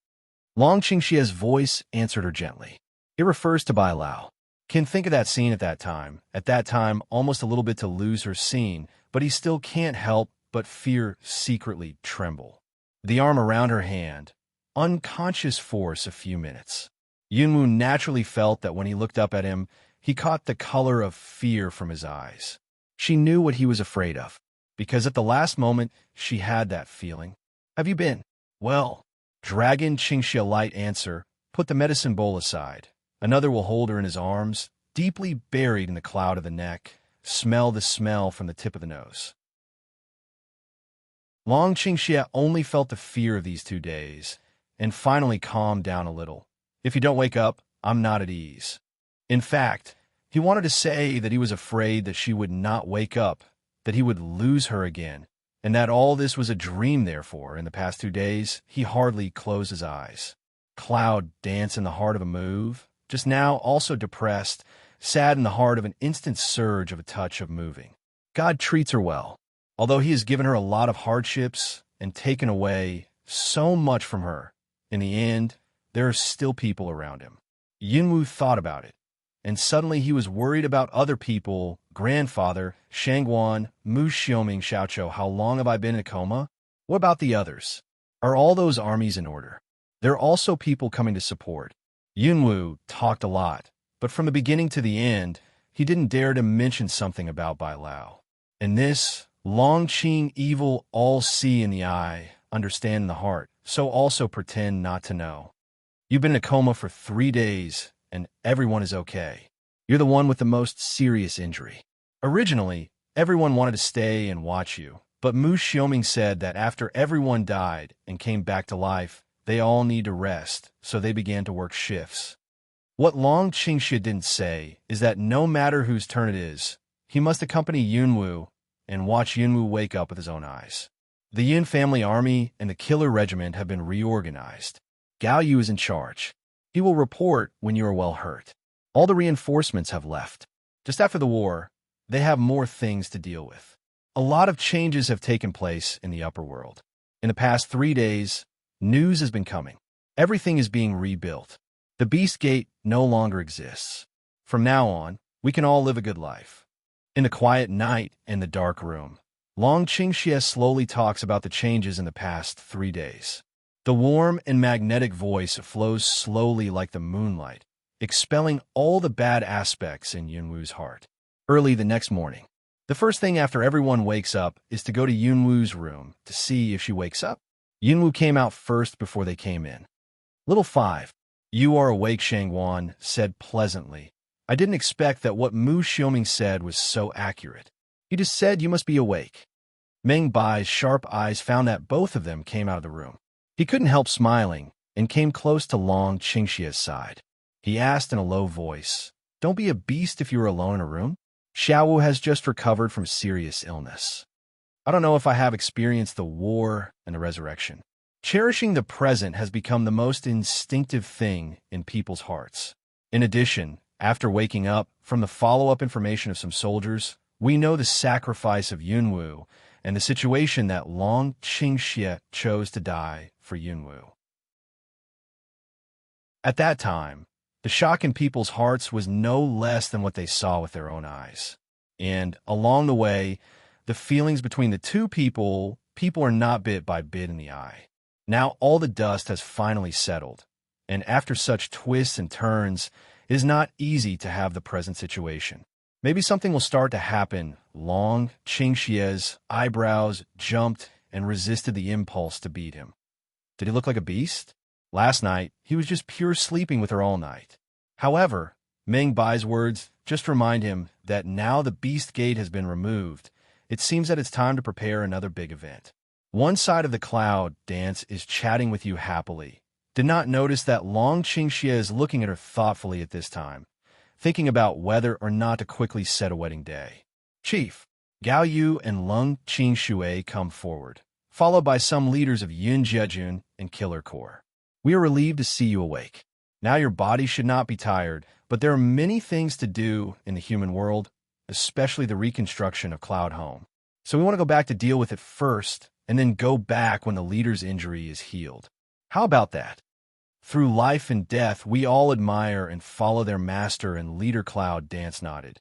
Long Qingxie's voice answered her gently. It refers to Bai Lao. Can think of that scene at that time. At that time, almost a little bit to lose her scene, but he still can't help but fear secretly tremble. The arm around her hand, unconscious force a few minutes. Yunwu naturally felt that when he looked up at him, he caught the color of fear from his eyes. She knew what he was afraid of, because at the last moment, she had that feeling. Have you been? Well, Dragon Qingxia light answer, put the medicine bowl aside. Another will hold her in his arms, deeply buried in the cloud of the neck. Smell the smell from the tip of the nose. Long Qingxia only felt the fear of these 2 days, and finally calmed down a little. If you don't wake up, I'm not at ease. In fact, he wanted to say that he was afraid that she would not wake up, that he would lose her again, and that all this was a dream. Therefore, in the past 2 days, he hardly closed his eyes. Cloud dance in the heart of a move, just now also depressed, sad in the heart of an instant surge of a touch of moving. God treats her well. Although he has given her a lot of hardships and taken away so much from her, in the end, there are still people around him. Yunwu thought about it, and suddenly he was worried about other people. Grandfather, Shangguan, Mu Xiaoming Xiaoqiu, how long have I been in a coma? What about the others? Are all those armies in order? There are also people coming to support. Yunwu talked a lot, but from the beginning to the end, he didn't dare to mention something about Bai Lao. And this, Long Qing evil all see in the eye, understand in the heart, so also pretend not to know. You've been in a coma for 3 days, and everyone is okay. You're the one with the most serious injury. Originally, everyone wanted to stay and watch you, but Mu Xiaoming said that after everyone died and came back to life, they all need to rest, so they began to work shifts. What Long Qingxia didn't say is that no matter whose turn it is, he must accompany Yunwu and watch Yunwu wake up with his own eyes. The Yin family army and the killer regiment have been reorganized. Gao Yu is in charge. He will report when you are well hurt. All the reinforcements have left. Just after the war, they have more things to deal with. A lot of changes have taken place in the upper world. In the past 3 days, news has been coming. Everything is being rebuilt. The Beast Gate no longer exists. From now on, we can all live a good life. In the quiet night and the dark room, Long Qingxia slowly talks about the changes in the past 3 days. The warm and magnetic voice flows slowly like the moonlight, expelling all the bad aspects in Yunwu's heart. Early the next morning, the first thing after everyone wakes up is to go to Yunwu's room to see if she wakes up. Yunwu came out first before they came in. Little 5, you are awake, Shangguan said pleasantly. I didn't expect that what Mu Xiaoming said was so accurate. He just said you must be awake. Meng Bai's sharp eyes found that both of them came out of the room. He couldn't help smiling and came close to Long Qingxia's side. He asked in a low voice, "Don't be a beast if you are alone in a room. Xiaowu has just recovered from serious illness. I don't know if I have experienced the war and the resurrection. Cherishing the present has become the most instinctive thing in people's hearts. In addition, after waking up from the follow-up information of some soldiers, we know the sacrifice of Yunwu and the situation that Long Qingxia chose to die for Yunwu. At that time, the shock in people's hearts was no less than what they saw with their own eyes. And along the way, the feelings between the two people are not bit by bit in the eye. Now all the dust has finally settled, and after such twists and turns, it is not easy to have the present situation. Maybe something will start to happen. Long Qingxia's eyebrows jumped and resisted the impulse to beat him. Did he look like a beast? Last night, he was just pure sleeping with her all night. However, Meng Bai's words just remind him that now the Beast Gate has been removed, it seems that it's time to prepare another big event. One side of the cloud dance is chatting with you happily. Did not notice that Long Qingxia is looking at her thoughtfully at this time. thinking about whether or not to quickly set a wedding day. Chief, Gao Yu and Lung Qing come forward, followed by some leaders of Yun Jiejun and Killer Corps. We are relieved to see you awake. Now your body should not be tired, but there are many things to do in the human world, especially the reconstruction of Cloud Home. So we want to go back to deal with it first, and then go back when the leader's injury is healed. How about that? Through life and death, we all admire and follow their master and leader. Cloud Dance nodded.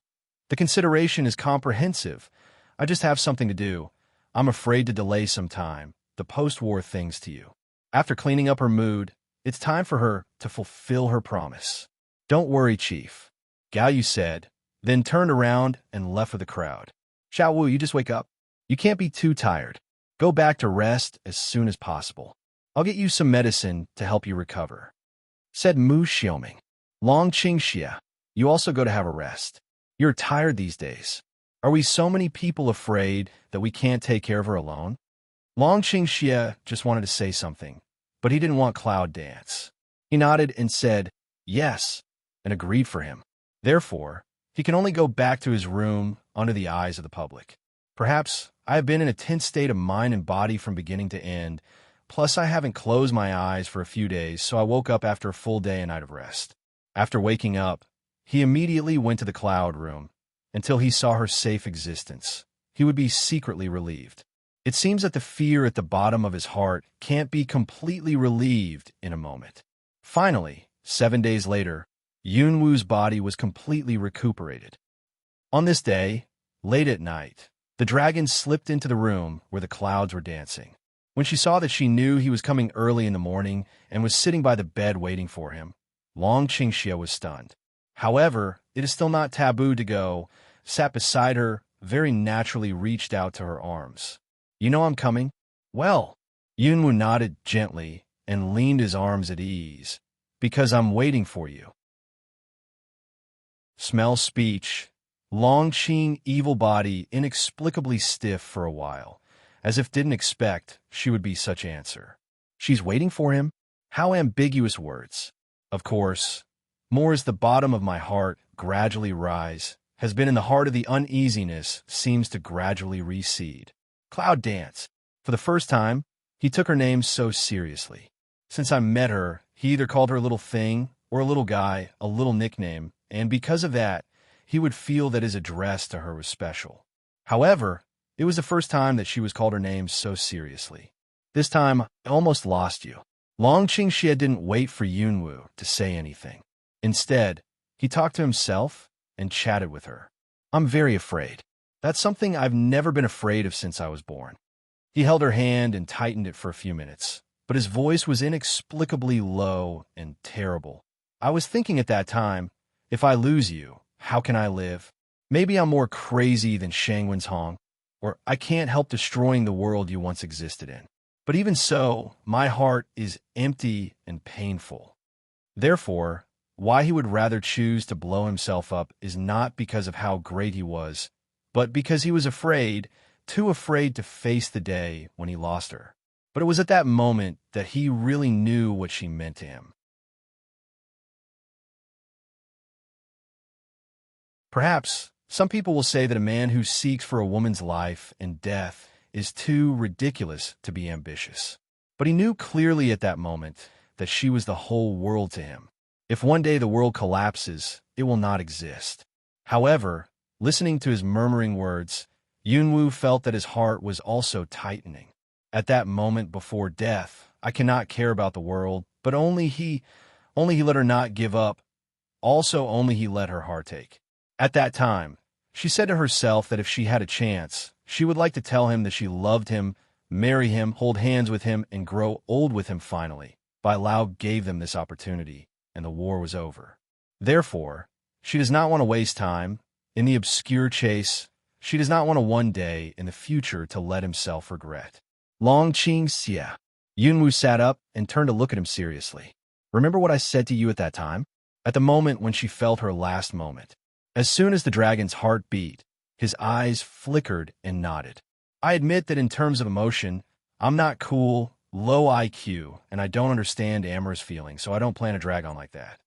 The consideration is comprehensive. I just have something to do. I'm afraid to delay some time, the post-war things to you. After cleaning up her mood, it's time for her to fulfill her promise. Don't worry, Chief, Gao Yu said, then turned around and left with the crowd. Xiao Wu, you just wake up. You can't be too tired. Go back to rest as soon as possible. I'll get you some medicine to help you recover, said Mu Xiaoming. Long Qingxia, you also go to have a rest. You're tired these days. Are we so many people afraid that we can't take care of her alone? Long Qingxia just wanted to say something, but he didn't want Cloud Dance. He nodded and said, yes, and agreed for him. Therefore, he can only go back to his room under the eyes of the public. Perhaps I have been in a tense state of mind and body from beginning to end, plus I haven't closed my eyes for a few days, so I woke up after a full day and night of rest. After waking up, he immediately went to the Cloud room. Until he saw her safe existence, he would be secretly relieved. It seems that the fear at the bottom of his heart can't be completely relieved in a moment. Finally, 7 days later, Yunwu's body was completely recuperated. On this day, late at night, the dragon slipped into the room where the clouds were dancing. When she saw that she knew he was coming early in the morning and was sitting by the bed waiting for him, Long Qingxia was stunned. However, it is still not taboo to go, sat beside her, very naturally reached out to her arms. You know I'm coming? Well, Yunwu nodded gently and leaned his arms at ease. Because I'm waiting for you. Smell speech. Long Qing evil body inexplicably stiff for a while, as if didn't expect she would be such answer. She's waiting for him? How ambiguous words. Of course, more as the bottom of my heart gradually rise, has been in the heart of the uneasiness seems to gradually recede. Cloud Dance. For the first time, he took her name so seriously. Since I met her, he either called her a little thing or a little guy, a little nickname, and because of that, he would feel that his address to her was special. However, it was the first time that she was called her name so seriously. This time, I almost lost you. Long Qingxia didn't wait for Yunwu to say anything. Instead, he talked to himself and chatted with her. I'm very afraid. That's something I've never been afraid of since I was born. He held her hand and tightened it for a few minutes, but his voice was inexplicably low and terrible. I was thinking at that time, if I lose you, how can I live? Maybe I'm more crazy than Shangwen's Hong, or I can't help destroying the world you once existed in. But even so, my heart is empty and painful. Therefore, why he would rather choose to blow himself up is not because of how great he was, but because he was afraid, too afraid to face the day when he lost her. But it was at that moment that he really knew what she meant to him. Perhaps some people will say that a man who seeks for a woman's life and death is too ridiculous to be ambitious. But he knew clearly at that moment that she was the whole world to him. If one day the world collapses, it will not exist. However, listening to his murmuring words, Yunwu felt that his heart was also tightening. At that moment before death, I cannot care about the world, but only he let her not give up. Also, only he let her heart ache. At that time, she said to herself that if she had a chance, she would like to tell him that she loved him, marry him, hold hands with him, and grow old with him finally. Bai Lao gave them this opportunity, and the war was over. Therefore, she does not want to waste time in the obscure chase. She does not want to one day in the future to let himself regret. Long Qingxia. Yunwu sat up and turned to look at him seriously. Remember what I said to you at that time? At the moment when she felt her last moment. As soon as the dragon's heart beat, his eyes flickered and nodded. I admit that in terms of emotion, I'm not cool, low IQ, and I don't understand Amber's feelings, so I don't plan to drag on like that.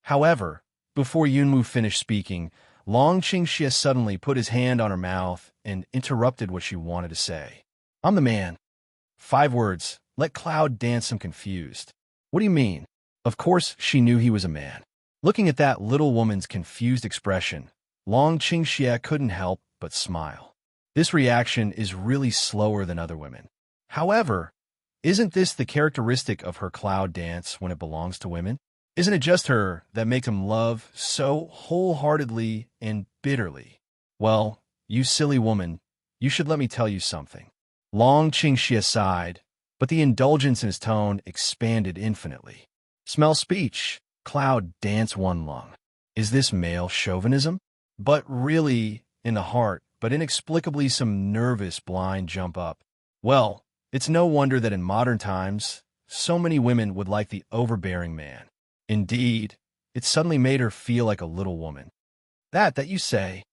However, Before Yunwu finished speaking, Long Qingxie suddenly put his hand on her mouth and interrupted what she wanted to say. I'm the man. 5 words. Let Cloud dance some confused. What do you mean? Of course, she knew he was a man. Looking at that little woman's confused expression, Long Qingxie couldn't help but smile. This reaction is really slower than other women. However, isn't this the characteristic of her Cloud dance when it belongs to women? Isn't it just her that makes him love so wholeheartedly and bitterly? Well, you silly woman, you should let me tell you something. Long Qingxie sighed, but the indulgence in his tone expanded infinitely. Smell speech, Cloud dance one lung. Is this male chauvinism? But really, in the heart, but inexplicably some nervous blind jump up. Well, it's no wonder that in modern times, so many women would like the overbearing man. Indeed, it suddenly made her feel like a little woman. That you say.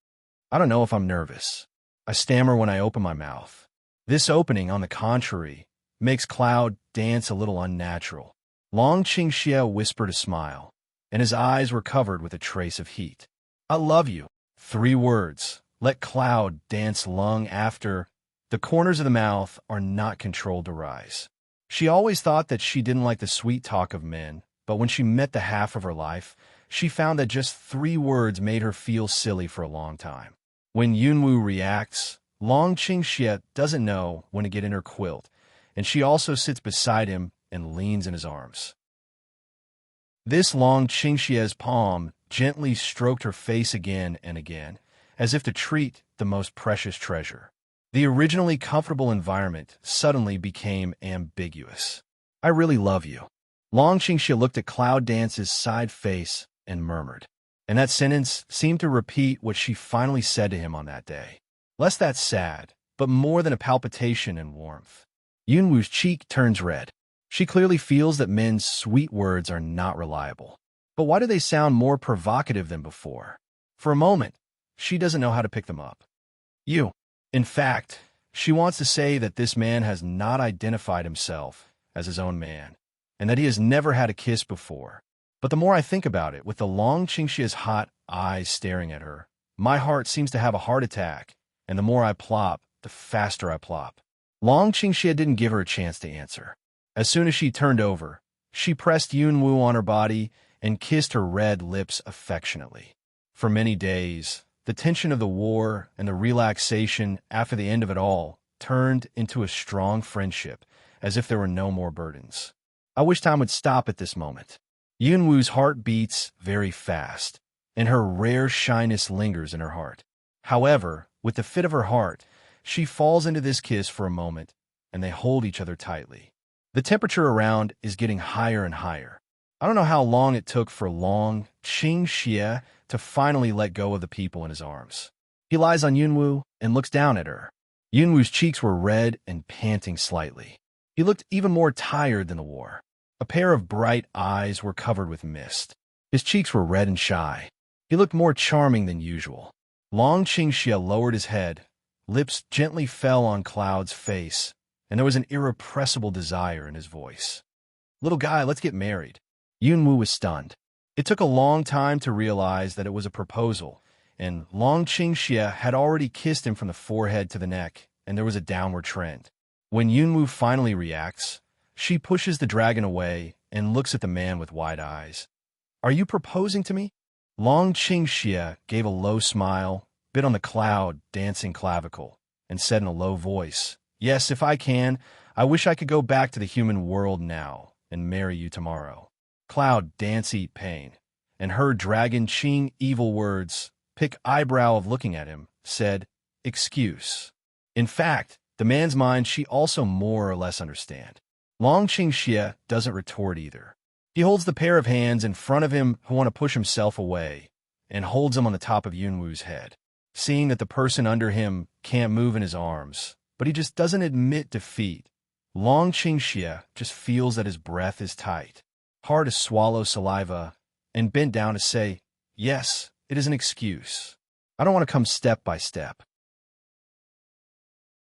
I don't know if I'm nervous. I stammer when I open my mouth. This opening, on the contrary, makes Cloud dance a little unnatural. Long Qingxie whispered a smile, and his eyes were covered with a trace of heat. I love you. 3 words. Let Cloud dance lung after. The corners of the mouth are not controlled to rise. She always thought that she didn't like the sweet talk of men, but when she met the half of her life, she found that just 3 words made her feel silly for a long time. When Yunwu reacts, Long Qingxie doesn't know when to get in her quilt, and she also sits beside him and leans in his arms. This Long Qingxie's palm gently stroked her face again and again, as if to treat the most precious treasure. The originally comfortable environment suddenly became ambiguous. I really love you. Long Qingxie looked at Cloud Dance's side face and murmured. And that sentence seemed to repeat what she finally said to him on that day. Less that sad, but more than a palpitation and warmth. Yunwu's cheek turns red. She clearly feels that men's sweet words are not reliable. But why do they sound more provocative than before? For a moment, she doesn't know how to pick them up. You. In fact, she wants to say that this man has not identified himself as his own man, and that he has never had a kiss before. But the more I think about it, with the Long Qingxie's hot eyes staring at her, my heart seems to have a heart attack, and the more I plop, the faster I plop. Long Qingxie didn't give her a chance to answer. As soon as she turned over, she pressed Yunwu on her body and kissed her red lips affectionately. For many days, the tension of the war and the relaxation after the end of it all turned into a strong friendship, as if there were no more burdens. I wish time would stop at this moment. Yunwu's heart beats very fast, and her rare shyness lingers in her heart. However, with the fit of her heart, she falls into this kiss for a moment, and they hold each other tightly. The temperature around is getting higher and higher. I don't know how long it took for Long Qingxie to finally let go of the people in his arms. He lies on Yunwu and looks down at her. Yunwu's cheeks were red and panting slightly. He looked even more tired than the war. A pair of bright eyes were covered with mist. His cheeks were red and shy. He looked more charming than usual. Long Qingxie lowered his head. Lips gently fell on Cloud's face, and there was an irrepressible desire in his voice. Little guy, let's get married. Yunwu was stunned. It took a long time to realize that it was a proposal, and Long Qingxie had already kissed him from the forehead to the neck, and there was a downward trend. When Yunwu finally reacts, she pushes the dragon away and looks at the man with wide eyes. Are you proposing to me? Long Qingxie gave a low smile, bit on the Cloud dancing clavicle, and said in a low voice, Yes, if I can, I wish I could go back to the human world now and marry you tomorrow. Cloud dance eat pain, and heard Dragon Qing evil words, pick eyebrow of looking at him, said, Excuse. In fact, the man's mind she also more or less understand. Long Qingxie doesn't retort either. He holds the pair of hands in front of him who want to push himself away, and holds them on the top of Yunwu's head. Seeing that the person under him can't move in his arms, but he just doesn't admit defeat, Long Qingxie just feels that his breath is tight, hard to swallow saliva, and bent down to say, Yes, it is an excuse. I don't want to come step by step.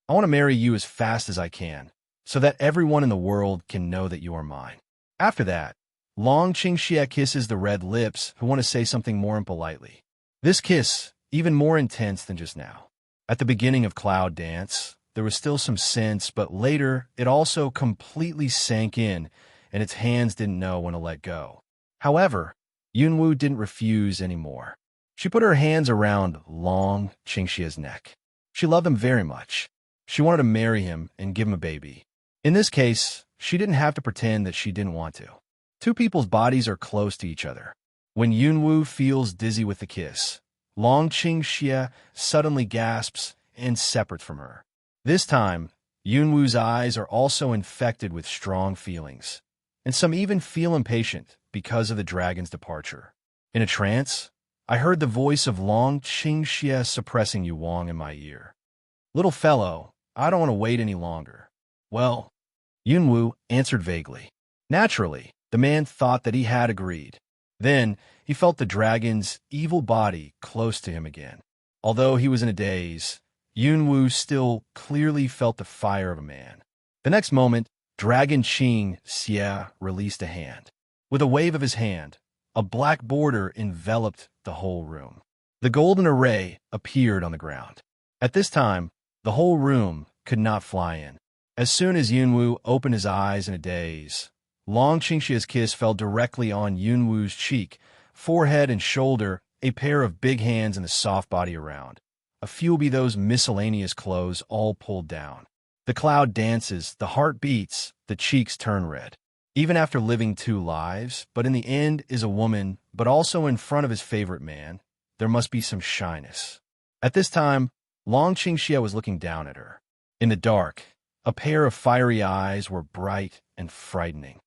I want to marry you as fast as I can, so that everyone in the world can know that you are mine. After that, Long Qingxie kisses the red lips who want to say something more impolitely. This kiss, even more intense than just now. At the beginning of Cloud Dance, there was still some sense, but later it also completely sank in, and its hands didn't know when to let go. However, Yunwu didn't refuse anymore. She put her hands around Long Qingxie's neck. She loved him very much. She wanted to marry him and give him a baby. In this case, she didn't have to pretend that she didn't want to. Two people's bodies are close to each other. When Yunwu feels dizzy with the kiss, Long Qingxie suddenly gasps and separates from her. This time, Yunwu's eyes are also infected with strong feelings, and some even feel impatient because of the dragon's departure. In a trance, I heard the voice of Long Qingxie suppressing Yu Wang in my ear. "Little fellow, I don't want to wait any longer." "Well," Yunwu answered vaguely. Naturally, the man thought that he had agreed. Then, he felt the dragon's evil body close to him again. Although he was in a daze, Yunwu still clearly felt the fire of a man. The next moment, Dragon Qingxie released a hand. With a wave of his hand, a black border enveloped the whole room. The golden array appeared on the ground. At this time, the whole room could not fly in. As soon as Yunwu opened his eyes in a daze, Long Qingxie's kiss fell directly on Yunwu's cheek, forehead, and shoulder, a pair of big hands and the soft body around. A few will be those miscellaneous clothes all pulled down. The cloud dances, the heart beats, the cheeks turn red. Even after living two lives, but in the end is a woman, but also in front of his favorite man, there must be some shyness. At this time, Long Qingxie was looking down at her. In the dark, a pair of fiery eyes were bright and frightening.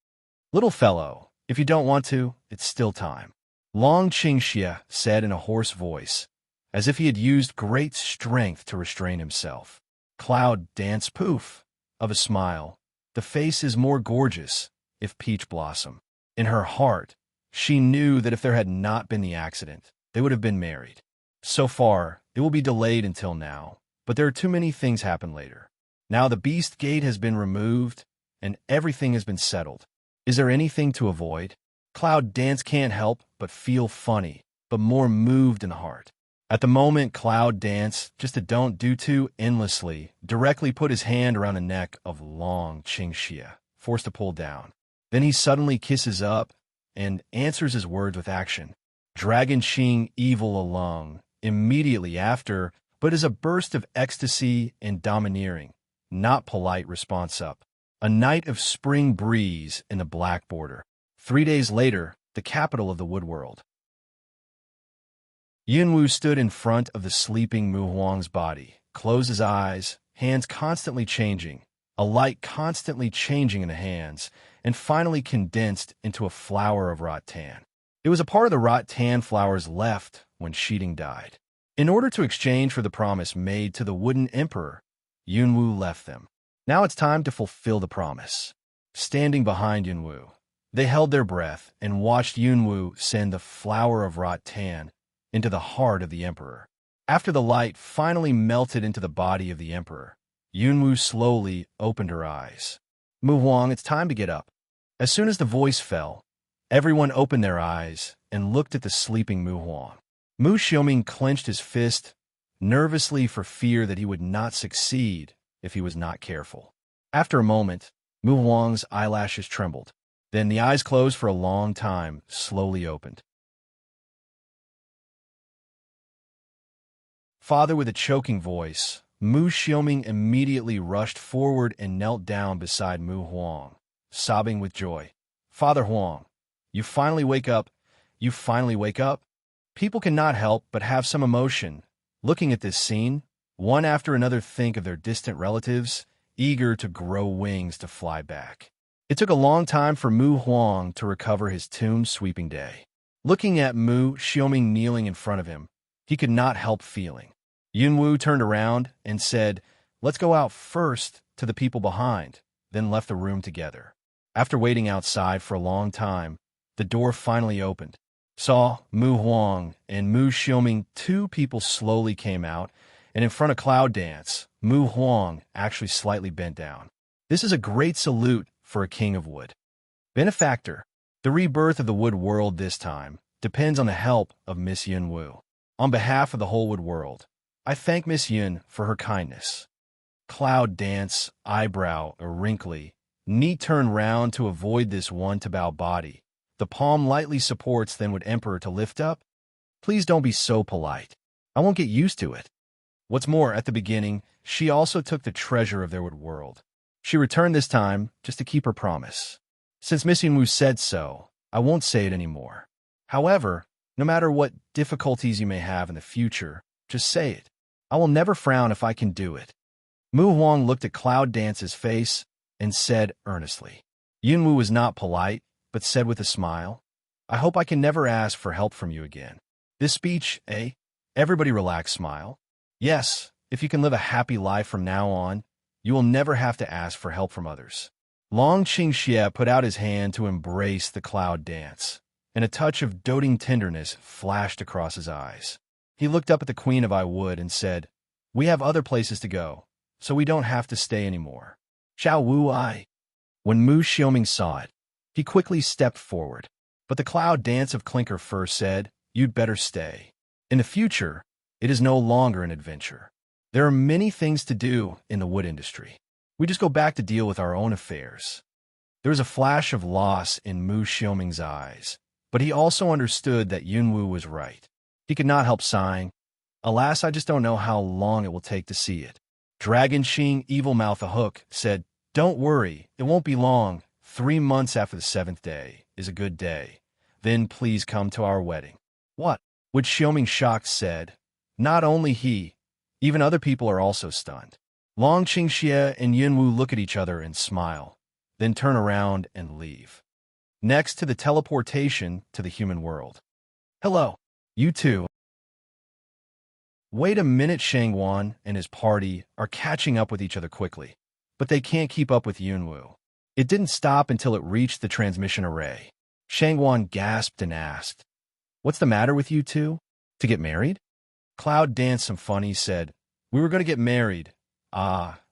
"Little fellow, if you don't want to, it's still time," Long Qingxie said in a hoarse voice, as if he had used great strength to restrain himself. Cloud Dance poof of a smile. The face is more gorgeous, if peach blossom. In her heart, she knew that if there had not been the accident, they would have been married. So far, it will be delayed until now, but there are too many things happen later. Now the beast gate has been removed, and everything has been settled. Is there anything to avoid? Cloud Dance can't help but feel funny, but more moved in the heart. At the moment, Cloud Dance, just to don't do too endlessly, directly put his hand around the neck of Long Qingxie, forced to pull down. Then he suddenly kisses up and answers his words with action. Dragon Qing evil along, immediately after, but is a burst of ecstasy and domineering, not polite response up. A night of spring breeze in the black border. 3 days later, the capital of the wood world. Yunwu stood in front of the sleeping Mu Huang's body, closed his eyes, hands constantly changing, a light constantly changing in the hands, and finally condensed into a flower of rattan. It was a part of the rattan flowers left when Shiding died. In order to exchange for the promise made to the wooden emperor, Yunwu left them. Now it's time to fulfill the promise. Standing behind Yunwu, they held their breath and watched Yunwu send the flower of rattan into the heart of the emperor. After the light finally melted into the body of the emperor, Yunwu slowly opened her eyes. "Mu Huang, it's time to get up." As soon as the voice fell, everyone opened their eyes and looked at the sleeping Mu Huang. Mu Xiaoming clenched his fist, nervously for fear that he would not succeed if he was not careful. After a moment, Mu Huang's eyelashes trembled. Then the eyes closed for a long time, slowly opened. Father, with a choking voice, Mu Xiaoming immediately rushed forward and knelt down beside Mu Huang, sobbing with joy. "Father Huang, you finally wake up. You finally wake up." People cannot help but have some emotion. Looking at this scene, one after another think of their distant relatives, eager to grow wings to fly back. It took a long time for Mu Huang to recover his tomb-sweeping day. Looking at Mu Xiaoming kneeling in front of him, he could not help feeling. Yunwu turned around and said, "Let's go out first to the people behind," then left the room together. After waiting outside for a long time, the door finally opened. Saw Mu Huang and Mu Xiaoming, two people slowly came out, and in front of Cloud Dance, Mu Huang actually slightly bent down. This is a great salute for a king of wood. Benefactor, The rebirth of the wood world this time depends on the help of Miss Yunwu. On behalf of the whole wood world, I thank Miss Yun for her kindness. Cloud dance, eyebrow, or wrinkly, knee turn round to avoid this one to bow body. The palm lightly supports, then would emperor to lift up. Please don't be so polite. I won't get used to it. What's more, at the beginning, she also took the treasure of their wood world. She returned this time just to keep her promise. Since Miss Yunwu said so, I won't say it anymore. However, no matter what difficulties you may have in the future, just say it. I will never frown if I can do it. Mu Huang looked at Cloud Dance's face and said earnestly. Yunwu was not polite, but said with a smile, I hope I can never ask for help from you again. This speech, eh? Everybody relax, smile. Yes, if you can live a happy life from now on, you will never have to ask for help from others. Long Qingxie put out his hand to embrace the Cloud Dance, and a touch of doting tenderness flashed across his eyes. He looked up at the Queen of I Wood and said, We have other places to go, so we don't have to stay anymore. Xiao Wu I. When Mu Xiaoming saw it, he quickly stepped forward, but the Cloud Dance of Clinker Fur said, You'd better stay. In the future, it is no longer an adventure. There are many things to do in the wood industry. We just go back to deal with our own affairs. There was a flash of loss in Mu Xiaoming's eyes, but he also understood that Yunwu was right. He could not help sighing. Alas, I just don't know how long it will take to see it. Dragon Xing, Evil Mouth a Hook, said, Don't worry, it won't be long. 3 months after the 7th day is a good day. Then please come to our wedding. What? Which Xiaoming shocked said, Not only he, even other people are also stunned. Long Qingxie and Yunwu look at each other and smile, then turn around and leave. Next to the teleportation to the human world. Hello, you two. Wait a minute, Shangwan and his party are catching up with each other quickly, but they can't keep up with Yunwu. It didn't stop until it reached the transmission array. Shangwan gasped and asked, What's the matter with you two? To get married? Cloud Dance some funny said, We were going to get married.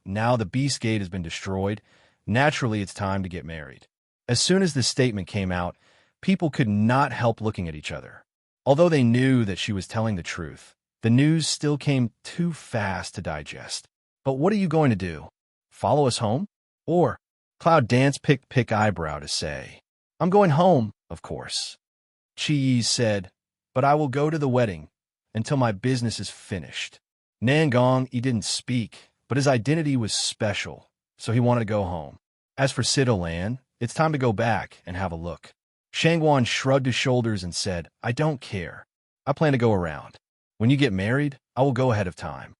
Now the Beast Gate has been destroyed. Naturally, it's time to get married. As soon as this statement came out, people could not help looking at each other. Although they knew that she was telling the truth, the news still came too fast to digest. But what are you going to do? Follow us home? Or, Cloud Dance pick eyebrow to say, I'm going home, of course. Chi Yi said, But I will go to the wedding until my business is finished. Nangong, he didn't speak, but his identity was special, so he wanted to go home. As for Sidolan, it's time to go back and have a look. Shangwan shrugged his shoulders and said, I don't care. I plan to go around. When you get married, I will go ahead of time.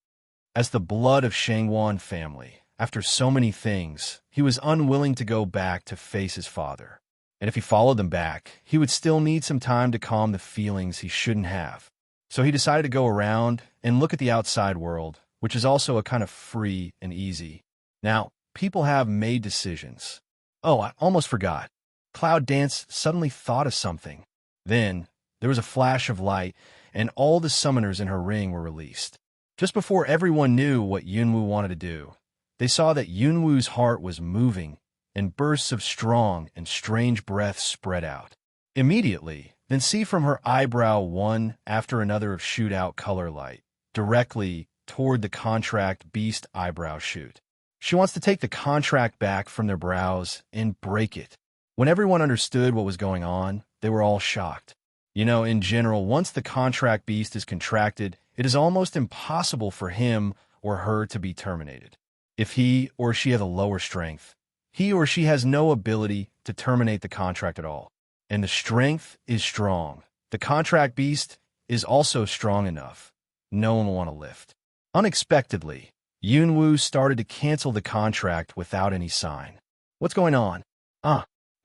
As the blood of Shangwan family, after so many things, he was unwilling to go back to face his father. And if he followed them back, he would still need some time to calm the feelings he shouldn't have. So he decided to go around and look at the outside world, which is also a kind of free and easy. Now, people have made decisions. Oh, I almost forgot. Cloud Dance suddenly thought of something. Then, there was a flash of light, and all the summoners in her ring were released. Just before everyone knew what Yunwu wanted to do, they saw that Yunwu's heart was moving, and bursts of strong and strange breaths spread out. Immediately, then see from her eyebrow one after another of shoot out color light, directly toward the contract beast eyebrow shoot. She wants to take the contract back from their brows and break it. When everyone understood what was going on, they were all shocked. You know, in general, once the contract beast is contracted, it is almost impossible for him or her to be terminated. If he or she has a lower strength, he or she has no ability to terminate the contract at all. And the strength is strong. The contract beast is also strong enough. No one will want to lift. Unexpectedly, Yunwu started to cancel the contract without any sign. What's going on?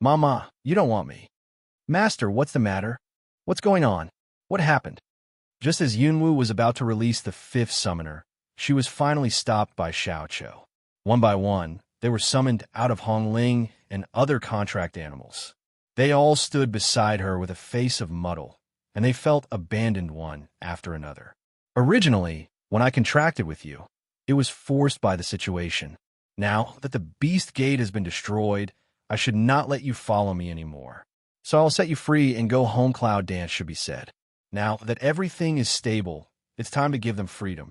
Mama, you don't want me. Master, what's the matter? What's going on? What happened? Just as Yunwu was about to release the 5th summoner, she was finally stopped by Xiao Qiu. One by one, they were summoned out of Hongling and other contract animals. They all stood beside her with a face of muddle, and they felt abandoned one after another. Originally, when I contracted with you, it was forced by the situation. Now that the Beast Gate has been destroyed, I should not let you follow me anymore. So I'll set you free and go home, Cloud Dance should be said. Now that everything is stable, it's time to give them freedom.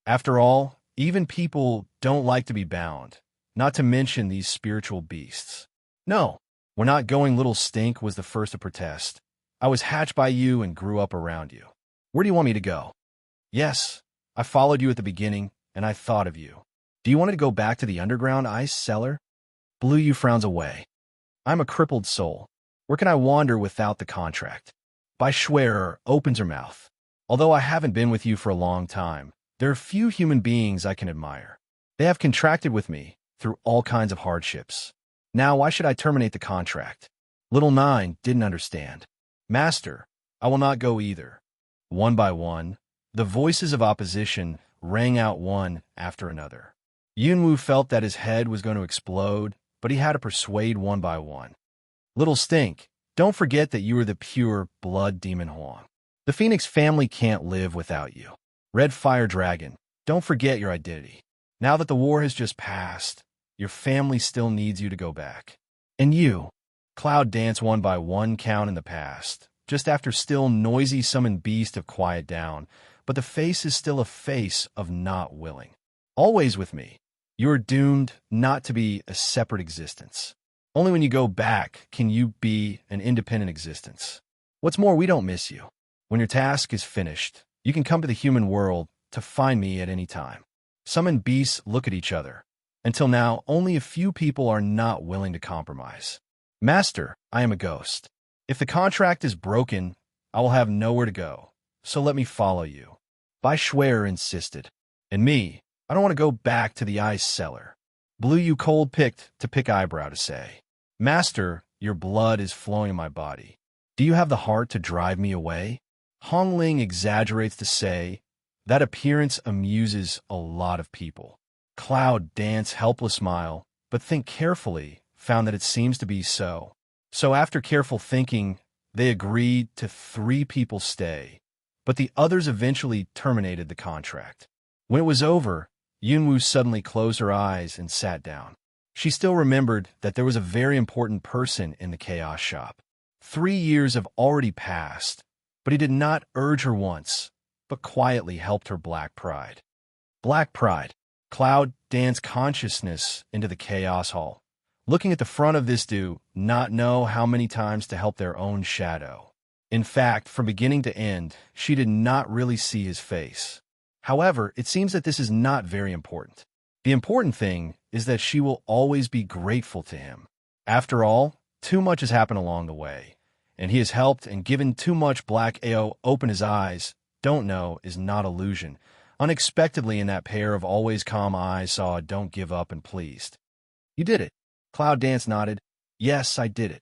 After all, even people don't like to be bound, not to mention these spiritual beasts. No, we're not going. Little Stink was the first to protest. I was hatched by you and grew up around you. Where do you want me to go? Yes, I followed you at the beginning, and I thought of you. Do you want to go back to the underground ice cellar? Blue You frowns away. I'm a crippled soul. Where can I wander without the contract? By Schwerer opens her mouth. Although I haven't been with you for a long time, there are few human beings I can admire. They have contracted with me through all kinds of hardships. Now why should I terminate the contract? Little Nine didn't understand. Master, I will not go either. One by one, the voices of opposition rang out one after another. Yunwu felt that his head was going to explode, but he had to persuade one by one. Little Stink, don't forget that you are the pure blood demon Huang. The Phoenix family can't live without you. Red Fire Dragon, don't forget your identity. Now that the war has just passed, your family still needs you to go back. And you, Cloud Dance one by one count in the past, just after still noisy summoned beast have quieted down, but the face is still a face of not willing. Always with me. You are doomed not to be a separate existence. Only when you go back can you be an independent existence. What's more, we don't miss you. When your task is finished, you can come to the human world to find me at any time. Summoned beasts look at each other. Until now, only a few people are not willing to compromise. Master, I am a ghost. If the contract is broken, I will have nowhere to go, so let me follow you. Bai Schwerer insisted. And me, I don't want to go back to the ice cellar. Blue You cold-picked to pick eyebrow to say. Master, your blood is flowing in my body. Do you have the heart to drive me away? Hong Ling exaggerates to say, that appearance amuses a lot of people. Cloud Dance helpless smile, but think carefully, found that it seems to be so. So after careful thinking, they agreed to 3 people stay, but the others eventually terminated the contract. When it was over, Yunwu suddenly closed her eyes and sat down. She still remembered that there was a very important person in the chaos shop. 3 years have already passed, but he did not urge her once, but quietly helped her black pride. Black pride. Cloud Dance consciousness into the chaos hall. Looking at the front of this do not know how many times to help their own shadow. In fact, from beginning to end, she did not really see his face. However, it seems that this is not very important. The important thing is that she will always be grateful to him. After all, too much has happened along the way, and he has helped and given too much. Black AO open his eyes. Don't know is not illusion. Unexpectedly in that pair of always calm eyes saw a don't give up and pleased. You did it. Cloud Dance nodded. Yes, I did it.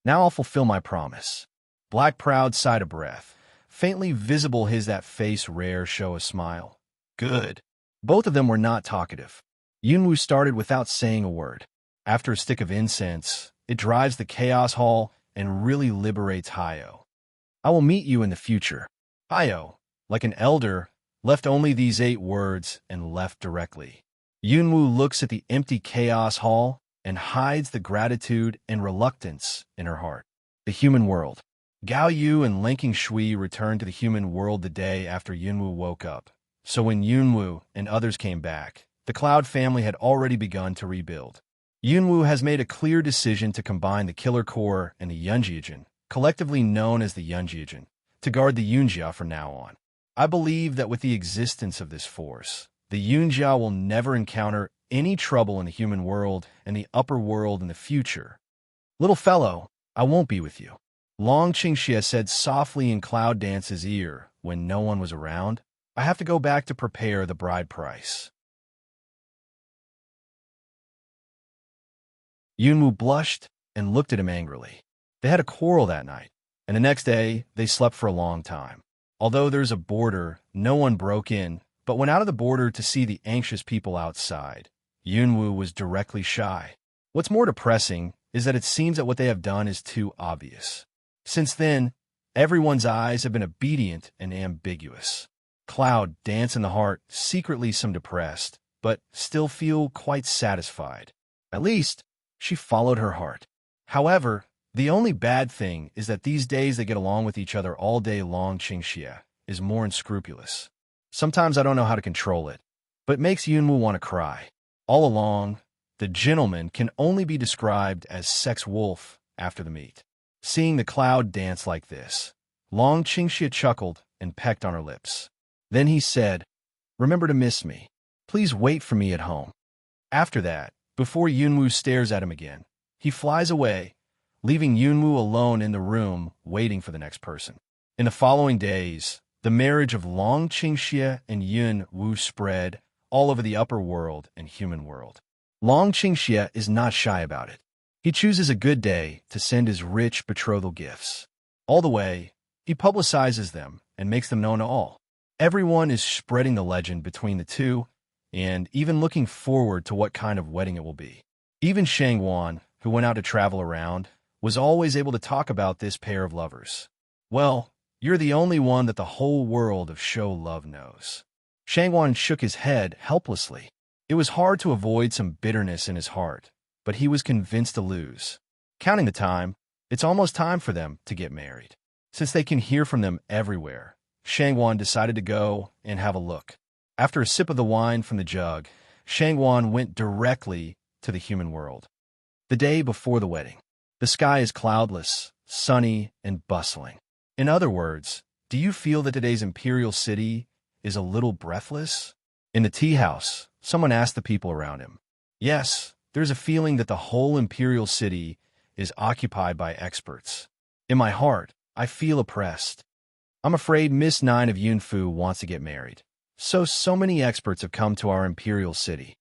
Now I'll fulfill my promise. Black Proud sighed a breath. Faintly visible his that face rare show a smile. Good. Both of them were not talkative. Yunwu started without saying a word. After a stick of incense, it drives the chaos hall and really liberates Hayo. I will meet you in the future. Hayo, like an elder, left only these 8 words and left directly. Yunwu looks at the empty chaos hall and hides the gratitude and reluctance in her heart. The human world. Gao Yu and Linking Shui returned to the human world the day after Yunwu woke up. So when Yunwu and others came back, the Cloud family had already begun to rebuild. Yunwu has made a clear decision to combine the Killer Core and the Yunjiajin, collectively known as the Yunjiajin, to guard the Yunjia from now on. I believe that with the existence of this force, the Yunjia will never encounter any trouble in the human world and the upper world in the future. Little fellow, I won't be with you. Long Qingxia said softly in Cloud Dance's ear when no one was around. I have to go back to prepare the bride price. Yunwu blushed and looked at him angrily. They had a quarrel that night, and the next day they slept for a long time. Although there's a border, no one broke in, but went out of the border to see the anxious people outside. Yunwu was directly shy. What's more depressing is that it seems that what they have done is too obvious. Since then, everyone's eyes have been obedient and ambiguous. Cloud Dance in the heart, secretly some depressed, but still feel quite satisfied. At least, She followed her heart. However, the only bad thing is that these days they get along with each other all day long. Qingxie is more unscrupulous. Sometimes I don't know how to control it, but it makes Yunwu want to cry. All along, the gentleman can only be described as sex wolf after the meet. Seeing the cloud dance like this, Long Qingxie chuckled and pecked on her lips. Then he said, "Remember to miss me. Please wait for me at home." After that, before Yunwu stares at him again, he flies away, leaving Yunwu alone in the room waiting for the next person. In the following days, the marriage of Long Qingxie and Yunwu spread all over the upper world and human world. Long Qingxie is not shy about it. He chooses a good day to send his rich betrothal gifts. All the way, he publicizes them and makes them known to all. Everyone is spreading the legend between the two and even looking forward to what kind of wedding it will be. Even Shangwan, who went out to travel around, was always able to talk about this pair of lovers. "Well, you're the only one that the whole world of show love knows." Shangwan shook his head helplessly. It was hard to avoid some bitterness in his heart, but he was convinced to lose. Counting the time, it's almost time for them to get married. Since they can hear from them everywhere, Shangwan decided to go and have a look. After a sip of the wine from the jug, Shangwan went directly to the human world. The day before the wedding, the sky is cloudless, sunny, and bustling. In other words, do you feel that today's imperial city is a little breathless? In the tea house, someone asked the people around him. Yes, there's a feeling that the whole imperial city is occupied by experts. In my heart, I feel oppressed. I'm afraid Miss Nine of Yunfu wants to get married. So many experts have come to our imperial city.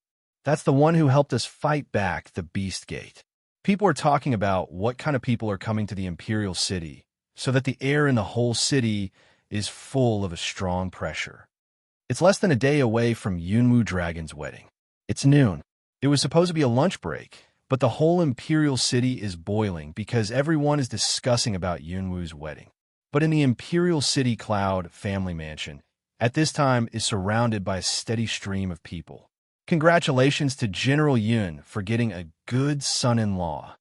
That's the one who helped us fight back the Beast Gate. People are talking about what kind of people are coming to the imperial city, so that the air in the whole city is full of a strong pressure. It's less than a day away from Yunwu Dragon's wedding. It's noon. It was supposed to be a lunch break, but the whole imperial city is boiling because everyone is discussing about Yunwu's wedding. But in the imperial city Cloud family mansion, at this time is surrounded by a steady stream of people. Congratulations to General Yun for getting a good son-in-law.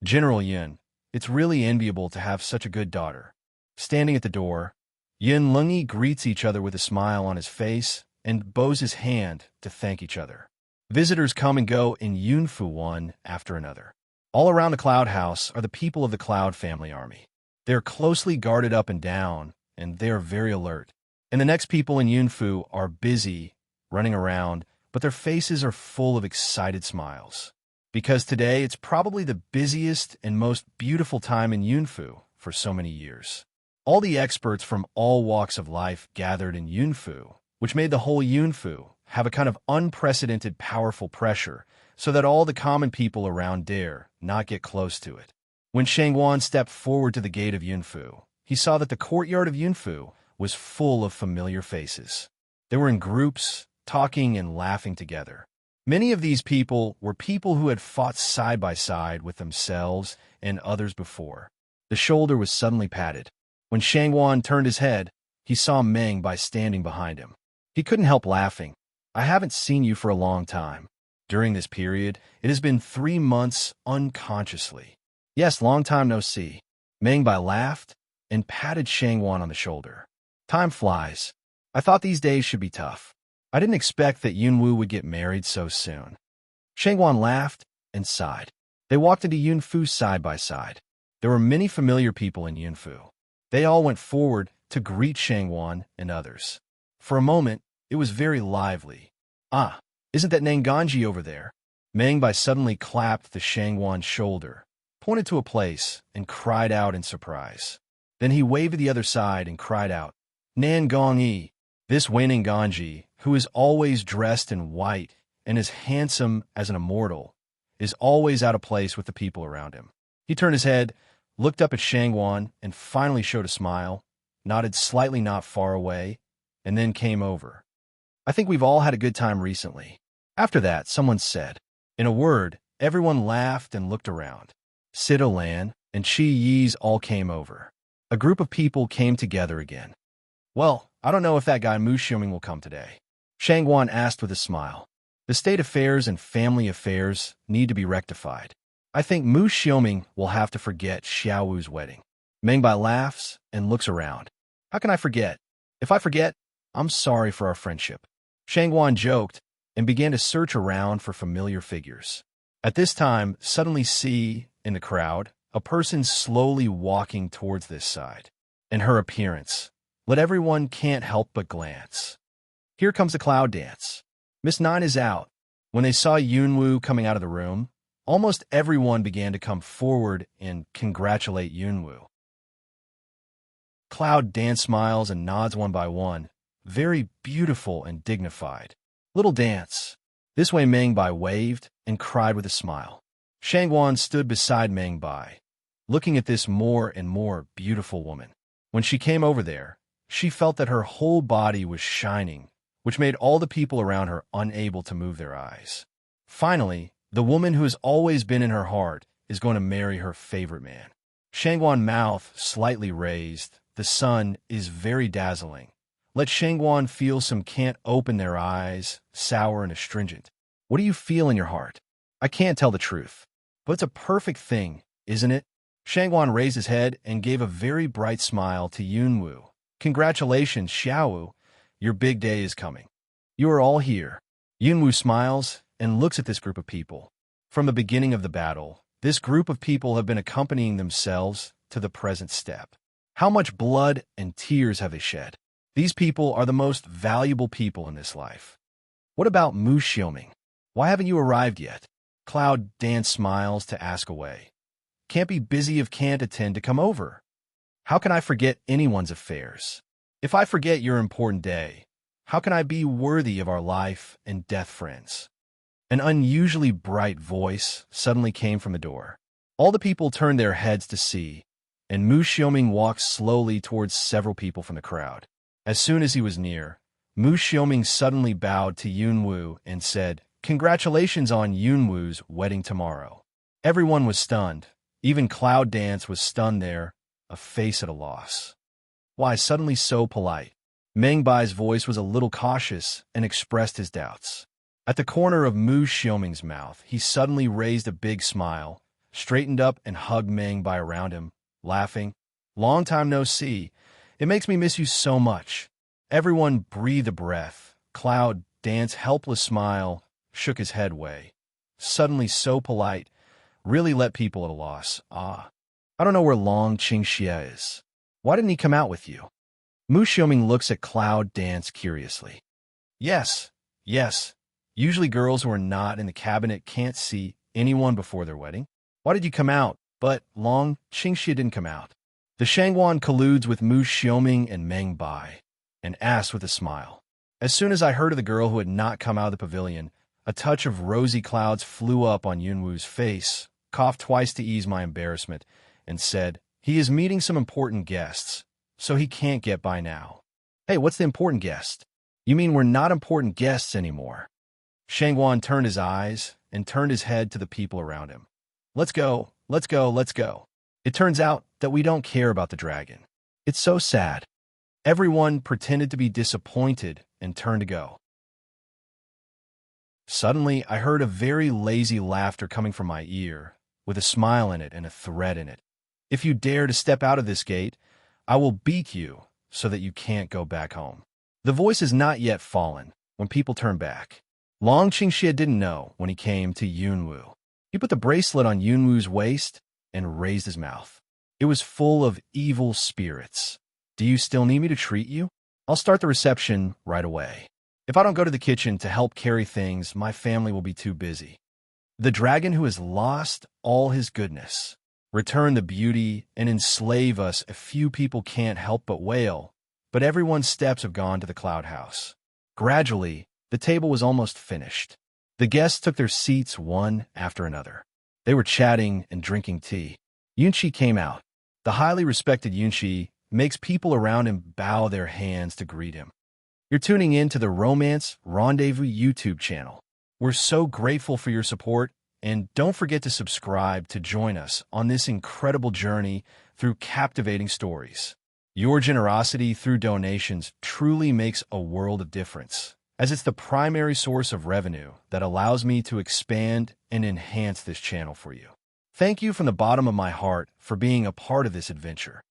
General Yun, it's really enviable to have such a good daughter. Standing at the door, Yun Lungi greets each other with a smile on his face and bows his hand to thank each other. Visitors come and go in Yunfu one after another. All around the Cloud House are the people of the Cloud family army. They are closely guarded up and down, and they are very alert. And the next people in Yunfu are busy, running around, but their faces are full of excited smiles. Because today it's probably the busiest and most beautiful time in Yunfu for so many years. All the experts from all walks of life gathered in Yunfu, which made the whole Yunfu have a kind of unprecedented powerful pressure so that all the common people around dare not get close to it. When Shangwan stepped forward to the gate of Yunfu, he saw that the courtyard of Yunfu was full of familiar faces. They were in groups, talking and laughing together. Many of these people were people who had fought side by side with themselves and others before. The shoulder was suddenly patted. When Shangwan turned his head, he saw Meng Bai standing behind him. He couldn't help laughing. "I haven't seen you for a long time. During this period, it has been 3 months unconsciously." "Yes, long time no see." Meng Bai laughed and patted Shangwan on the shoulder. "Time flies. I thought these days should be tough. I didn't expect that Yunwu would get married so soon." Shangwan laughed and sighed. They walked into Yunfu side by side. There were many familiar people in Yunfu. They all went forward to greet Shangwan and others. For a moment, it was very lively. "Ah, isn't that Nanganji over there?" Meng Bai suddenly clapped the Shangwan's shoulder, pointed to a place, and cried out in surprise. Then he waved to the other side and cried out, "Nangang-yi." This Wei Nanganji, who is always dressed in white and as handsome as an immortal, is always out of place with the people around him. He turned his head, looked up at Shangwan, and finally showed a smile, nodded slightly not far away, and then came over. "I think we've all had a good time recently." After that, someone said. In a word, everyone laughed and looked around. Sido Lan and Chi Yi's all came over. A group of people came together again. "Well, I don't know if that guy Mu Xiuming will come today," Shangwan asked with a smile. The state affairs and family affairs need to be rectified. I think Mu Xiaoming will have to forget Xiaowu's wedding. Mengbai laughs and looks around. How can I forget? If I forget, I'm sorry for our friendship. Shangguan joked and began to search around for familiar figures. At this time, suddenly see, in the crowd, a person slowly walking towards this side. And her appearance, let everyone can't help but glance. Here comes the cloud dance. Miss Nine is out. When they saw Yunwu coming out of the room, almost everyone began to come forward and congratulate Yunwu. Cloud dance smiles and nods one by one, very beautiful and dignified. Little dance. This way Mengbai waved and cried with a smile. Shangguan stood beside Mengbai, looking at this more and more beautiful woman. When she came over there, she felt that her whole body was shining, which made all the people around her unable to move their eyes. Finally, the woman who has always been in her heart is going to marry her favorite man. Shangguan's mouth slightly raised. The sun is very dazzling. Let Shangguan feel some can't open their eyes, sour and astringent. What do you feel in your heart? I can't tell the truth. But it's a perfect thing, isn't it? Shangguan raised his head and gave a very bright smile to Yunwu. Congratulations, Xiaowu. Your big day is coming. You are all here. Yunwu smiles and looks at this group of people. From the beginning of the battle, this group of people have been accompanying themselves to the present step. How much blood and tears have they shed? These people are the most valuable people in this life. What about Mu Xiaoming? Why haven't you arrived yet? Cloud Dance smiles to ask away. Can't be busy if can't attend to come over. How can I forget anyone's affairs? If I forget your important day, how can I be worthy of our life and death friends? An unusually bright voice suddenly came from the door. All the people turned their heads to see, and Mu Xiaoming walked slowly towards several people from the crowd. As soon as he was near, Mu Xiaoming suddenly bowed to Yunwu and said, "Congratulations on Yunwu's wedding tomorrow." Everyone was stunned. Even Cloud Dance was stunned there, a face at a loss. Why suddenly so polite? Mengbai's voice was a little cautious and expressed his doubts. At the corner of Mu Xiaoming's mouth, he suddenly raised a big smile, straightened up and hugged Mengbai around him, laughing. "Long time no see. It makes me miss you so much." Everyone breathed a breath. Cloud Dance's helpless smile shook his head way. Suddenly so polite, really let people at a loss. I don't know where Long Qingxie is. Why didn't he come out with you? Mu Xiaoming looks at Cloud Dance curiously. Yes. Usually girls who are not in the cabinet can't see anyone before their wedding. Why did you come out? But Long Qingxie didn't come out. The Shangguan colludes with Mu Xiaoming and Mengbai, and asked with a smile. As soon as I heard of the girl who had not come out of the pavilion, a touch of rosy clouds flew up on Yunwu's face, coughed twice to ease my embarrassment, and said, "He is meeting some important guests, so he can't get by now." Hey, what's the important guest? You mean we're not important guests anymore? Shangguan turned his eyes and turned his head to the people around him. Let's go. It turns out that we don't care about the dragon. It's so sad. Everyone pretended to be disappointed and turned to go. Suddenly, I heard a very lazy laughter coming from my ear, with a smile in it and a threat in it. "If you dare to step out of this gate, I will beat you so that you can't go back home." The voice has not yet fallen when people turn back. Long Qingxie didn't know when he came to Yunwu. He put the bracelet on Yunwu's waist and raised his mouth. It was full of evil spirits. "Do you still need me to treat you? I'll start the reception right away. If I don't go to the kitchen to help carry things, my family will be too busy." The dragon who has lost all his goodness, return the beauty, and enslave us, a few people can't help but wail, but everyone's steps have gone to the cloud house. Gradually, the table was almost finished. The guests took their seats one after another. They were chatting and drinking tea. Yunqi came out. The highly respected Yunqi makes people around him bow their hands to greet him. You're tuning in to the Romance Rendezvous YouTube channel. We're so grateful for your support, and don't forget to subscribe to join us on this incredible journey through captivating stories. Your generosity through donations truly makes a world of difference, as it's the primary source of revenue that allows me to expand and enhance this channel for you. Thank you from the bottom of my heart for being a part of this adventure.